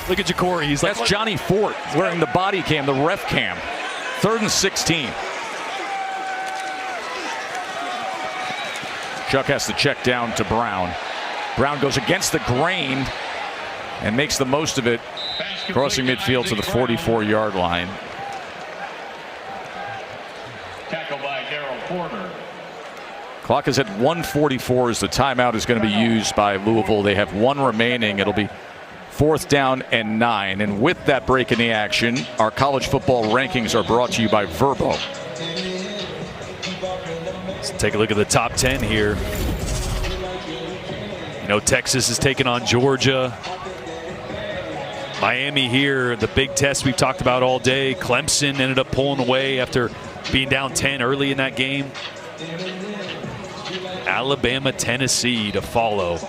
Speaker 3: Look at Ja'Cory. He's like,
Speaker 1: that's Johnny Fort wearing the body cam, the ref cam. 3rd and 16. Shuck has to check down to Brown. Brown goes against the grain and makes the most of it, crossing midfield to the 44-yard line.
Speaker 7: Tackle by Darryl Porter.
Speaker 1: Clock is at 1:44 as the timeout is going to be used by Louisville. They have 1 remaining. It'll be 4th down and 9. And with that break in the action, our college football rankings are brought to you by Verbo.
Speaker 3: Let's take a look at the top 10 here. You know, Texas is taking on Georgia. Miami here, the big test we've talked about all day. Clemson ended up pulling away after being down 10 early in that game. Alabama, Tennessee to follow.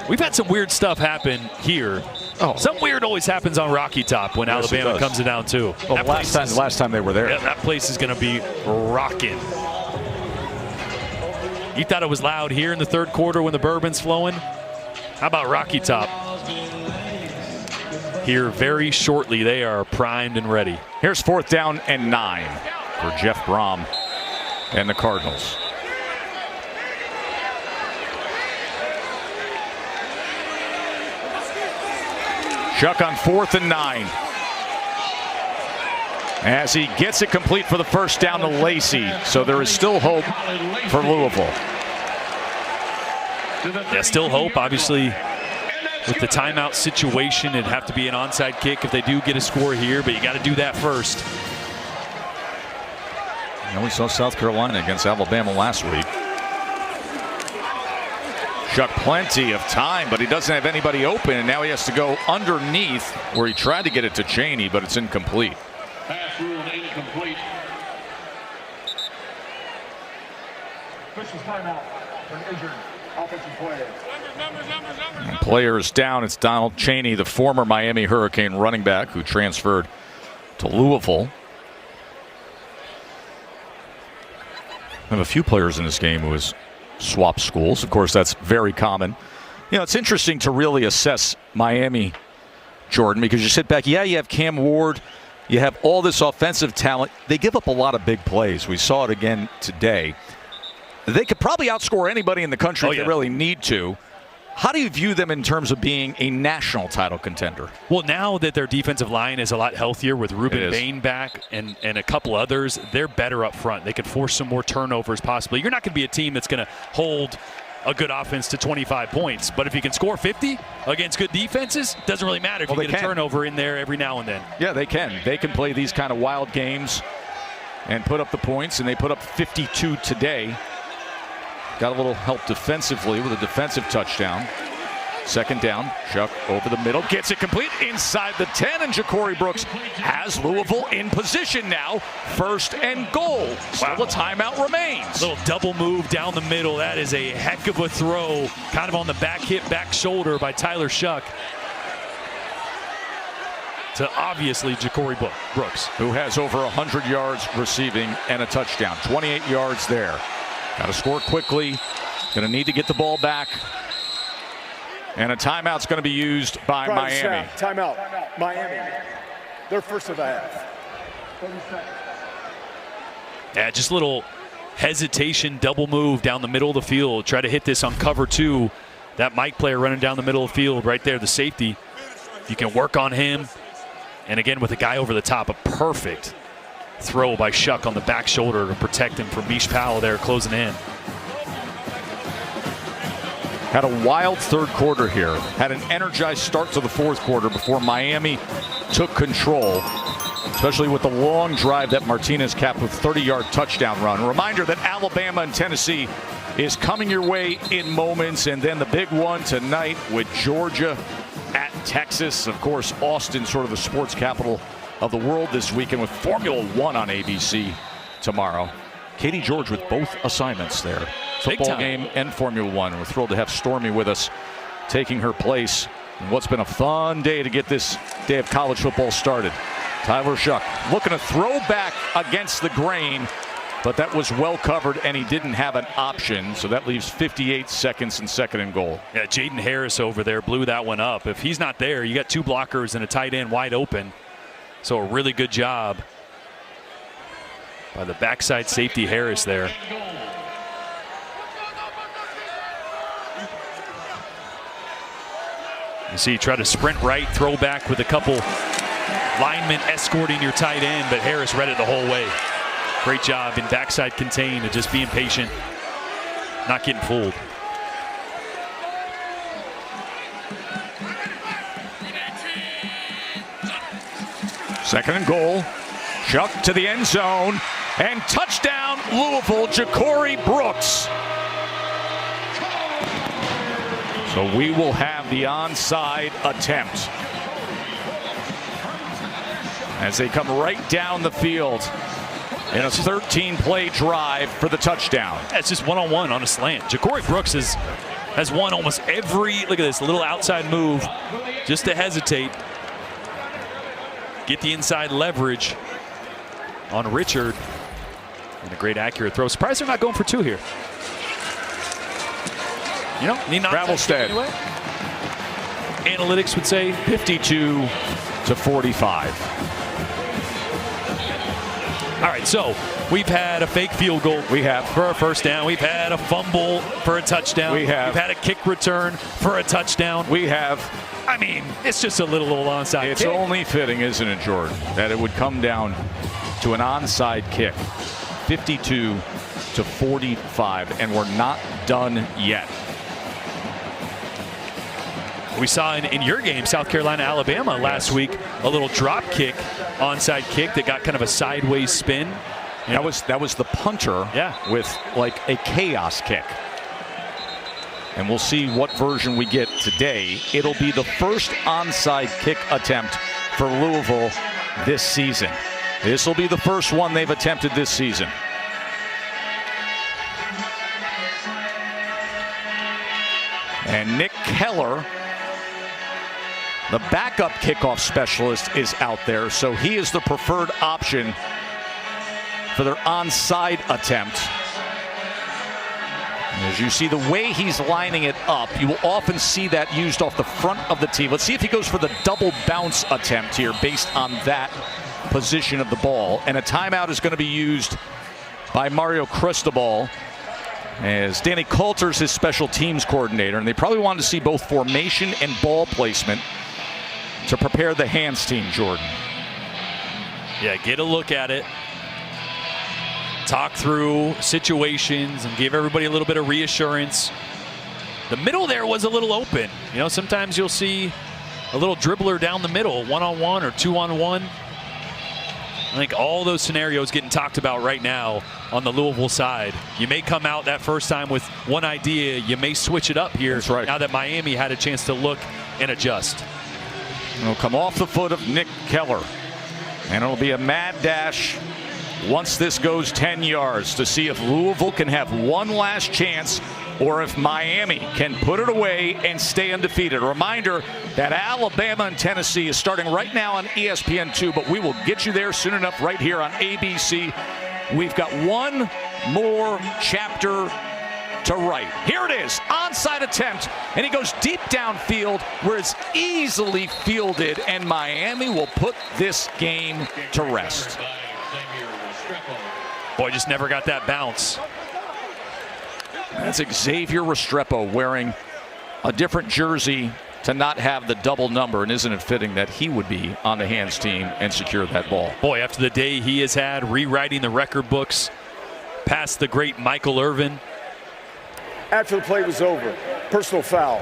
Speaker 3: We've had some weird stuff happen here. Something weird always happens on Rocky Top when Alabama comes down too.
Speaker 1: Well, last time they were there.
Speaker 3: Yeah, that place is going to be rocking. You thought it was loud here in the 3rd quarter when the bourbon's flowing? How about Rocky Top? Here very shortly, they are primed and ready.
Speaker 1: Here's 4th down and 9 for Jeff Brom and the Cardinals. Shuck on 4th and 9. As he gets it complete for the 1st down to Lacey. So there is still hope for Louisville.
Speaker 3: Yeah, still hope. Obviously, with the timeout situation, it'd have to be an onside kick if they do get a score here, but you got to do that first.
Speaker 1: And we saw South Carolina against Alabama last week. Shuck plenty of time, but he doesn't have anybody open, and now he has to go underneath where he tried to get it to Chaney, but it's incomplete.
Speaker 7: Pass ruled incomplete.
Speaker 4: Officials timeout for an injured offensive player.
Speaker 1: And players down. It's Donald Chaney, the former Miami Hurricane running back who transferred to Louisville. I have a few players in this game who has swapped schools. Of course, that's very common. You know, it's interesting to really assess Miami, Jordan, because you sit back, you have Cam Ward, you have all this offensive talent. They give up a lot of big plays. We saw it again today. They could probably outscore anybody in the country if they really need to. How do you view them in terms of being a national title contender?
Speaker 3: Well, now that their defensive line is a lot healthier with Ruben Bain back and a couple others, they're better up front. They could force some more turnovers possibly. You're not going to be a team that's going to hold a good offense to 25 points. But if you can score 50 against good defenses, it doesn't really matter if you get a turnover in there every now and then.
Speaker 1: Yeah, they can. They can play these kind of wild games and put up the points, and they put up 52 today. Got a little help defensively with a defensive touchdown. 2nd down, Shuck over the middle, gets it complete inside the 10, and Ja'Cory Brooks has Louisville in position now. 1st and goal. Still a timeout remains.
Speaker 3: Little double move down the middle. That is a heck of a throw, kind of on the back hip, back shoulder by Tyler Shuck. To obviously Ja'Cory Brooks,
Speaker 1: who has over 100 yards receiving and a touchdown. 28 yards there. Got to score quickly. Going to need to get the ball back. And a timeout's going to be used by Miami.
Speaker 4: Timeout. Miami. They're first of the half.
Speaker 3: Yeah, just a little hesitation, double move down the middle of the field. Try to hit this on cover 2. That Mike player running down the middle of the field right there, the safety. You can work on him. And again, with a guy over the top, a perfect throw by Shuck on the back shoulder to protect him from Mish Powell there closing in.
Speaker 1: Had a wild 3rd quarter here. Had an energized start to the 4th quarter before Miami took control, especially with the long drive that Martinez capped with 30-yard touchdown run. A reminder that Alabama and Tennessee is coming your way in moments, and then the big one tonight with Georgia at Texas. Of course, Austin, sort of the sports capital of the world this weekend, with Formula One on ABC tomorrow. Katie George with both assignments there. Football game and Formula One. We're thrilled to have Stormy with us, taking her place in what's been a fun day to get this day of college football started. Tyler Shuck looking to throw back against the grain, but that was well covered and he didn't have an option, so that leaves 58 seconds and 2nd and goal.
Speaker 3: Yeah, Jaden Harris over there blew that one up. If he's not there, you got 2 blockers and a tight end wide open. So a really good job by the backside safety Harris there. You see, try to sprint right, throw back with a couple linemen escorting your tight end, but Harris read it the whole way. Great job in backside contain and just being patient, not getting fooled.
Speaker 1: Second and goal. Chuck to the end zone. And touchdown, Louisville, Ja'Cory Brooks. So we will have the onside attempt as they come right down the field in a 13-play drive for the touchdown.
Speaker 3: It's just one-on-one on a slant. Ja'Cory Brooks has won almost every, look at this, little outside move just to hesitate. Get the inside leverage on Richard. And a great accurate throw. Surprised they're not going for two here. You know, need not
Speaker 1: Travelstead.
Speaker 3: Anyway. Analytics would say
Speaker 1: 52-45.
Speaker 3: All right, so we've had a fake field goal.
Speaker 1: We have.
Speaker 3: For a first down. We've had a fumble for a touchdown.
Speaker 1: We have.
Speaker 3: We've had a kick return for a touchdown.
Speaker 1: We have.
Speaker 3: I mean, it's just a little onside
Speaker 1: It's
Speaker 3: kick.
Speaker 1: only fitting, isn't it, Jordan, that it would come down to an onside kick. 52-45, and we're not done yet.
Speaker 3: We saw in your game, South Carolina, Alabama last week, a little drop kick, onside kick that got kind of a sideways spin.
Speaker 1: That was the punter with like a chaos kick. And we'll see what version we get today. It'll be the first onside kick attempt for Louisville this season. This will be the first one they've attempted this season. And Nick Keller, the backup kickoff specialist, is out there, so he is the preferred option for their onside attempt. As you see the way he's lining it up, you will often see that used off the front of the tee. Let's see if he goes for the double bounce attempt here based on that position of the ball. And a timeout is going to be used by Mario Cristobal, as Danny Coulter's his special teams coordinator, and they probably wanted to see both formation and ball placement to prepare the hands team, Jordan.
Speaker 3: Yeah, get a look at it. Talk through situations and give everybody a little bit of reassurance. The middle there was a little open. You know, sometimes you'll see a little dribbler down the middle, one-on-one or two-on-one. I think all those scenarios getting talked about right now on the Louisville side. You may come out that first time with one idea. You may switch it up here.
Speaker 1: That's right.
Speaker 3: Now that Miami had a chance to look and adjust.
Speaker 1: It'll come off the foot of Nick Keller. And it'll be a mad dash once this goes 10 yards to see if Louisville can have one last chance or if Miami can put it away and stay undefeated. A reminder that Alabama and Tennessee is starting right now on ESPN2, but we will get you there soon enough right here on ABC. We've got one more chapter to write. Here it is, onside attempt, and he goes deep downfield where it's easily fielded, and Miami will put this game to rest.
Speaker 3: Boy, just never got that bounce.
Speaker 1: That's Xavier Restrepo wearing a different jersey to not have the double number, and isn't it fitting that he would be on the hands team and secure that ball?
Speaker 3: Boy, after the day he has had rewriting the record books past the great Michael Irvin.
Speaker 4: After the play was over, personal foul,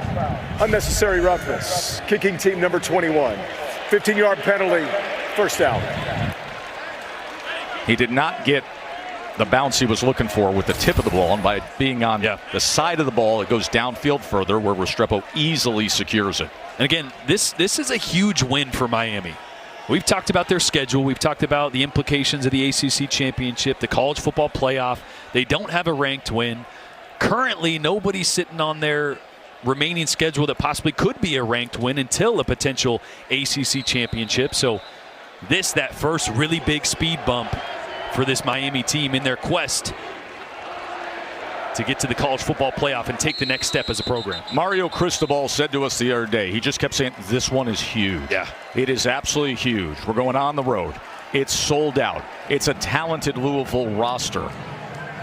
Speaker 4: unnecessary roughness, kicking team number 21, 15-yard penalty, first down.
Speaker 1: He did not get the bounce he was looking for with the tip of the ball, and by being on the side of the ball, it goes downfield further where Restrepo easily secures it.
Speaker 3: And again, this is a huge win for Miami. We've talked about their schedule. We've talked about the implications of the ACC championship, the college football playoff. They don't have a ranked win. Currently, nobody's sitting on their remaining schedule that possibly could be a ranked win until a potential ACC championship. So that first really big speed bump for this Miami team in their quest to get to the college football playoff and take the next step as a program.
Speaker 1: Mario Cristobal said to us the other day, he just kept saying, this one is huge.
Speaker 3: Yeah.
Speaker 1: It is absolutely huge. We're going on the road. It's sold out. It's a talented Louisville roster.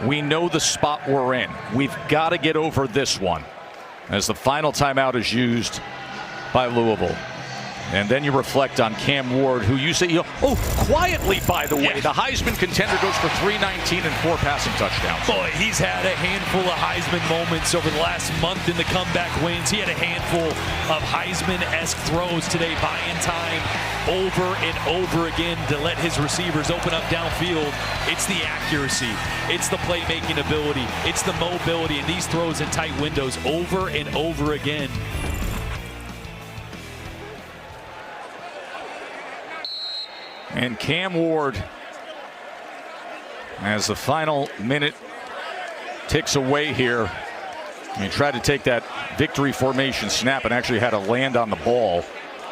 Speaker 1: We know the spot we're in. We've got to get over this one. As the final timeout is used by Louisville. And then you reflect on Cam Ward, who you say, quietly, by the way, the Heisman contender goes for 319 and 4 passing touchdowns.
Speaker 3: Boy, he's had a handful of Heisman moments over the last month in the comeback wins. He had a handful of Heisman-esque throws today, buying time over and over again to let his receivers open up downfield. It's the accuracy, it's the playmaking ability, it's the mobility, and these throws in tight windows over and over again.
Speaker 1: And Cam Ward, as the final minute ticks away here, he tried to take that victory formation snap and actually had to land on the ball.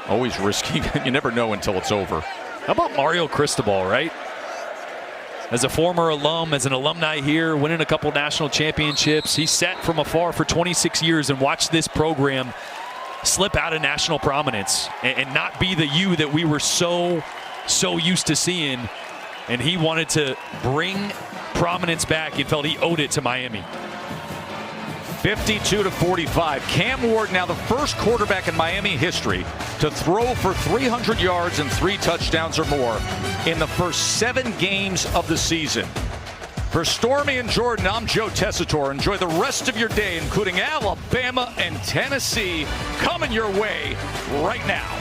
Speaker 1: Always risky. You never know until it's over.
Speaker 3: How about Mario Cristobal, right? As a former alum, as an alumni here, winning a couple national championships, he sat from afar for 26 years and watched this program slip out of national prominence and not be the U that we were so used to seeing, and he wanted to bring prominence back. He felt he owed it to Miami.
Speaker 1: 52-45. Cam Ward, now the first quarterback in Miami history to throw for 300 yards and 3 touchdowns or more in the first 7 games of the season. For Stormy and Jordan, I'm Joe Tessitore. Enjoy the rest of your day, including Alabama and Tennessee, coming your way right now.